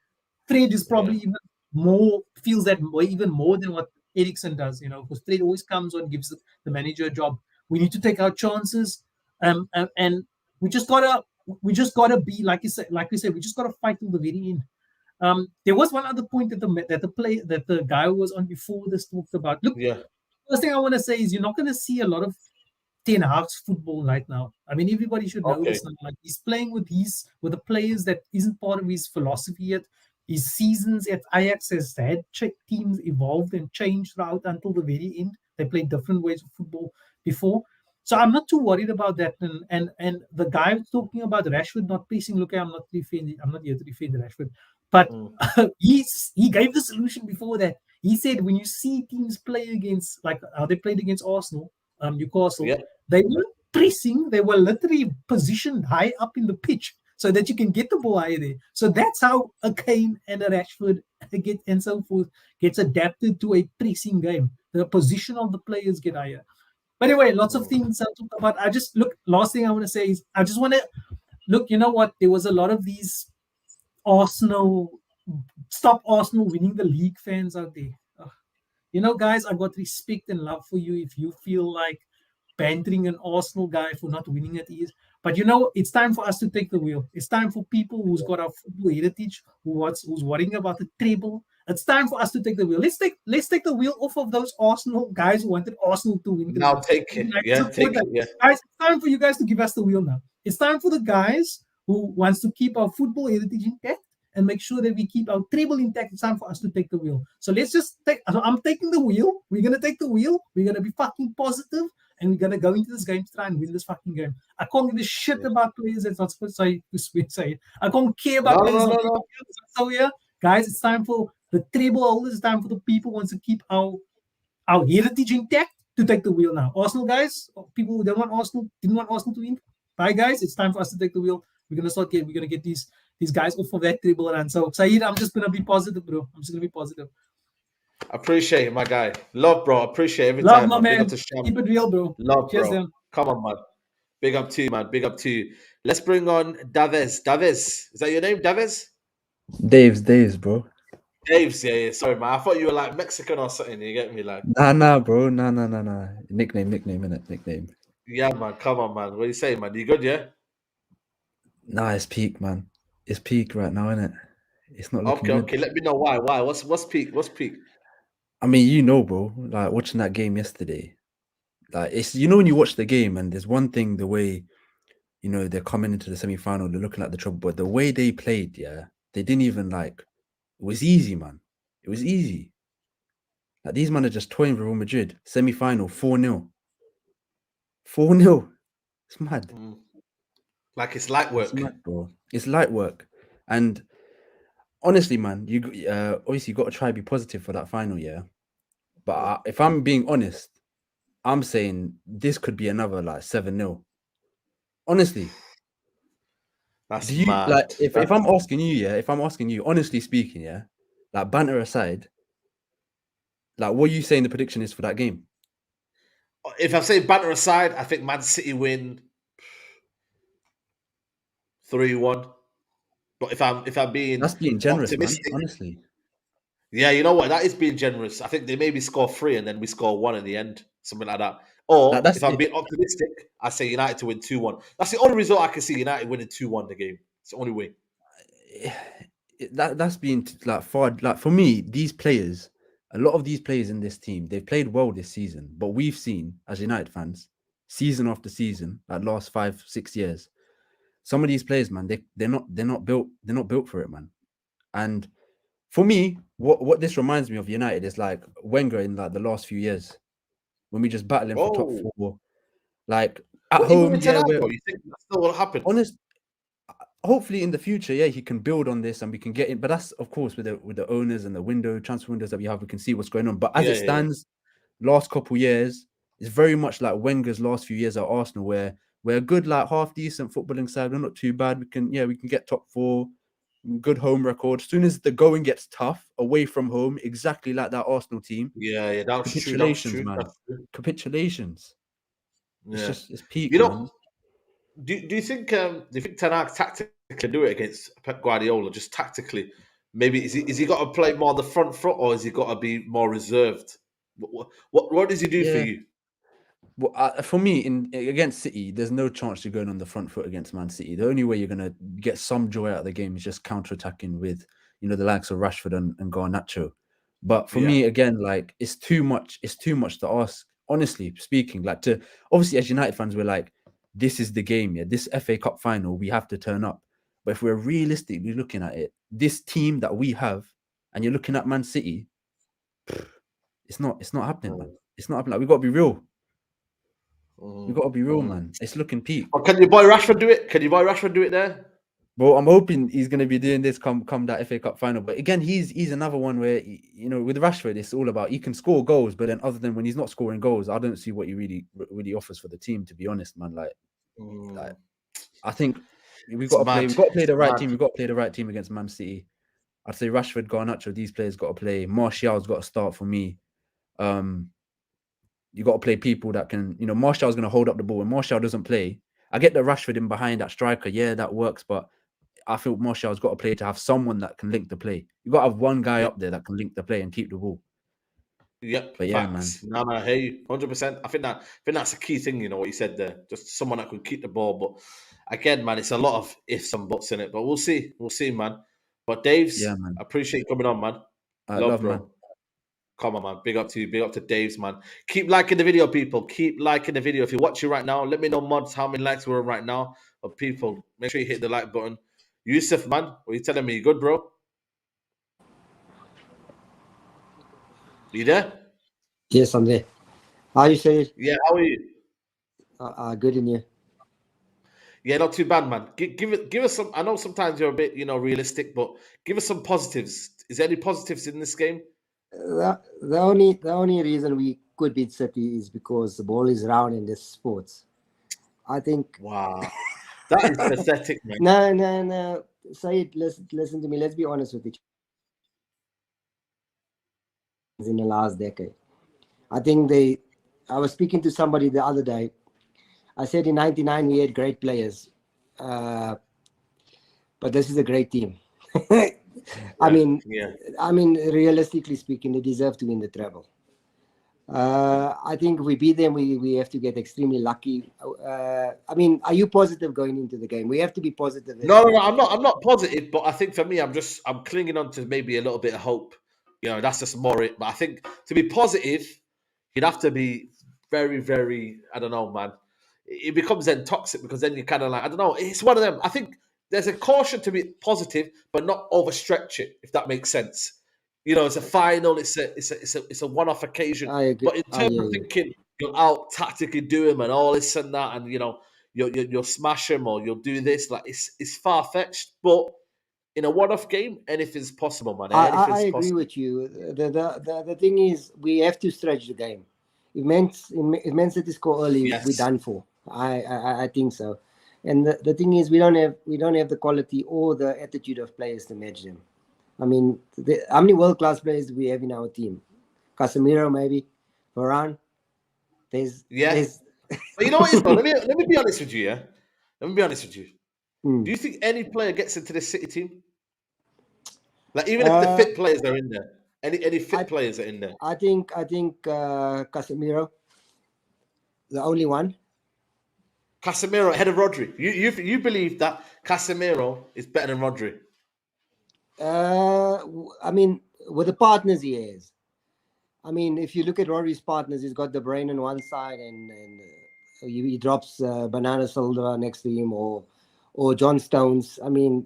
[SPEAKER 1] Fred is probably even more, feels that way even more than what Eriksen does, because Fred always comes on, gives the manager a job. We need to take our chances. And we just gotta be, like we said, we just gotta fight till the very end. There was one other point that the guy who was on before this talked about. Look, first thing I want to say is you're not going to see a lot of Ten Hag's football right now. I mean, everybody should know this now. Like, he's playing with the players that isn't part of his philosophy yet. His seasons at Ajax has had teams evolved and changed throughout until the very end. They played different ways of football before. So I'm not too worried about that. And the guy talking about Rashford not placing, look, I'm not here to defend Rashford. But he gave the solution before that. He said when you see teams play against, like how they played against Arsenal, Newcastle, they weren't pressing, they were literally positioned high up in the pitch so that you can get the ball higher there. So that's how a Kane and a Rashford and so forth gets adapted to a pressing game. The position of the players get higher. But anyway, lots of things to talk about. Last thing I want to say is I just want to look, you know what? There was a lot of these stop Arsenal winning the league fans out there. Guys, I got respect and love for you if you feel like bantering an Arsenal guy for not winning at ease. But it's time for us to take the wheel. It's time for people who's got our football heritage, who's worrying about the treble. It's time for us to take the wheel. Let's take the wheel off of those Arsenal guys who wanted Arsenal to win.
[SPEAKER 2] Now take it. Take it.
[SPEAKER 1] Guys, it's time for you guys to give us the wheel now. It's time for the guys who wants to keep our football heritage intact and make sure that we keep our treble intact. It's time for us to take the wheel. So let's just I'm taking the wheel. We're going to take the wheel. We're going to be fucking positive, and we're going to go into this game to try and win this fucking game. I can't give a shit about players that's not supposed to say it. I can't care about players. So yeah, guys, it's time for the treble holders. It's time for the people who wants to keep our heritage intact to take the wheel now. Arsenal guys, people who didn't want Arsenal to win. Bye guys, it's time for us to take the wheel. We're gonna get these guys off of that treble run. So Saeed, I'm just gonna be positive, bro. I'm just gonna be positive.
[SPEAKER 2] Appreciate it, my guy. Love, bro. Appreciate every
[SPEAKER 1] Love,
[SPEAKER 2] time,
[SPEAKER 1] my
[SPEAKER 2] man.
[SPEAKER 1] man. Keep it real, bro.
[SPEAKER 2] Love,
[SPEAKER 1] cheers,
[SPEAKER 2] bro.
[SPEAKER 1] man.
[SPEAKER 2] Come on, man. Big up to you, man. Big up to you. Let's bring on Daves. Daves, is that your name, Daves?
[SPEAKER 3] Daves, bro.
[SPEAKER 2] Daves, yeah. Sorry, man. I thought you were like Mexican or something. You get me, like?
[SPEAKER 3] Nah, bro. Nah. Nickname, innit? Nickname.
[SPEAKER 2] Yeah, man. Come on, man. What are you saying, man? You good, yeah?
[SPEAKER 3] Nah, it's peak, man. It's peak right now, innit? It's not looking good.
[SPEAKER 2] Okay. Let me know why. What's peak? What's peak?
[SPEAKER 3] I mean, bro. Like watching that game yesterday, like it's when you watch the game and there's one thing, the way they're coming into the semi-final, they're looking at the trouble, but the way they played, they didn't even it was easy, man. It was easy. Like these men are just toying with Real Madrid. Semi-final, 4-0. 4-0. It's mad.
[SPEAKER 2] Like it's light work.
[SPEAKER 3] It's mad, bro. It's light work. And honestly, man, you obviously got to try to be positive for that final, But if I'm being honest, I'm saying this could be another 7-0. Honestly.
[SPEAKER 2] That's mad.
[SPEAKER 3] If I'm asking you, honestly speaking, like banter aside, like what are you saying the prediction is for that game?
[SPEAKER 2] If I say banter aside, I think Man City win 3-1. But if I'm being
[SPEAKER 3] generous,
[SPEAKER 2] optimistic,
[SPEAKER 3] man, honestly.
[SPEAKER 2] Yeah, you know what? That is being generous. I think they maybe score 3 and then we score 1 in the end, something like that. Or if I'm being optimistic, I say United to win 2-1. That's the only result I can see United winning 2-1 the game. It's the only way.
[SPEAKER 3] That's being far. Like for me, these players, a lot of these players in this team, they've played well this season. But we've seen as United fans, season after season, like last 5-6 years, some of these players, man, they're not built for it, man. And for me, what this reminds me of United is like Wenger in the last few years when we just battling for top 4, like at home.
[SPEAKER 2] You think that's still what happened?
[SPEAKER 3] Honest, hopefully in the future, he can build on this and we can get in. But that's of course with the owners and the transfer windows that we have, we can see what's going on. But as it stands, last couple years, it's very much like Wenger's last few years at Arsenal, where we're a good, half decent footballing side. We're not too bad. We can get top 4. good home record. As soon as the going gets tough away from home, exactly like that Arsenal team.
[SPEAKER 2] Yeah, that was true.
[SPEAKER 3] Capitulations, man. Capitulations.
[SPEAKER 2] Yeah.
[SPEAKER 3] It's peak,
[SPEAKER 2] You know,
[SPEAKER 3] man.
[SPEAKER 2] do you think Ten Hag tactically can do it against Pep Guardiola? Just tactically, maybe is he got to play more the front foot, or has he got to be more reserved? What does he do for you?
[SPEAKER 3] Well, for me, against City, there's no chance you're going on the front foot against Man City. The only way you're gonna get some joy out of the game is just counter-attacking with, the likes of Rashford and Garnacho. But for me, again, like it's too much. It's too much to ask. Honestly speaking, like obviously as United fans, we're like, this is the game. Yeah, this FA Cup final, we have to turn up. But if we're realistically looking at it, this team that we have, and you're looking at Man City, it's not happening, man. It's not happening. Like, we got to be real. We got to be real, man. It's looking peak.
[SPEAKER 2] Oh, can your boy Rashford do it? Can your boy Rashford do it there?
[SPEAKER 3] Well, I'm hoping he's going to be doing this come that FA Cup final. But again, he's another one where, with Rashford, it's all about he can score goals, but then other than when he's not scoring goals, I don't see what he really offers for the team. To be honest, man, like I think we've got to play the right team. We've got to play the right team against Man City. I'd say Rashford, Garnacho, these players got to play. Martial's got to start for me. You got to play people that can, Martial's going to hold up the ball. When Martial doesn't play, I get the Rashford in behind that striker. Yeah, that works. But I feel Martial's got to play to have someone that can link the play. You got to have one guy up there that can link the play and keep the ball.
[SPEAKER 2] Yep.
[SPEAKER 3] But yeah, man.
[SPEAKER 2] No, I hear you 100%. I think that's a key thing. What you said there. Just someone that could keep the ball. But again, man, it's a lot of ifs and buts in it. But we'll see. We'll see, man. But Dave's,
[SPEAKER 3] yeah, man.
[SPEAKER 2] I appreciate you coming on, man.
[SPEAKER 3] Love, bro.
[SPEAKER 2] Man. Come on, man. Big up to you. Big up to Dave's, man. Keep liking the video, people. Keep liking the video. If you're watching right now, let me know, mods, how many likes we're on right now. Of people, make sure you hit the like button. Yusuf, man, what are you telling me? You good, bro? You there?
[SPEAKER 4] Yes, I'm there. How are you, Saeed?
[SPEAKER 2] Yeah, how are you?
[SPEAKER 4] Good in you.
[SPEAKER 2] Yeah, not too bad, man. Give us some. I know sometimes you're a bit, realistic, but give us some positives. Is there any positives in this game?
[SPEAKER 4] The only reason we could beat City is because the ball is round in this sports. I think.
[SPEAKER 2] Wow, that is pathetic, man.
[SPEAKER 4] No. Saeed, listen to me. Let's be honest with each other. In the last decade, I think I was speaking to somebody the other day. I said in '99 we had great players, but this is a great team. I mean, realistically speaking, they deserve to win the treble. I think if we beat them, we have to get extremely lucky. I mean, are you positive going into the game? We have to be positive.
[SPEAKER 2] No, I'm not positive, but I think for me, I'm clinging on to maybe a little bit of hope. That's just more it. But I think to be positive, you'd have to be very, very, I don't know, man. It becomes then toxic because then you kind of like, I don't know. It's one of them. I think there's a caution to be positive, but not overstretch it, if that makes sense. It's a final. It's a one-off occasion. But in terms of thinking you'll out tactically do him and all this and that, and you'll smash him or you'll do this, like it's far-fetched. But in a one-off game, anything's possible, man.
[SPEAKER 4] I agree with you. The thing is, we have to stretch the game. If Man City score early, we're done for. I think so. And the thing is, we don't have the quality or the attitude of players to match them. I mean, how many world-class players do we have in our team? Casemiro, maybe. Varane.
[SPEAKER 2] But you know what it is, bro? Let me be honest with you, yeah? Let me be honest with you. Do you think any player gets into the City team? Like, even if the fit players are in there. Any fit players are in there?
[SPEAKER 4] I think Casemiro, the only one.
[SPEAKER 2] Casemiro ahead of Rodri. You believe that Casemiro is better than Rodri?
[SPEAKER 4] I mean, with the partners he has. I mean, if you look at Rodri's partners, he's got De Bruyne on one side and he drops Bernardo Silva next to him or John Stones. I mean,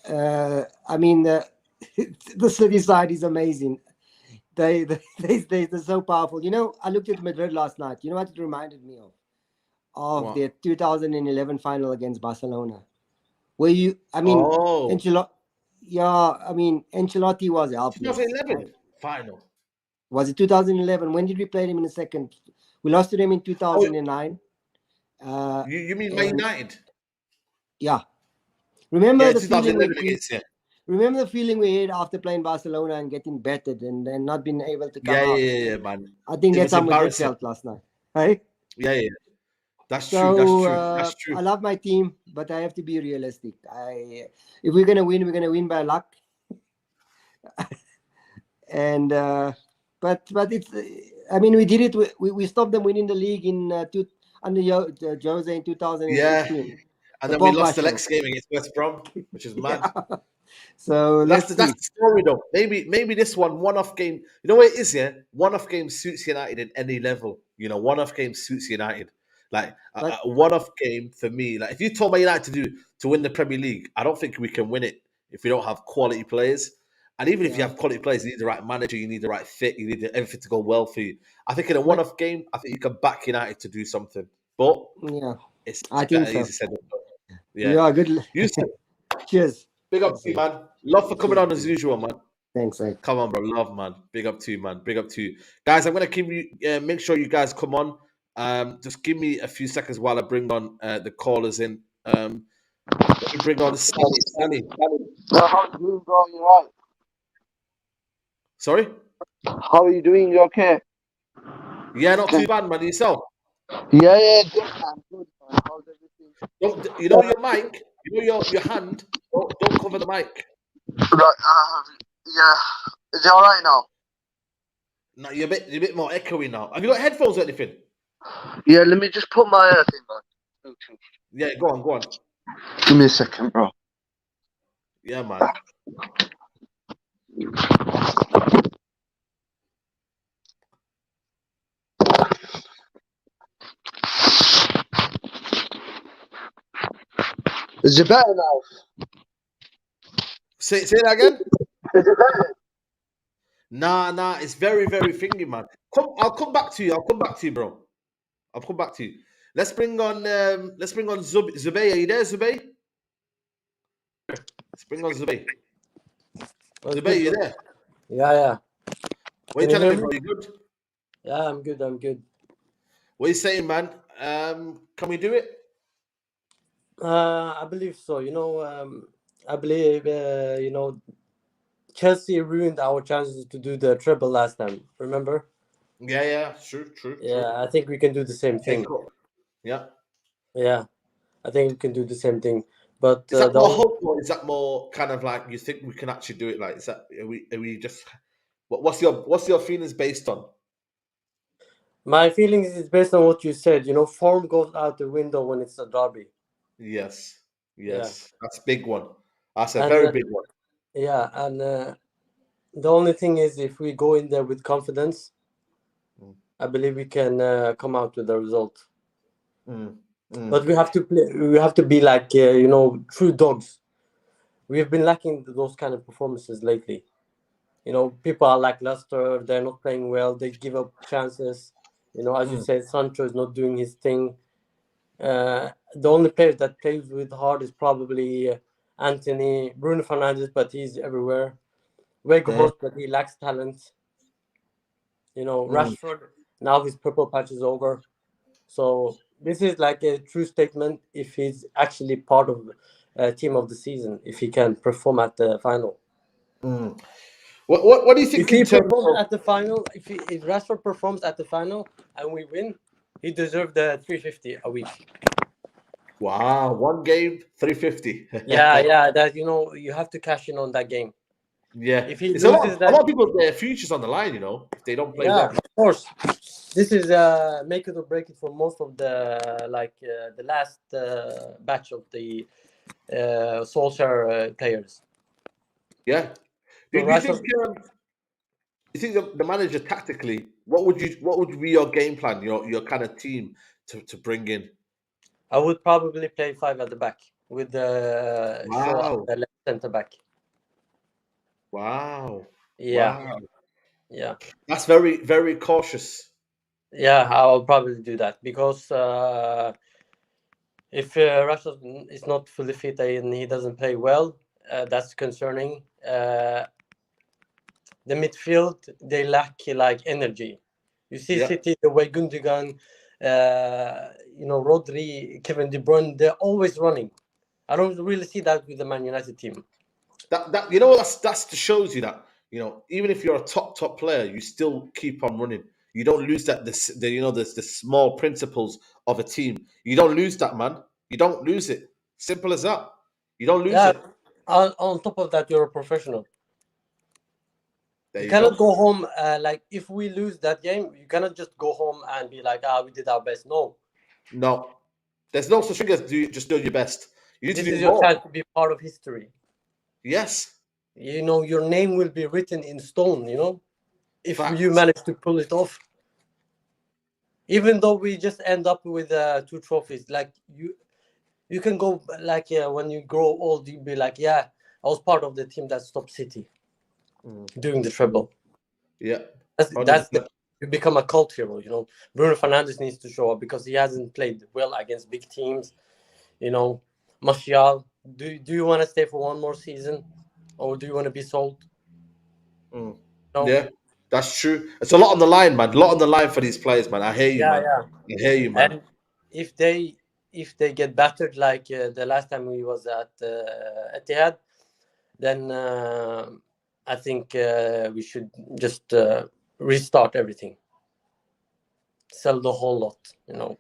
[SPEAKER 4] the City side is amazing. They're so powerful. I looked at Madrid last night. You know what it reminded me of? Of their 2011 final against Barcelona. Ancelotti was helpless.
[SPEAKER 2] 2011 final.
[SPEAKER 4] Was it 2011? When did we play them in the second? We lost to them in 2009.
[SPEAKER 2] You mean Man United?
[SPEAKER 4] Yeah. Remember the feeling
[SPEAKER 2] 2011 against
[SPEAKER 4] remember the feeling we had after playing Barcelona and getting battered and then not being able to come out.
[SPEAKER 2] Yeah, man.
[SPEAKER 4] I think
[SPEAKER 2] It
[SPEAKER 4] that's
[SPEAKER 2] was
[SPEAKER 4] how much that
[SPEAKER 2] embarrassing.
[SPEAKER 4] felt last night. Hey?
[SPEAKER 2] Yeah. That's
[SPEAKER 4] So,
[SPEAKER 2] true. That's true.
[SPEAKER 4] I love my team, but I have to be realistic. If we're gonna win, we're gonna win by luck. And but it's I mean we did it. We stopped them winning the league in under Jose in 2016.
[SPEAKER 2] Yeah. And then we lost the next game against West Brom, which is mad.
[SPEAKER 4] So
[SPEAKER 2] that's the story, though. Maybe this one-off game. You know what it is, yeah? One-off game suits United at any level. You know, one-off game suits United. Like a one-off game for me. Like if you told Man United to win the Premier League, I don't think we can win it if we don't have quality players. And even if you have quality players, you need the right manager, you need the right fit, you need everything to go well for you. I think in a one-off game, I think you can back United to do something. But it's
[SPEAKER 4] I think
[SPEAKER 2] better
[SPEAKER 4] so.
[SPEAKER 2] easy said than done.
[SPEAKER 4] Yeah, good.
[SPEAKER 2] Yusuf,
[SPEAKER 4] Cheers.
[SPEAKER 2] big up to you, man. Love for coming on as usual, man.
[SPEAKER 4] Thanks, mate.
[SPEAKER 2] Come on, bro. Love, man. Big up to you, man. Big up to you. Guys, I'm going to give you, make sure you guys come on. Just give me a few seconds while I bring on the callers in. Let me bring on Sunny.
[SPEAKER 5] How are you doing, bro? You right?
[SPEAKER 2] Sorry?
[SPEAKER 5] How are you doing? You okay?
[SPEAKER 2] Yeah, not too bad, man. Yourself?
[SPEAKER 5] Yeah, good, man. Good, man. How's everything?
[SPEAKER 2] You know your mic? You know your hand? Don't cover the mic.
[SPEAKER 5] Right, yeah. Is it all right now?
[SPEAKER 2] No, you're a bit more echoey now. Have you got headphones or anything?
[SPEAKER 5] Yeah, let me just put my thing on.
[SPEAKER 2] Yeah, go on.
[SPEAKER 5] Give me a second, bro.
[SPEAKER 2] Yeah, man.
[SPEAKER 5] Is it better now?
[SPEAKER 2] Say that again?
[SPEAKER 5] Is it better?
[SPEAKER 2] Nah, it's very, very thingy, man. I'll come back to you, bro. I'll come back to you. Let's bring on Zubay. Are you there, Zubay? Let's bring on Zubay. Zubay, you there?
[SPEAKER 22] Yeah.
[SPEAKER 2] What are you telling me, bro? You good?
[SPEAKER 22] Yeah, I'm good.
[SPEAKER 2] What are you saying, man? Can we do it?
[SPEAKER 22] I believe so. I believe Chelsea ruined our chances to do the treble last time. Remember?
[SPEAKER 2] Yeah. True.
[SPEAKER 22] Yeah, I think we can do the same thing.
[SPEAKER 2] Yeah.
[SPEAKER 22] Yeah, I think we can do the same thing. But
[SPEAKER 2] is that more hope, or is that more kind of like you think we can actually do it? Like, is that are we just? What's your feelings based on?
[SPEAKER 22] My feelings is based on what you said. Form goes out the window when it's a derby.
[SPEAKER 2] Yes.
[SPEAKER 22] Yeah.
[SPEAKER 2] That's a big one. That's a very big one.
[SPEAKER 22] Yeah, and the only thing is, if we go in there with confidence, I believe we can come out with a result. But we have to play. We have to be like true dogs. We have been lacking those kind of performances lately. People are lackluster. They're not playing well. They give up chances. As you said, Sancho is not doing his thing. The only player that plays with heart is probably Anthony, Bruno Fernandes, but he's everywhere. Weghorst, but he lacks talent. Rashford, now his purple patch is over. So this is like a true statement if he's actually part of a team of the season, if he can perform at the final.
[SPEAKER 2] What do you think?
[SPEAKER 22] If he performs at the final, if Rashford performs at the final and we win, he deserves the 350 a week.
[SPEAKER 2] Wow, one game, 350.
[SPEAKER 22] Yeah. That you have to cash in on that game.
[SPEAKER 2] Yeah,
[SPEAKER 22] if he
[SPEAKER 2] it's
[SPEAKER 22] loses
[SPEAKER 2] a lot of people, their futures on the line. If they don't play well.
[SPEAKER 22] Of course. This is make it or break it for most of the the last batch of the Solskjaer players.
[SPEAKER 2] Yeah. Do you think the manager tactically? What would be your game plan? Your kind of team to bring in?
[SPEAKER 22] I would probably play 5 at the back with Shaw at the left centre back.
[SPEAKER 2] Wow.
[SPEAKER 22] Yeah.
[SPEAKER 2] Wow.
[SPEAKER 22] Yeah.
[SPEAKER 2] That's very, very cautious.
[SPEAKER 22] Yeah, I'll probably do that because if Rashford is not fully fit and he doesn't play well, that's concerning. The midfield, they lack energy. You see City, the way Gundogan, Rodri, Kevin De Bruyne, they're always running. I don't really see that with the Man United team.
[SPEAKER 2] That you know, that's shows you that, you know, even if you're a top player, you still keep on running. You don't lose that the small principles of a team. You don't lose that, man. You don't lose it. Simple as that. You don't lose
[SPEAKER 22] Yeah.
[SPEAKER 2] it.
[SPEAKER 22] On top of that, you're a professional.
[SPEAKER 2] There
[SPEAKER 22] You
[SPEAKER 2] you
[SPEAKER 22] cannot
[SPEAKER 2] go.
[SPEAKER 22] go home like if we lose that game, you cannot just go home and be like, we did our best. No.
[SPEAKER 2] No, there's no such thing as just doing your best. You need
[SPEAKER 22] This
[SPEAKER 2] to
[SPEAKER 22] is
[SPEAKER 2] do
[SPEAKER 22] your
[SPEAKER 2] more.
[SPEAKER 22] chance to be part of history.
[SPEAKER 2] Yes.
[SPEAKER 22] You know, your name will be written in stone, you know, if
[SPEAKER 2] Facts.
[SPEAKER 22] you manage to pull it off. Even though we just end up with 2 trophies, like you can go like when you grow old, you be like, I was part of the team that stopped City during the treble.
[SPEAKER 2] Yeah.
[SPEAKER 22] You become a cult hero, you know. Bruno Fernandes needs to show up because he hasn't played well against big teams. You know, Martial, do you want to stay for one more season, or do you want to be sold?
[SPEAKER 2] No.
[SPEAKER 22] No.
[SPEAKER 2] Yeah, that's true. It's a lot on the line, man. A lot on the line for these players, man. I hear you, man.
[SPEAKER 22] Yeah.
[SPEAKER 2] I hear you, man.
[SPEAKER 22] And if they get battered like the last time we was at Etihad, then I think we should just restart everything, sell the whole lot, you know.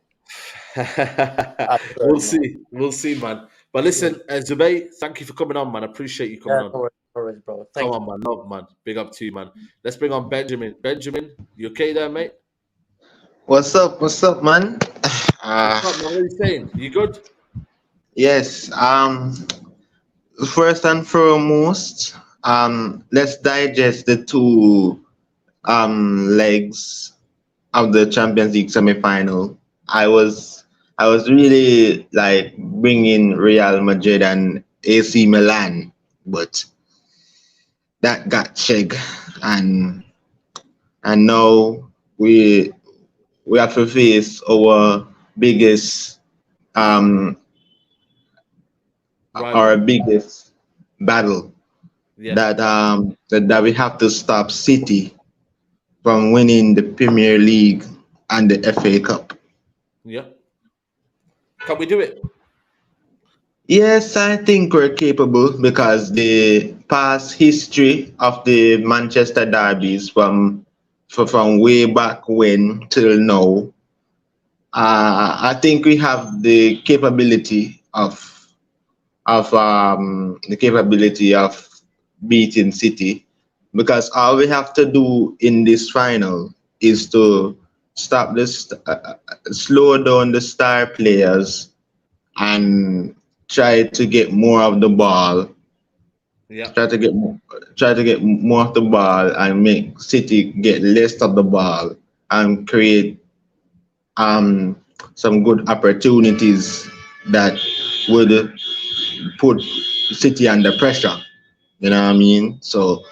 [SPEAKER 2] We'll see, man. But listen, Zubayr, thank you for coming on, man. I appreciate you coming on.
[SPEAKER 22] No worries, bro.
[SPEAKER 2] Come on, man. Love, man. Big up to you, man. Let's bring on Benjamin. Benjamin, you okay there, mate?
[SPEAKER 6] What's up? What's up, man?
[SPEAKER 2] What's up, man? What are you saying? You good?
[SPEAKER 6] Yes. First and foremost, let's digest the 2 legs of the Champions League semi-final. I was really like bringing Real Madrid and AC Milan, but that got shake, and now we have to face our biggest our biggest battle, that we have to stop City from winning the Premier League and the FA Cup.
[SPEAKER 2] Yeah. Can we do it?
[SPEAKER 6] Yes, I think we're capable because the past history of the Manchester derbies from way back when till now, I think we have the capability of beating City, because all we have to do in this final is to stop this, slow down the star players, and try to get more of the ball.
[SPEAKER 2] Yeah.
[SPEAKER 6] Try to get more of the ball and make City get less of the ball and create some good opportunities that would put City under pressure. You know what I mean? So,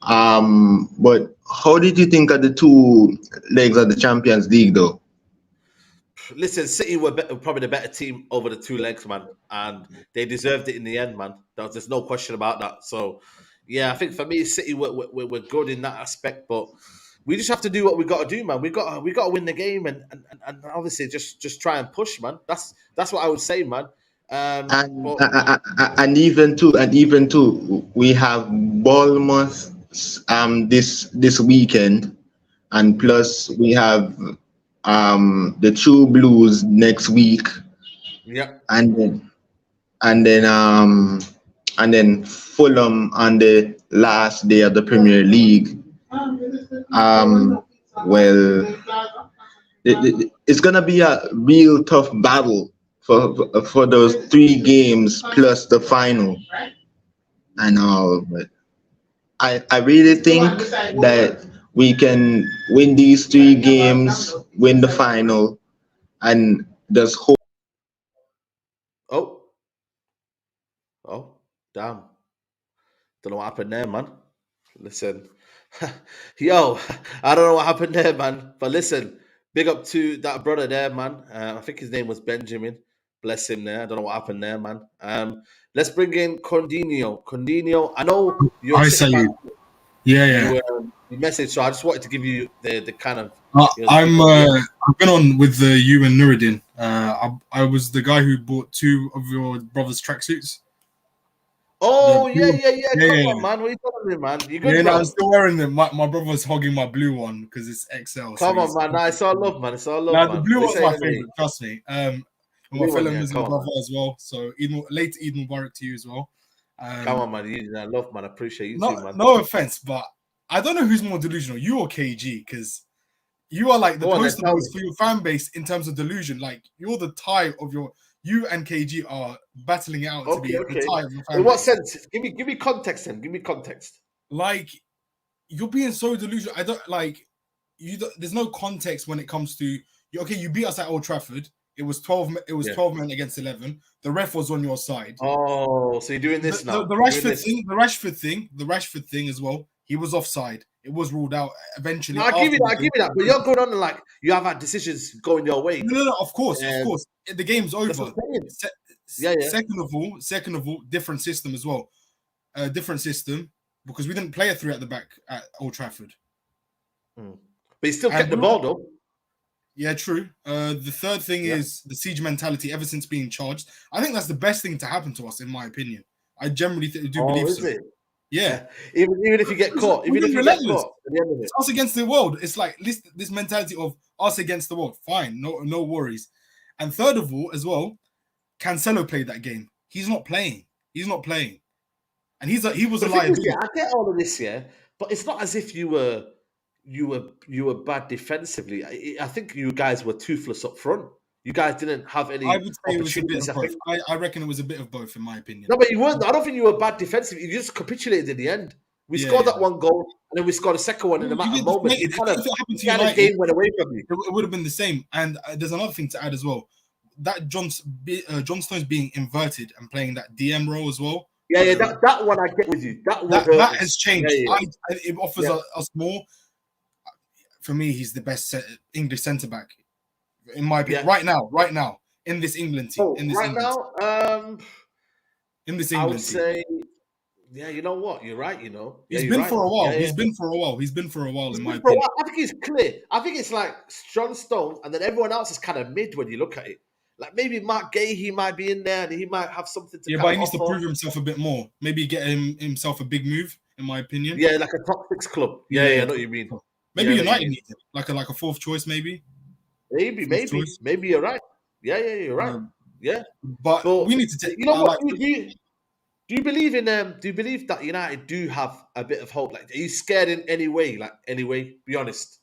[SPEAKER 6] but how did you think of the 2 legs of the Champions League, though?
[SPEAKER 2] Listen, City were probably the better team over the 2 legs, man, and they deserved it in the end, man. There's no question about that. So, yeah, I think for me, City we're good in that aspect, but we just have to do what we got to do, man. We got to win the game, and obviously just try and push, man. That's what I would say, man.
[SPEAKER 6] And even too, we have Bournemouth this weekend, and plus we have the True Blues next week.
[SPEAKER 2] Yeah.
[SPEAKER 6] And then Fulham on the last day of the Premier League. Well, it's gonna be a real tough battle for those 3 games plus the final and all. But I really think that we can win these 3 games, win the final, and just hope.
[SPEAKER 2] Oh, damn. Don't know what happened there, man. Listen. Yo, I don't know what happened there, man. But listen, big up to that brother there, man. I think his name was Benjamin. Bless him there. I don't know what happened there, man. Let's bring in Condinho. Condinho, I know you're
[SPEAKER 7] Hi,
[SPEAKER 2] sitting
[SPEAKER 7] Saeed.
[SPEAKER 2] back.
[SPEAKER 7] Yeah.
[SPEAKER 2] You messaged, so I just wanted to give you the kind of
[SPEAKER 7] I've been on with you and Nuruddin. I was the guy who bought 2 of your brother's tracksuits.
[SPEAKER 2] Oh
[SPEAKER 7] The
[SPEAKER 2] yeah,
[SPEAKER 7] blue-
[SPEAKER 2] yeah, yeah. Come
[SPEAKER 7] yeah.
[SPEAKER 2] on, man. What are you telling me, man? You good,
[SPEAKER 7] Yeah, no,
[SPEAKER 2] bro?
[SPEAKER 7] I'm still wearing them. My brother was hogging my blue one because it's XL.
[SPEAKER 2] Come
[SPEAKER 7] so
[SPEAKER 2] on, man. Nah, it's all love, man. It's all love,
[SPEAKER 7] Now the
[SPEAKER 2] man.
[SPEAKER 7] blue
[SPEAKER 2] What are you
[SPEAKER 7] one's
[SPEAKER 2] saying
[SPEAKER 7] my
[SPEAKER 2] anyway?
[SPEAKER 7] favorite. Trust me. And my
[SPEAKER 2] Blue one,
[SPEAKER 7] fellow
[SPEAKER 2] yeah.
[SPEAKER 7] Muslim
[SPEAKER 2] Come on,
[SPEAKER 7] brother
[SPEAKER 2] man.
[SPEAKER 7] as well. So late Eid Mubarak to you as well.
[SPEAKER 2] Come on, man. You love, man. I appreciate you
[SPEAKER 7] No,
[SPEAKER 2] too, man.
[SPEAKER 7] no offense, but I don't know who's more delusional, you or KG, because you are like the
[SPEAKER 2] Go on then,
[SPEAKER 7] poster
[SPEAKER 2] tell
[SPEAKER 7] boys
[SPEAKER 2] me.
[SPEAKER 7] for your fan base in terms of delusion. Like you're the tie of your. You and KG are battling it out to be
[SPEAKER 2] Okay.
[SPEAKER 7] the tie of your fan
[SPEAKER 2] In what
[SPEAKER 7] base.
[SPEAKER 2] sense? Give me context then. Give me context.
[SPEAKER 7] Like you're being so delusional. I don't like you. There's no context when it comes to okay. You beat us at Old Trafford. It was 12. It was
[SPEAKER 2] Yeah.
[SPEAKER 7] 12 men against 11. The ref was on your side.
[SPEAKER 2] Oh, so you're doing this now?
[SPEAKER 7] The
[SPEAKER 2] You're doing
[SPEAKER 7] Rashford
[SPEAKER 2] this.
[SPEAKER 7] thing as well. He was offside. It was ruled out eventually.
[SPEAKER 2] No, I give you
[SPEAKER 7] after
[SPEAKER 2] that. But you're going on and like you have had decisions going your way.
[SPEAKER 7] No. Of course. The game's over.
[SPEAKER 2] That's what I'm saying. Yeah.
[SPEAKER 7] Second of all, different system as well. Different system because we didn't play a 3 at the back at Old Trafford.
[SPEAKER 2] But he still kept the ball though.
[SPEAKER 7] Yeah, true. The third thing is the siege mentality ever since being charged. I think that's the best thing to happen to us, in my opinion. I generally do believe
[SPEAKER 2] is
[SPEAKER 7] so.
[SPEAKER 2] it?
[SPEAKER 7] Yeah.
[SPEAKER 2] Even if you get caught, even if you get caught at the end of it.
[SPEAKER 7] It's us against the world. It's like this mentality of us against the world. Fine, no worries. And third of all, as well, Cancelo played that game. He's not playing. And he was a liability.
[SPEAKER 2] I get all of this, but it's not as if you were bad defensively. I think you guys were toothless up front. You guys didn't have any.
[SPEAKER 7] I would say it was a bit of both.
[SPEAKER 2] think.
[SPEAKER 7] I reckon it was a bit of both, in my opinion.
[SPEAKER 2] No, but you weren't. I don't think you were bad defensively. You just capitulated in the end. We scored that one goal, and then we scored a second one in a matter of moments.
[SPEAKER 7] If it happened to United,
[SPEAKER 2] game went away from you.
[SPEAKER 7] It would have been the same. And there's another thing to add as well. That John Stones being inverted and playing that DM role as well.
[SPEAKER 2] Yeah, that one I get with you.
[SPEAKER 7] That has changed.
[SPEAKER 2] Yeah.
[SPEAKER 7] It offers us more. For me, he's the best English centre back, in my opinion. Right now, in this England team. In this England
[SPEAKER 2] I would
[SPEAKER 7] team.
[SPEAKER 2] say, yeah, you know what? You're right.
[SPEAKER 7] He's been for a while. He's been for a while. He's been for a while, in my opinion.
[SPEAKER 2] I think he's clear. I think it's like John Stones, and then everyone else is kind of mid when you look at it. Like maybe Mark Gay, he might be in there, and he might have something to.
[SPEAKER 7] Yeah, but he needs to prove himself a bit more. Maybe get himself a big move, in my opinion.
[SPEAKER 2] Yeah, like a top 6 club. Yeah, I know what you mean.
[SPEAKER 7] Maybe United need him, like a fourth choice, maybe.
[SPEAKER 2] Maybe you're right. Yeah, you're right. Yeah,
[SPEAKER 7] but we need to take.
[SPEAKER 2] You know what? Do you believe in Do you believe that United do have a bit of hope? Like, are you scared in any way? Be honest.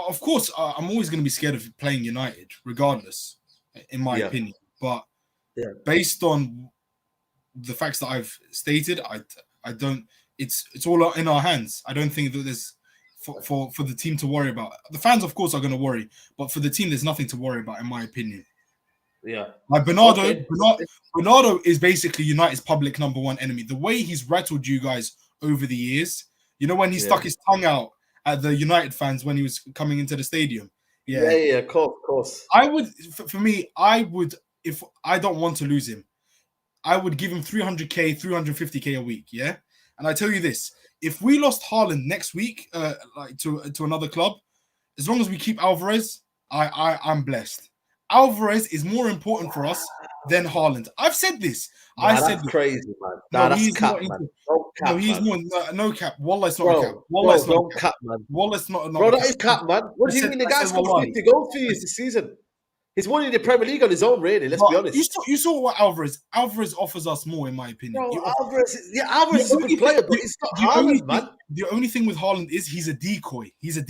[SPEAKER 7] Of course, I'm always going to be scared of playing United, regardless, in my opinion. But based on the facts that I've stated, I don't. It's all in our hands. I don't think that there's for the team to worry about. The fans, of course, are going to worry, but for the team, there's nothing to worry about, in my opinion.
[SPEAKER 2] Yeah.
[SPEAKER 7] Like Bernardo is basically United's public number one enemy. The way he's rattled you guys over the years, when he stuck his tongue out at the United fans when he was coming into the stadium.
[SPEAKER 2] Yeah, of course.
[SPEAKER 7] I would, for me, if I don't want to lose him, I would give him 300k, 350k a week. Yeah. And I tell you this, if we lost Haaland next week, to another club, as long as we keep Alvarez, I'm blessed. Alvarez is more important for us than Haaland. I've said this.
[SPEAKER 2] That's crazy, man. That's cap, man.
[SPEAKER 7] No cap. Wallah, it's not a cap. Wallah, it's not a cap, man. Wallah, it's not.
[SPEAKER 2] Bro, that is cap, man. What do you mean the guy scored 50 goals for you this season? He's winning the Premier League on his own, really. Let's be honest.
[SPEAKER 7] You saw what Alvarez offers us more, in my opinion.
[SPEAKER 2] Bro, Alvarez is a good player, but it's not Haaland, man.
[SPEAKER 7] The only thing with Haaland is he's a decoy. And he's a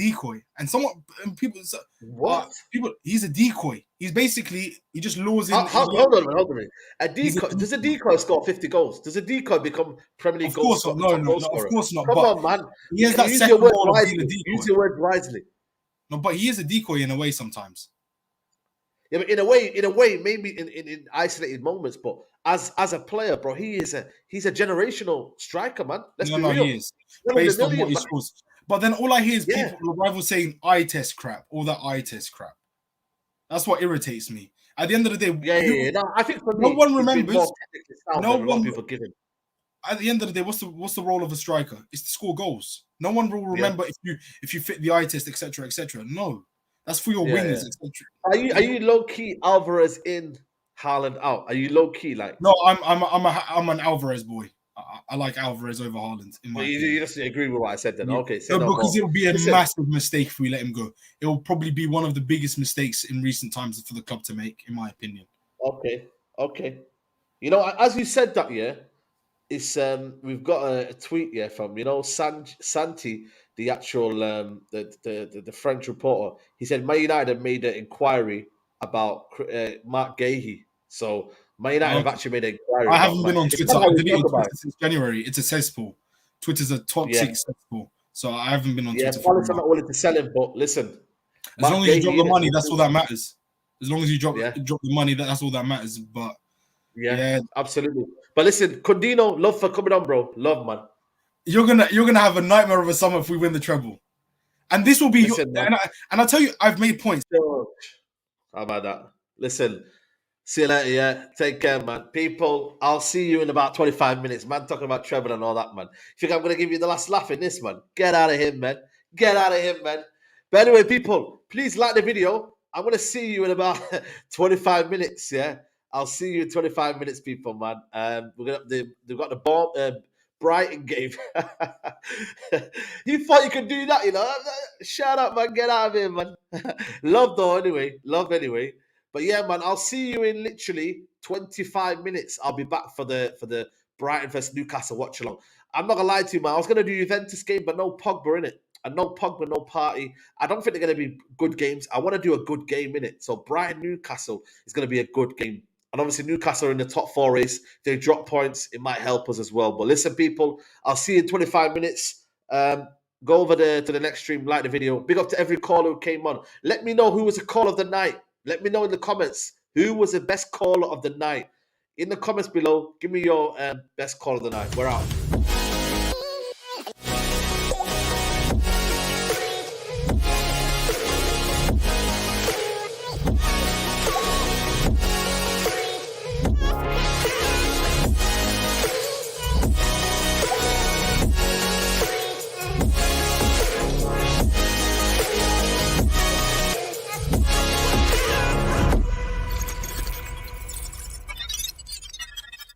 [SPEAKER 7] decoy. He's basically, he just lures in.
[SPEAKER 2] Hold on a minute. A decoy, does a decoy score 50 goals? Does a decoy become Premier League goal scorer?
[SPEAKER 7] No, of course not.
[SPEAKER 2] Come on, man.
[SPEAKER 7] He has that
[SPEAKER 2] use
[SPEAKER 7] second
[SPEAKER 2] your word
[SPEAKER 7] ball of
[SPEAKER 2] wisely.
[SPEAKER 7] being a decoy.
[SPEAKER 2] Use your word wisely.
[SPEAKER 7] No, but he is a decoy in a way sometimes.
[SPEAKER 2] Yeah, but in a way, maybe in isolated moments, but as a player, bro, he's a generational striker, man. Let's be real.
[SPEAKER 7] He is. Based on what he scores. But then all I hear is people, the rivals saying eye test crap, all that eye test crap. That's what irritates me. At the end of the day,
[SPEAKER 2] No, I think for me,
[SPEAKER 7] no one remembers.
[SPEAKER 2] No one people give him.
[SPEAKER 7] At the end of the day, what's the role of a striker? It's to score goals. No one will remember if you fit the eye test, etc., etc. No. That's for your
[SPEAKER 2] Yeah,
[SPEAKER 7] wingers.
[SPEAKER 2] yeah.
[SPEAKER 7] etc.
[SPEAKER 2] Are you low key Alvarez in, Haaland out? Are you low key like?
[SPEAKER 7] No, I'm an Alvarez boy. I like Alvarez over Haaland in my
[SPEAKER 2] You
[SPEAKER 7] opinion.
[SPEAKER 2] just agree with what I said then?
[SPEAKER 7] Yeah.
[SPEAKER 2] Okay, say no
[SPEAKER 7] Because
[SPEAKER 2] more.
[SPEAKER 7] it would be a
[SPEAKER 2] Listen,
[SPEAKER 7] massive mistake if we let him go. It will probably be one of the biggest mistakes in recent times for the club to make, in my opinion.
[SPEAKER 2] okay, okay. You know, as you said that, yeah, it's we've got a tweet here from Santi, the actual the French reporter. He said Man United made an inquiry about Mark Gahey. So Man United have actually made an inquiry
[SPEAKER 7] I
[SPEAKER 2] about
[SPEAKER 7] haven't
[SPEAKER 2] Mark.
[SPEAKER 7] been on
[SPEAKER 2] It's
[SPEAKER 7] Twitter.
[SPEAKER 2] not
[SPEAKER 7] I
[SPEAKER 2] how we
[SPEAKER 7] deleted
[SPEAKER 2] talk about
[SPEAKER 7] Twitter
[SPEAKER 2] it.
[SPEAKER 7] since January. It's a cesspool. Twitter's a toxic
[SPEAKER 2] Yeah,
[SPEAKER 7] cesspool. So I haven't been on
[SPEAKER 2] yeah.
[SPEAKER 7] Twitter for a
[SPEAKER 2] Palace are
[SPEAKER 7] while.
[SPEAKER 2] not willing to sell him, but listen,
[SPEAKER 7] As long
[SPEAKER 2] Mark
[SPEAKER 7] as you drop
[SPEAKER 2] Gahey
[SPEAKER 7] the
[SPEAKER 2] in it.
[SPEAKER 7] money, that's all that matters. As long as you drop
[SPEAKER 2] Yeah,
[SPEAKER 7] the money, that's all that matters. But
[SPEAKER 2] yeah,
[SPEAKER 7] yeah,
[SPEAKER 2] absolutely. But listen, Condino, love for coming on, bro. Love, man.
[SPEAKER 7] you're gonna have a nightmare of a summer if we win the treble. And this will be
[SPEAKER 2] Listen, man.
[SPEAKER 7] and I tell you, I've made points.
[SPEAKER 2] How about that? Listen, see you later, yeah. Take care, man. People, I'll see you in about 25 minutes, man. Talking about Treble and all that, man. You think I'm going to give you the last laugh in this, man? Get out of here, man. Get out of here, man. But anyway, people, please like the video. I'm going to see you in about 25 minutes, yeah? I'll see you in 25 minutes, people, man. They've got the ball, Brighton game. You thought you could do that, you know? Shut up, man. Get out of here, man. Love, though, anyway. Love, anyway. But yeah, man, I'll see you in literally 25 minutes. I'll be back for the Brighton vs Newcastle watch along. I'm not gonna lie to you, man. I was gonna do Juventus game, but no Pogba in it. And no Pogba, no party. I don't think they're gonna be good games. I want to do a good game in it. So Brighton Newcastle is gonna be a good game. And obviously Newcastle are in the top 4 race. If they drop points, it might help us as well. But listen, people, I'll see you in 25 minutes. Go over there to the next stream, like the video. Big up to every caller who came on. Let me know who was the call of the night. Let me know in the comments who was the best caller of the night. In the comments below, give me your best call of the night. We're out.